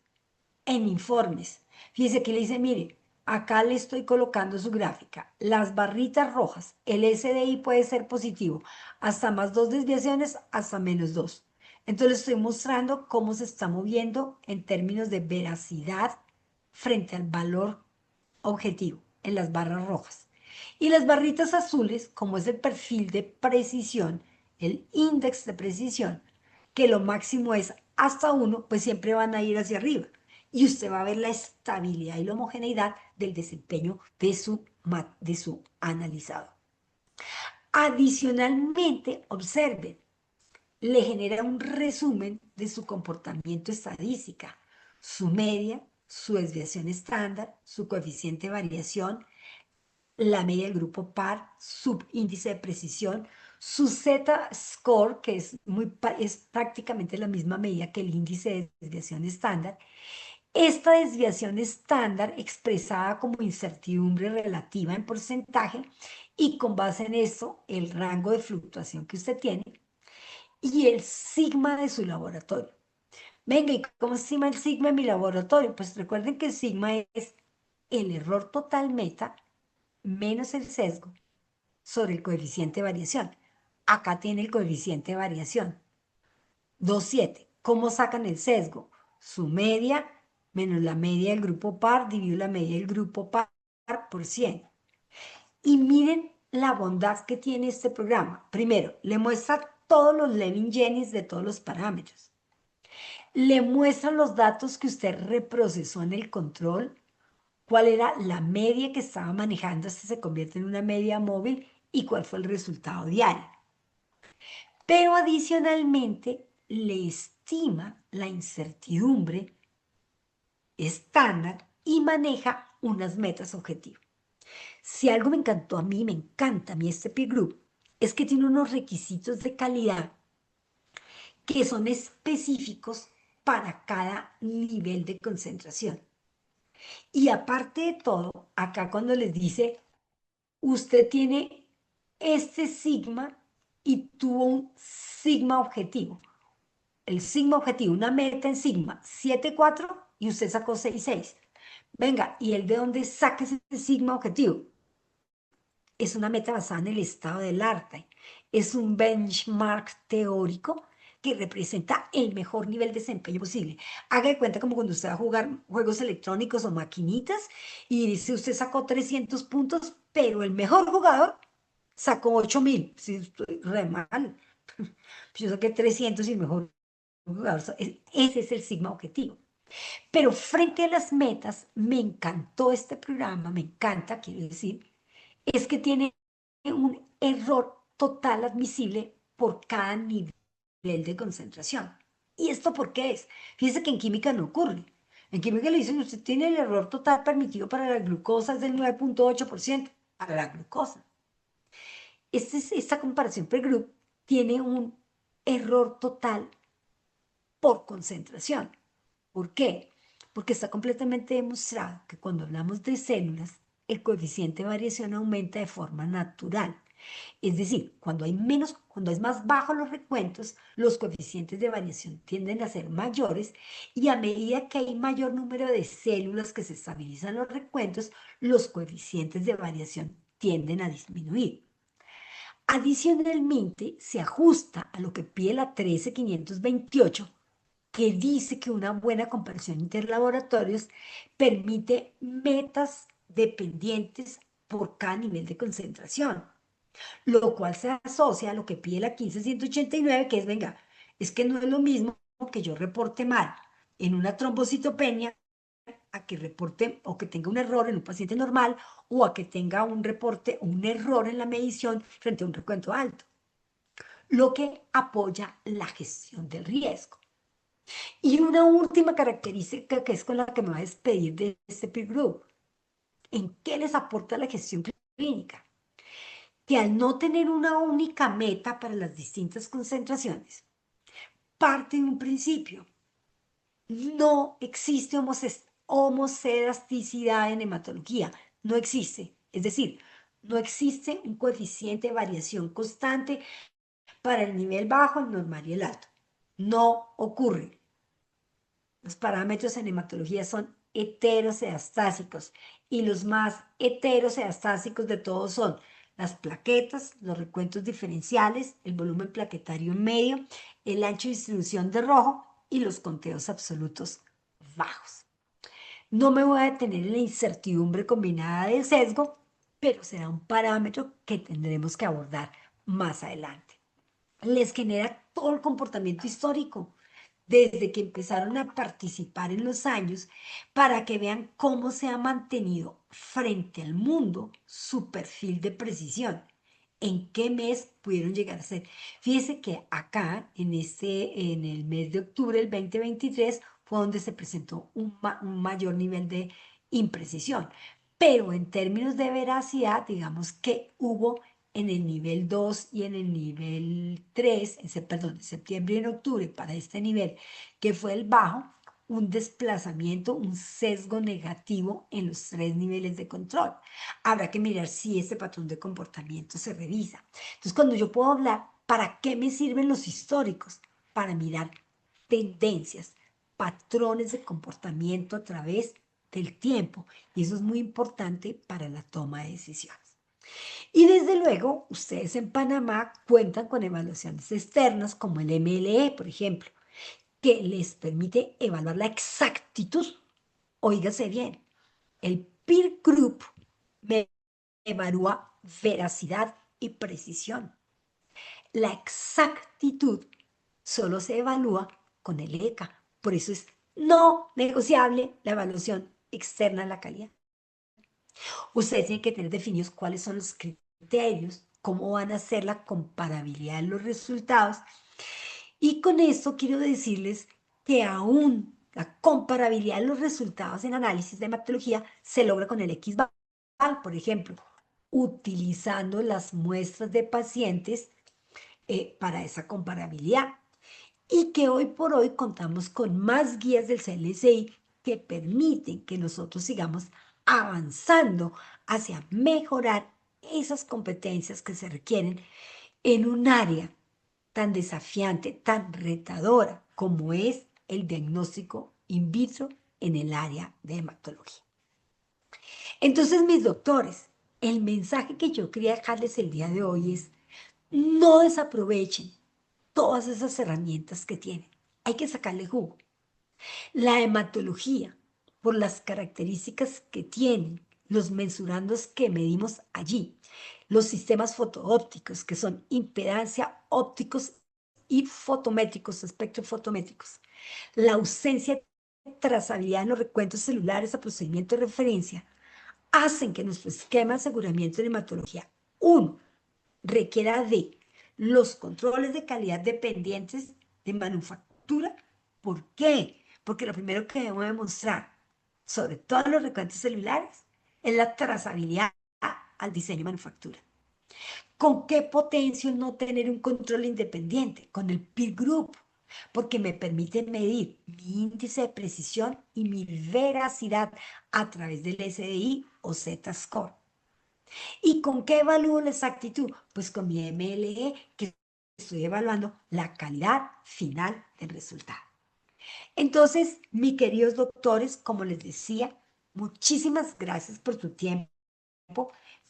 en informes. Fíjese que le dice, mire, acá le estoy colocando su gráfica. Las barritas rojas, el SDI puede ser positivo, hasta más dos desviaciones, hasta menos dos. Entonces le estoy mostrando cómo se está moviendo en términos de veracidad frente al valor objetivo en las barras rojas. Y las barritas azules, como es el perfil de precisión, el índice de precisión, que lo máximo es hasta 1, pues siempre van a ir hacia arriba. Y usted va a ver la estabilidad y la homogeneidad del desempeño de su analizado. Adicionalmente, observen, le genera un resumen de su comportamiento estadística, su media, su desviación estándar, su coeficiente de variación, la media del grupo par, subíndice de precisión, su Z-score, que es prácticamente la misma medida que el índice de desviación estándar. Esta desviación estándar expresada como incertidumbre relativa en porcentaje y con base en eso el rango de fluctuación que usted tiene y el sigma de su laboratorio. Venga, ¿y cómo se estima el sigma en mi laboratorio? Pues recuerden que el sigma es el error total meta menos el sesgo sobre el coeficiente de variación. Acá tiene el coeficiente de variación, 2,7. ¿Cómo sacan el sesgo? Su media menos la media del grupo par dividido la media del grupo par por 100. Y miren la bondad que tiene este programa. Primero, le muestra todos los Levin-Jennings de todos los parámetros. Le muestra los datos que usted reprocesó en el control, cuál era la media que estaba manejando hasta se convierte en una media móvil y cuál fue el resultado diario. Pero adicionalmente le estima la incertidumbre estándar y maneja unas metas objetivas. Si algo me encantó a mí, me encanta a mí este peer group, es que tiene unos requisitos de calidad que son específicos para cada nivel de concentración. Y aparte de todo, acá cuando les dice, usted tiene este sigma y tuvo un sigma objetivo. El sigma objetivo, una meta en sigma 7,4 y usted sacó 6,6. Venga, ¿y el de dónde saca ese sigma objetivo? Es una meta basada en el estado del arte. Es un benchmark teórico que representa el mejor nivel de desempeño posible. Haga de cuenta como cuando usted va a jugar juegos electrónicos o maquinitas y dice usted sacó 300 puntos, pero el mejor jugador sacó 8,000. Sí, estoy re mal. Yo saqué 300 y el mejor jugador. Ese es el sigma objetivo. Pero frente a las metas, me encantó este programa, me encanta, quiero decir, es que tiene un error total admisible por cada nivel de concentración. ¿Y esto por qué es? Fíjese que en química no ocurre. En química le dicen, usted tiene el error total permitido para la glucosa es del 9,8% para la glucosa. Esta comparación per-group tiene un error total por concentración. ¿Por qué? Porque está completamente demostrado que cuando hablamos de células, el coeficiente de variación aumenta de forma natural. Es decir, cuando es más bajo los recuentos, los coeficientes de variación tienden a ser mayores y a medida que hay mayor número de células que se estabilizan los recuentos, los coeficientes de variación tienden a disminuir. Adicionalmente, se ajusta a lo que pide la 13528 que dice que una buena comparación interlaboratorios permite metas dependientes por cada nivel de concentración, lo cual se asocia a lo que pide la 15189, que es, venga, es que no es lo mismo que yo reporte mal en una trombocitopenia a que reporte o que tenga un error en un paciente normal o a que tenga un reporte o un error en la medición frente a un recuento alto, lo que apoya la gestión del riesgo. Y una última característica que es con la que me voy a despedir de este peer group, ¿en qué les aporta la gestión clínica? Que al no tener una única meta para las distintas concentraciones, parte de un principio. No existe homocerasticidad en hematología, no existe. Es decir, no existe un coeficiente de variación constante para el nivel bajo, el normal y el alto. No ocurre. Los parámetros en hematología son heteroseastásicos y los más heteroseastásicos de todos son las plaquetas, los recuentos diferenciales, el volumen plaquetario en medio, el ancho de distribución de rojo y los conteos absolutos bajos. No me voy a detener en la incertidumbre combinada del sesgo, pero será un parámetro que tendremos que abordar más adelante. Les genera todo el comportamiento histórico desde que empezaron a participar en los años para que vean cómo se ha mantenido frente al mundo su perfil de precisión. ¿En qué mes pudieron llegar a ser? Fíjese que acá, en el mes de octubre del 2023, fue donde se presentó un mayor nivel de imprecisión. Pero en términos de veracidad, digamos que hubo en el nivel 2 y en el nivel 3, perdón, en septiembre y en octubre, para este nivel, que fue el bajo, un desplazamiento, un sesgo negativo en los tres niveles de control. Habrá que mirar si este patrón de comportamiento se revisa. Entonces, cuando yo puedo hablar, ¿para qué me sirven los históricos? Para mirar tendencias, patrones de comportamiento a través del tiempo. Y eso es muy importante para la toma de decisiones. Y desde luego, ustedes en Panamá cuentan con evaluaciones externas como el MLE, por ejemplo, que les permite evaluar la exactitud. Óigase bien, el peer group me evalúa veracidad y precisión. La exactitud solo se evalúa con el ECA. Por eso es no negociable la evaluación externa de la calidad. Ustedes tienen que tener definidos cuáles son los criterios, cómo van a hacer la comparabilidad de los resultados. Y con esto quiero decirles que aún la comparabilidad de los resultados en análisis de hematología se logra con el XVAL, por ejemplo, utilizando las muestras de pacientes para esa comparabilidad. Y que hoy por hoy contamos con más guías del CLSI que permiten que nosotros sigamos avanzando hacia mejorar esas competencias que se requieren en un área tan desafiante, tan retadora como es el diagnóstico in vitro en el área de hematología. Entonces, mis doctores, el mensaje que yo quería dejarles el día de hoy es: no desaprovechen todas esas herramientas que tienen. Hay que sacarle jugo. La hematología, por las características que tienen, los mensurandos que medimos allí, los sistemas fotoópticos, que son impedancia ópticos y fotométricos, espectros fotométricos, la ausencia de trazabilidad en los recuentos celulares a procedimiento de referencia, hacen que nuestro esquema de aseguramiento en hematología, uno, requiera de los controles de calidad dependientes de manufactura. ¿Por qué? Porque lo primero que debemos demostrar, sobre todos los recuentos celulares, es la trazabilidad al diseño y manufactura. ¿Con qué potencio no tener un control independiente? Con el peer group, porque me permite medir mi índice de precisión y mi veracidad a través del SDI o Z-score. ¿Y con qué evalúo la exactitud? Pues con mi MLE, que estoy evaluando la calidad final del resultado. Entonces, mis queridos doctores, como les decía, muchísimas gracias por tu tiempo.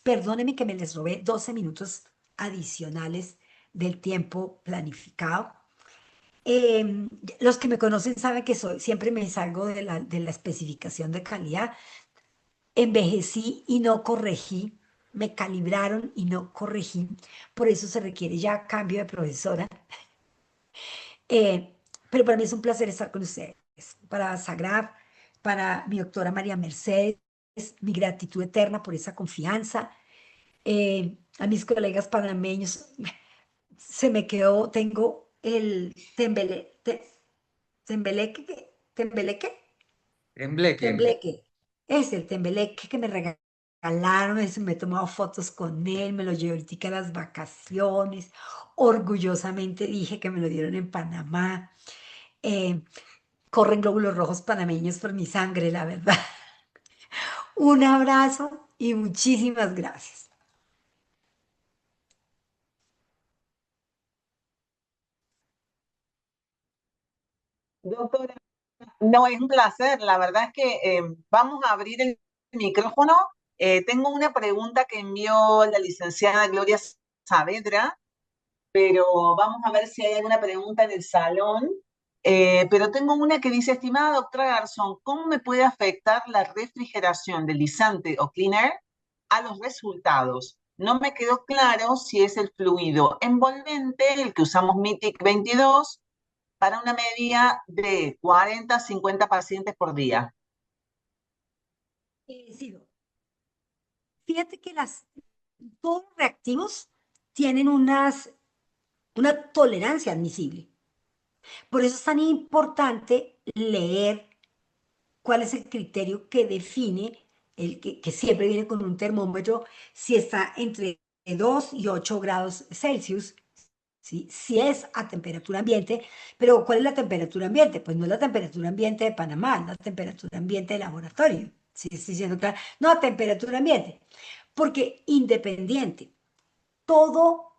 Perdónenme que me les robé 12 minutos adicionales del tiempo planificado. Em, los que me conocen saben que siempre me salgo de la especificación de calidad. Envejecí y no corregí, me calibraron y no corregí. Por eso se requiere ya cambio de profesora. Eh, pero para mí es un placer estar con ustedes. Para Sagrada, para mi doctora María Mercedes, mi gratitud eterna por esa confianza. A mis colegas panameños, se me quedó, tengo el tembeleque, Tembleque. tembleque, es el tembeleque que me regalaron, eso, me he tomado fotos con él, me lo llevé ahorita a las vacaciones, orgullosamente dije que me lo dieron en Panamá. Eh, Corren glóbulos rojos panameños por mi sangre, la verdad. Un abrazo y muchísimas gracias. Doctora, no, es un placer. La verdad es que vamos a abrir el micrófono. Tengo una pregunta que envió la licenciada Gloria Saavedra, pero vamos a ver si hay alguna pregunta en el salón. Pero tengo una que dice, estimada doctora Garzón, ¿cómo me puede afectar la refrigeración del lisante o cleaner a los resultados? No me quedó claro si es el fluido envolvente, el que usamos MITIC 22, para una media de 40 a 50 pacientes por día. Sí, fíjate que todos los reactivos tienen una tolerancia admisible. Por eso es tan importante leer cuál es el criterio que define, que siempre viene con un termómetro, si está entre 2 y 8 grados Celsius, ¿sí? Si es a temperatura ambiente, pero ¿cuál es la temperatura ambiente? Pues no es la temperatura ambiente de Panamá, es la temperatura ambiente de laboratorio. ¿Sí? Estoy diciendo claro. No, a temperatura ambiente, porque independiente, todo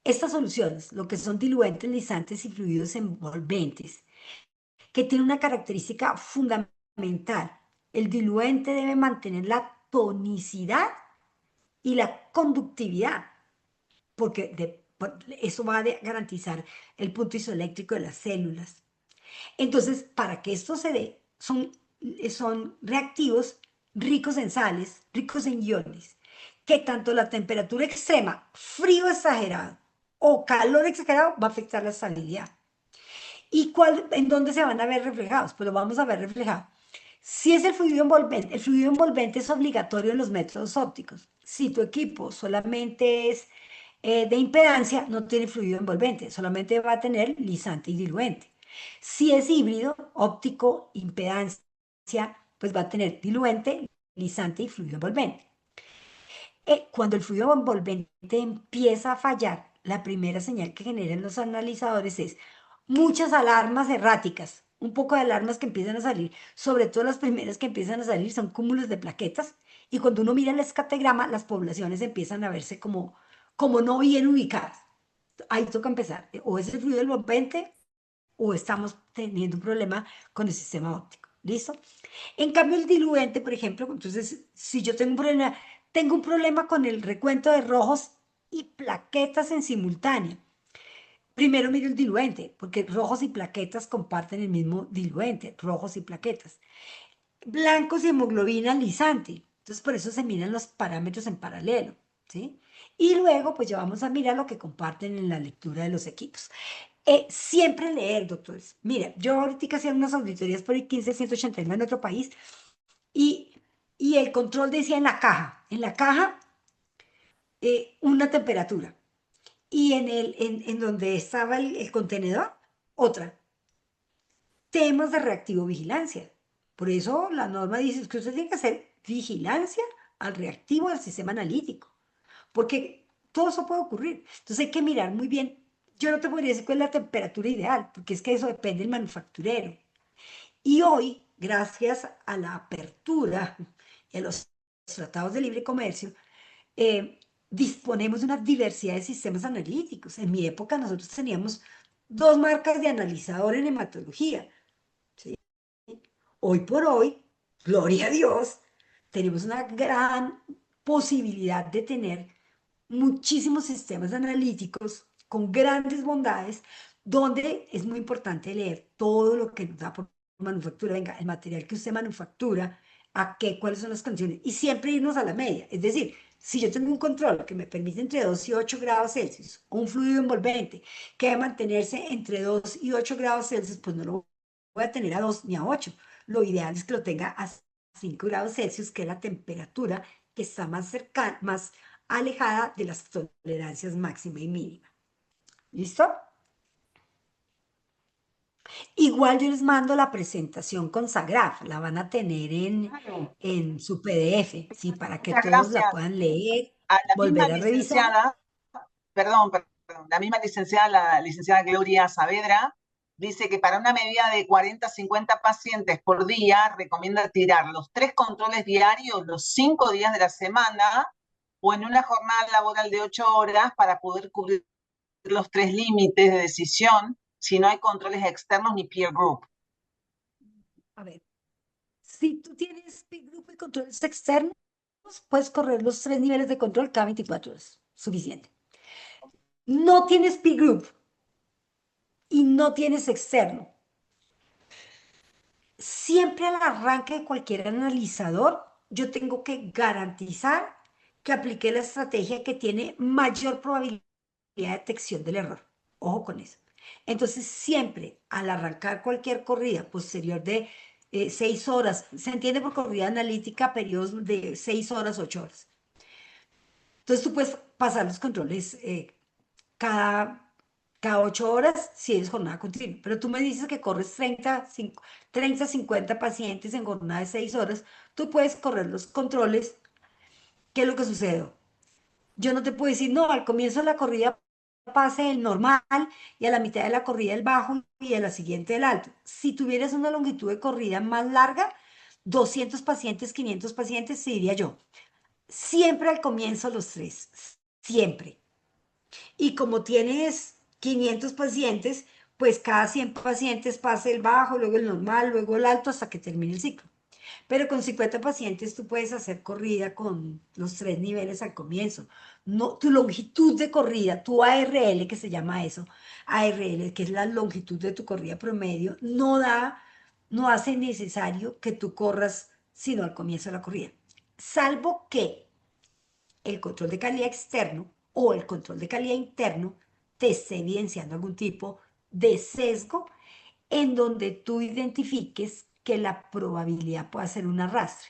estas soluciones, lo que son diluentes, lisantes y fluidos envolventes, que tiene una característica fundamental. El diluente debe mantener la tonicidad y la conductividad, porque eso va a garantizar el punto isoeléctrico de las células. Entonces, para que esto se dé, son reactivos ricos en sales, ricos en iones, que tanto la temperatura extrema, frío exagerado o calor exagerado va a afectar la estabilidad. ¿Y en dónde se van a ver reflejados? Pues lo vamos a ver reflejado. Si es el fluido envolvente es obligatorio en los métodos ópticos. Si tu equipo solamente es de impedancia, no tiene fluido envolvente, solamente va a tener lisante y diluente. Si es híbrido, óptico, impedancia, pues va a tener diluente, lisante y fluido envolvente. Cuando el fluido envolvente empieza a fallar, la primera señal que generan los analizadores es muchas alarmas erráticas, un poco de alarmas que empiezan a salir, sobre todo las primeras que empiezan a salir son cúmulos de plaquetas, y cuando uno mira el escategrama, las poblaciones empiezan a verse como no bien ubicadas. Ahí toca empezar, o es el fluido envolvente o estamos teniendo un problema con el sistema óptico. ¿Listo? En cambio, el diluente, por ejemplo, entonces, si yo tengo un problema con el recuento de rojos y plaquetas en simultáneo. Primero miro el diluente, porque rojos y plaquetas comparten el mismo diluente, rojos y plaquetas. Blancos y hemoglobina lisante. Entonces, por eso se miran los parámetros en paralelo, ¿sí? Y luego, pues ya vamos a mirar lo que comparten en la lectura de los equipos. Siempre leer, doctores. Mira, yo ahorita hacía unas auditorías por el 15189 en otro país y, y el control decía en la caja una temperatura y en donde estaba el contenedor, otra. Temas de reactivo vigilancia. Por eso la norma dice que usted tiene que hacer vigilancia al reactivo del sistema analítico, porque todo eso puede ocurrir. Entonces hay que mirar muy bien. Yo no te podría decir cuál es la temperatura ideal, porque es que eso depende del manufacturero. Y hoy, gracias a la apertura y a los tratados de libre comercio, disponemos de una diversidad de sistemas analíticos. En mi época nosotros teníamos dos marcas de analizador en hematología. ¿Sí? Hoy por hoy, gloria a Dios, tenemos una gran posibilidad de tener muchísimos sistemas analíticos con grandes bondades, donde es muy importante leer todo lo que nos da por manufactura, venga, el material que usted manufactura, a qué, cuáles son las condiciones, y siempre irnos a la media. Es decir, si yo tengo un control que me permite entre 2 y 8 grados Celsius, o un fluido envolvente que debe mantenerse entre 2 y 8 grados Celsius, pues no lo voy a tener a 2 ni a 8. Lo ideal es que lo tenga a 5 grados Celsius, que es la temperatura que está más cercana, más alejada de las tolerancias máxima y mínima. ¿Listo? Igual yo les mando la presentación con Sagraf, la van a tener Claro, en su PDF, ¿sí? Para que muchas todos la gracias. puedan leer, A la misma volver a revisar. licenciada, perdón, la misma licenciada, la licenciada Gloria Saavedra, dice que para una medida de 40 a 50 pacientes por día, recomienda tirar los 3 controles diarios los 5 días de la semana o en una jornada laboral de 8 horas para poder cubrir los 3 límites de decisión si no hay controles externos ni peer group. A ver, si tú tienes grupo y controles externos, puedes correr los 3 niveles de control cada 24 horas. Suficiente. No tienes P-Group y no tienes externo. Siempre al arranque de cualquier analizador, yo tengo que garantizar que apliqué la estrategia que tiene mayor probabilidad de detección del error. Ojo con eso. Entonces, siempre al arrancar cualquier corrida posterior de 6 horas, se entiende por corrida analítica periodos de 6 horas, 8 horas. Entonces, tú puedes pasar los controles cada, cada 8 horas si es jornada continua. Pero tú me dices que corres 30, 50 pacientes en jornada de 6 horas. Tú puedes correr los controles. ¿Qué es lo que sucede? Yo no te puedo decir, no, al comienzo de la corrida pase el normal y a la mitad de la corrida el bajo y a la siguiente el alto. Si tuvieras una longitud de corrida más larga, 200 pacientes, 500 pacientes, sí diría yo. Siempre al comienzo los tres, siempre. Y como tienes 500 pacientes, pues cada 100 pacientes pasa el bajo, luego el normal, luego el alto hasta que termine el ciclo. Pero con 50 pacientes tú puedes hacer corrida con los 3 niveles al comienzo. No, tu longitud de corrida, tu ARL, que se llama eso, ARL, que es la longitud de tu corrida promedio, no hace necesario que tú corras sino al comienzo de la corrida. Salvo que el control de calidad externo o el control de calidad interno te esté evidenciando algún tipo de sesgo en donde tú identifiques que la probabilidad pueda ser un arrastre.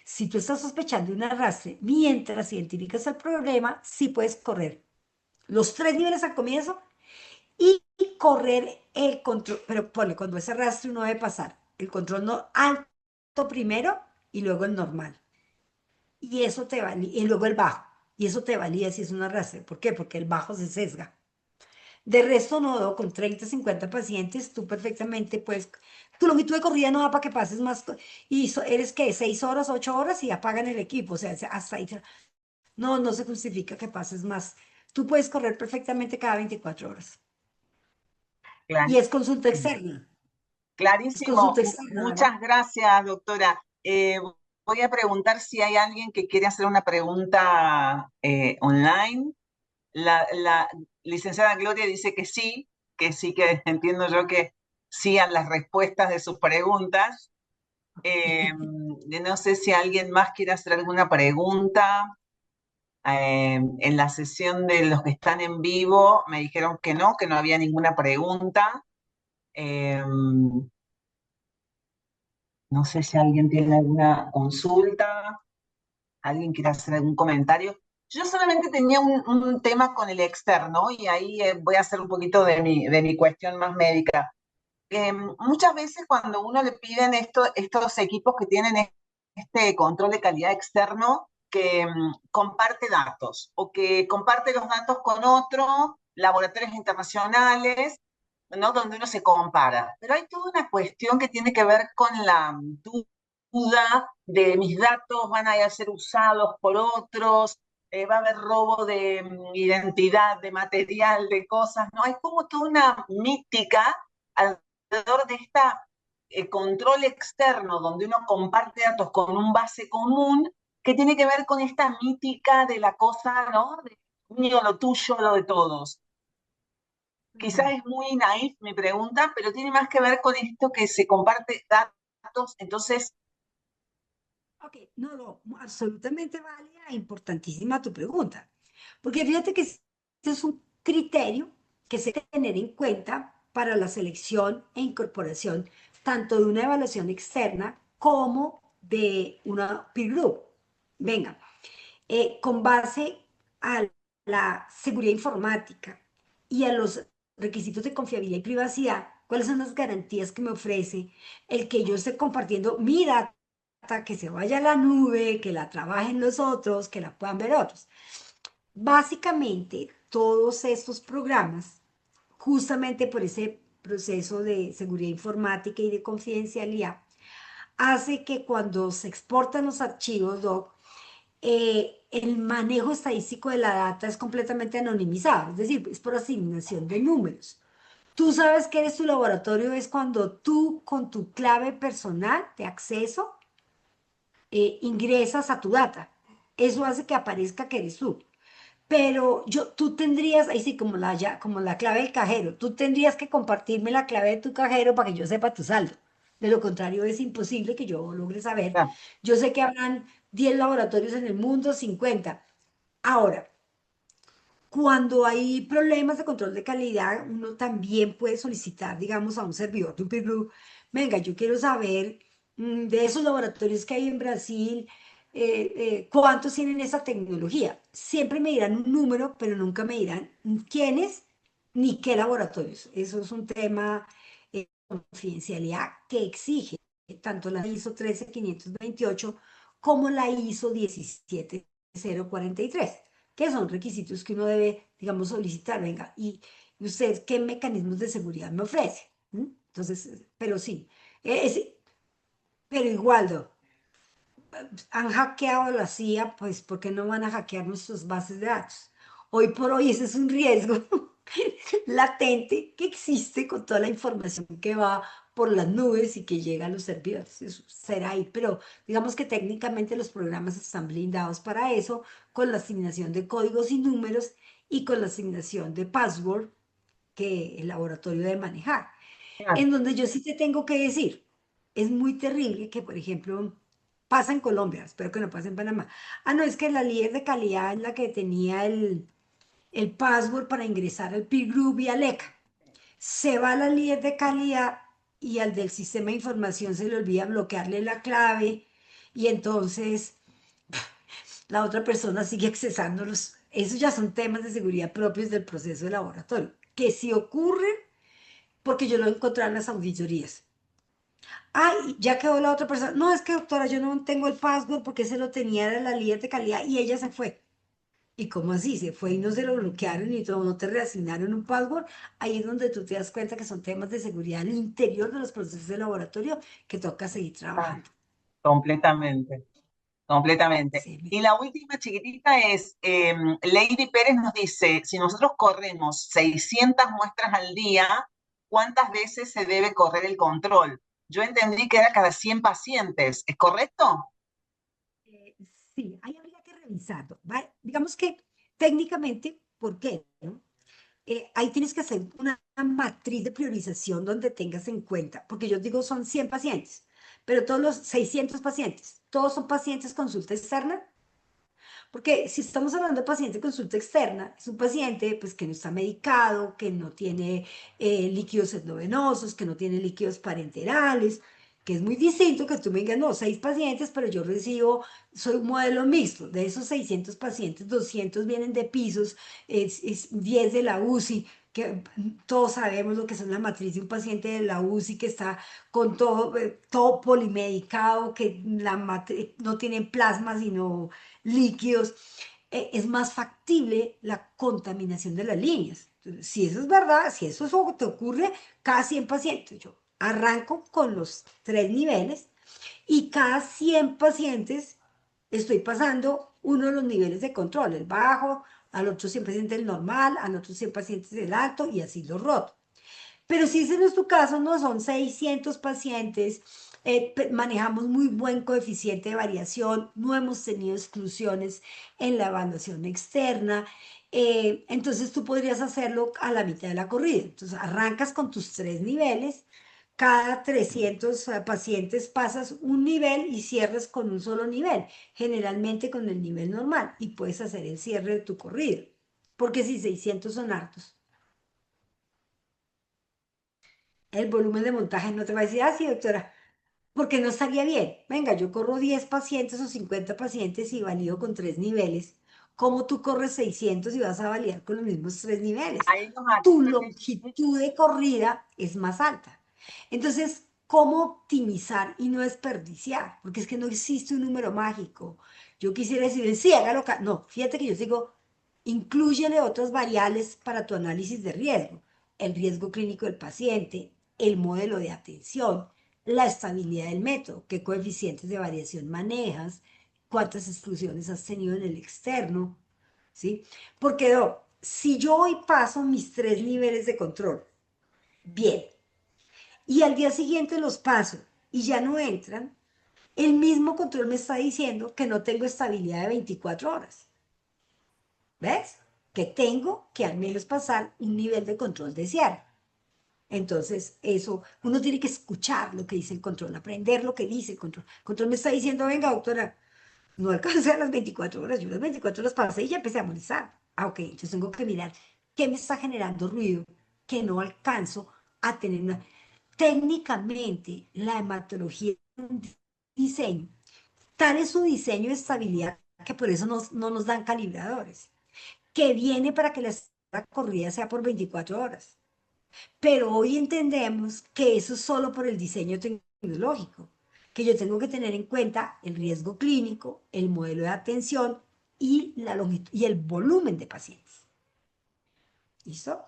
Si tú estás sospechando de un arrastre mientras identificas el problema, sí puedes correr los 3 niveles al comienzo y correr el control, pero ponle, cuando ese arrastre uno debe pasar el control no alto primero y luego el normal. Y eso te valida, y luego el bajo. Y eso te valida si es un arrastre. ¿Por qué? Porque el bajo se sesga. De resto, no, con 30, 50 pacientes, tú perfectamente puedes. Tu longitud de corrida no da para que pases más. Y eres que 6 horas, 8 horas y apagan el equipo. O sea, hasta ahí. No, no se justifica que pases más. Tú puedes correr perfectamente cada 24 horas. Y es consulta Clarísimo. externa. Es Clarísimo. consulta externa, ¿verdad? Muchas gracias, doctora. Voy a preguntar si hay alguien que quiere hacer una pregunta online. La licenciada Gloria dice que sí, que entiendo yo que sí a las respuestas de sus preguntas. No sé si alguien más quiere hacer alguna pregunta. En la sesión de los que están en vivo me dijeron que no había ninguna pregunta. Eh, no sé si alguien tiene alguna consulta, alguien quiere hacer algún comentario. Yo solamente tenía un tema con el externo y ahí voy a hacer un poquito de mi cuestión más médica. Muchas veces cuando uno le piden estos equipos que tienen este control de calidad externo, que comparte datos o que comparte los datos con otros laboratorios internacionales, ¿no? Donde uno se compara. Pero hay toda una cuestión que tiene que ver con la duda de mis datos van a ser usados por otros, va a haber robo de identidad, de material, de cosas, ¿no? Hay como toda una mítica alrededor de este control externo donde uno comparte datos con un base común que tiene que ver con esta mítica de la cosa, ¿no? De mío, lo tuyo, lo de todos. Quizás es muy naif mi pregunta, pero tiene más que ver con esto que se comparte datos, entonces, Ok, no, no, absolutamente válida e importantísima tu pregunta. Porque fíjate que este es un criterio que se debe tener en cuenta para la selección e incorporación tanto de una evaluación externa como de una peer group. Venga, con base a la seguridad informática y a los requisitos de confiabilidad y privacidad, ¿cuáles son las garantías que me ofrece el que yo esté compartiendo mi data, que se vaya a la nube, que la trabajen los otros, que la puedan ver otros? Básicamente, todos estos programas, justamente por ese proceso de seguridad informática y de confidencialidad, hace que cuando se exportan los archivos, Doc, el manejo estadístico de la data es completamente anonimizado, es decir, es por asignación de números. Tú sabes que eres tu laboratorio es cuando tú con tu clave personal de acceso ingresas a tu data. Eso hace que aparezca que eres tú. Pero tú tendrías, ahí sí, como la clave del cajero, tú tendrías que compartirme la clave de tu cajero para que yo sepa tu saldo. De lo contrario, es imposible que yo logre saber. ya, Yo sé que habrán 10 laboratorios en el mundo, 50. Ahora, cuando hay problemas de control de calidad, uno también puede solicitar, digamos, a un servidor de un peer group, venga, yo quiero saber de esos laboratorios que hay en Brasil, cuántos tienen esa tecnología. Siempre me dirán un número, pero nunca me dirán quiénes ni qué laboratorios. Eso es un tema de confidencialidad que exige tanto la ISO 13528 como la ISO 17043, que son requisitos que uno debe, digamos, solicitar. Venga, y usted, ¿qué mecanismos de seguridad me ofrece? ¿Mm? Entonces, pero sí, es, pero igual, han hackeado la CIA, pues, ¿por qué no van a hackear nuestras bases de datos? Hoy por hoy ese es un riesgo latente que existe con toda la información que va por las nubes y que llega a los servidores. Eso será ahí, pero digamos que técnicamente los programas están blindados para eso, con la asignación de códigos y números y con la asignación de password que el laboratorio debe manejar. ya, En donde yo sí te tengo que decir, es muy terrible que, por ejemplo, pasa en Colombia, espero que no pase en Panamá. Ah, no, es que la líder de calidad es la que tenía el password para ingresar al peer group y al ECA. Se va la líder de calidad y al del sistema de información se le olvida bloquearle la clave y entonces la otra persona sigue accesándolos. Esos ya son temas de seguridad propios del proceso de laboratorio, que si ocurren, porque yo lo encontré en las auditorías. Ay, ya quedó la otra persona. No, es que doctora, yo no tengo el password porque se lo tenía era la líder de calidad y ella se fue. ¿Y cómo así? Se fue y no se lo bloquearon y todo, no te reasignaron un password. Ahí es donde tú te das cuenta que son temas de seguridad en el interior de los procesos de laboratorio que toca seguir ah, trabajando. completamente, completamente. Sí, Y la última chiquitita es, Lady Pérez nos dice, si nosotros corremos 600 muestras al día, ¿cuántas veces se debe correr el control? Yo entendí que era cada 100 pacientes, ¿es correcto? eh, sí, ahí habría que revisarlo. Digamos que técnicamente, ¿por qué? ¿No? Ahí tienes que hacer una matriz de priorización donde tengas en cuenta, porque yo digo son 100 pacientes, pero todos los 600 pacientes, todos son pacientes consulta externa, porque si estamos hablando de paciente consulta externa, es un paciente pues, que no está medicado, que no tiene líquidos endovenosos, que no tiene líquidos parenterales, que es muy distinto que tú me digas, no, 6 pacientes, pero yo recibo, soy un modelo mixto. De esos 600 pacientes, 200 vienen de pisos, es 10 de la UCI, que todos sabemos lo que es la matriz de un paciente de la UCI que está con todo, todo polimedicado, que no tiene plasma, sino líquidos, es más factible la contaminación de las líneas. Entonces, si eso es verdad, si eso es lo que te ocurre, cada 100 pacientes, yo arranco con los 3 niveles y cada 100 pacientes estoy pasando uno de los niveles de control, el bajo, al otro 100 pacientes el normal, al otro 100 pacientes el alto y así los roto. Pero si ese no es tu caso, no son 600 pacientes, manejamos muy buen coeficiente de variación, no hemos tenido exclusiones en la evaluación externa Entonces tú podrías hacerlo a la mitad de la corrida. Entonces arrancas con tus 3 niveles, cada 300 pacientes pasas un nivel y cierras con un solo nivel, generalmente con el nivel normal, y puedes hacer el cierre de tu corrida, porque si 600 son hartos. El volumen de montaje no te va a decir, ah, sí, doctora, porque no estaría bien. Venga, yo corro 10 pacientes o 50 pacientes y valido con 3 niveles. ¿Cómo tú corres 600 y vas a validar con los mismos 3 niveles? Ahí nos Tu aclaran. longitud de corrida es más alta. Entonces, ¿cómo optimizar y no desperdiciar? Porque es que no existe un número mágico. Yo quisiera decir, sí, hágalo acá. No, fíjate que yo digo, inclúyele otras variables para tu análisis de riesgo. El riesgo clínico del paciente, el modelo de atención, la estabilidad del método, qué coeficientes de variación manejas, cuántas exclusiones has tenido en el externo, ¿sí? Porque si yo hoy paso mis 3 niveles de control, bien, y al día siguiente los paso y ya no entran, el mismo control me está diciendo que no tengo estabilidad de 24 horas. ¿Ves? Que tengo que al menos pasar un nivel de control de cierre. Entonces, eso, uno tiene que escuchar lo que dice el control, aprender lo que dice el control. El control me está diciendo, venga, doctora, no alcancé a las 24 horas, yo las 24 horas pasé y ya empecé a molestar. Ah, ok, entonces tengo que mirar qué me está generando ruido que no alcanzo a tener una... Técnicamente, la hematología es un diseño. Tal es su diseño de estabilidad que por eso no nos dan calibradores, que viene para que la corrida sea por 24 horas. Pero hoy entendemos que eso es solo por el diseño tecnológico, que yo tengo que tener en cuenta el riesgo clínico, el modelo de atención y, la longitud, y el volumen de pacientes. ¿Listo?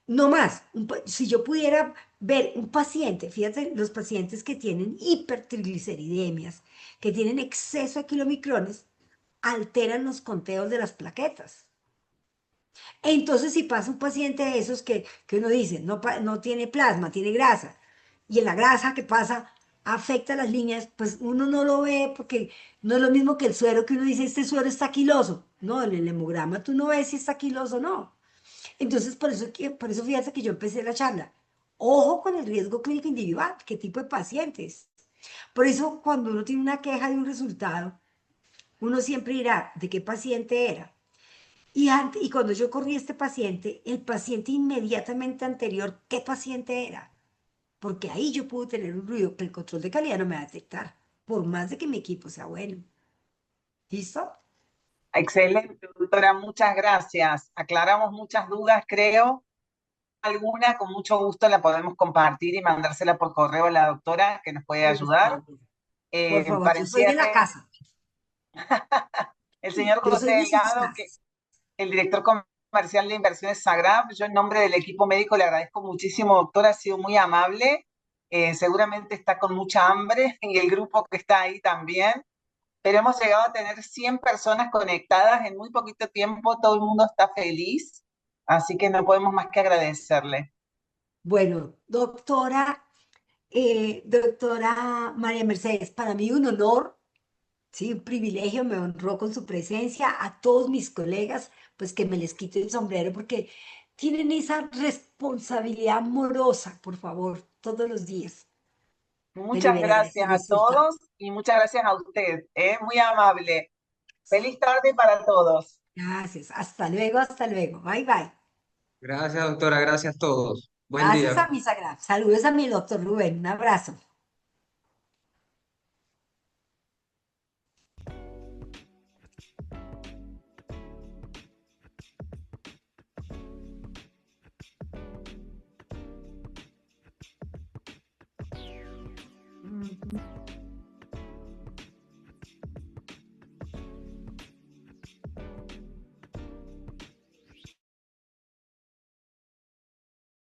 No más, si yo pudiera ver un paciente, fíjate, los pacientes que tienen hipertrigliceridemias, que tienen exceso de kilomicrones, alteran los conteos de las plaquetas. Entonces, si pasa un paciente de esos que uno dice, no tiene plasma, tiene grasa, y en la grasa que pasa afecta las líneas, pues uno no lo ve porque no es lo mismo que el suero que uno dice, este suero está quiloso. No, en el hemograma tú no ves si está quiloso o no. Entonces, por eso fíjate que yo empecé la charla. Ojo con el riesgo clínico individual, qué tipo de pacientes. Por eso, cuando uno tiene una queja de un resultado, uno siempre dirá de qué paciente era. Y cuando yo corrí este paciente, el paciente inmediatamente anterior, ¿qué paciente era? Porque ahí yo pude tener un ruido que el control de calidad no me va a detectar, por más de que mi equipo sea bueno. ¿Listo? Excelente, doctora, muchas gracias. Aclaramos muchas dudas, creo. Alguna, con mucho gusto la podemos compartir y mandársela por correo a la doctora que nos puede Por ayudar. favor. Por favor, Para yo el soy de la cierre, casa. el señor Yo José soy de sus Delgado, que casas. el director comercial de Inversiones Sagrab. Yo en nombre del equipo médico le agradezco muchísimo, doctora, ha sido muy amable. Seguramente está con mucha hambre y el grupo que está ahí también. Pero hemos llegado a tener 100 personas conectadas en muy poquito tiempo, todo el mundo está feliz, así que no podemos más que agradecerle. Bueno, doctora María Mercedes, para mí un honor. Sí, un privilegio, me honró con su presencia a todos mis colegas, pues que me les quite el sombrero porque tienen esa responsabilidad amorosa, por favor, todos los días de Muchas liberar ese gracias a resultado. todos y muchas gracias a usted, muy amable. Feliz tarde para todos. Gracias, hasta luego, bye bye. Gracias, doctora, gracias a todos. Buen Gracias día. a mi sagrado. Saludos a mi doctor Rubén, un abrazo.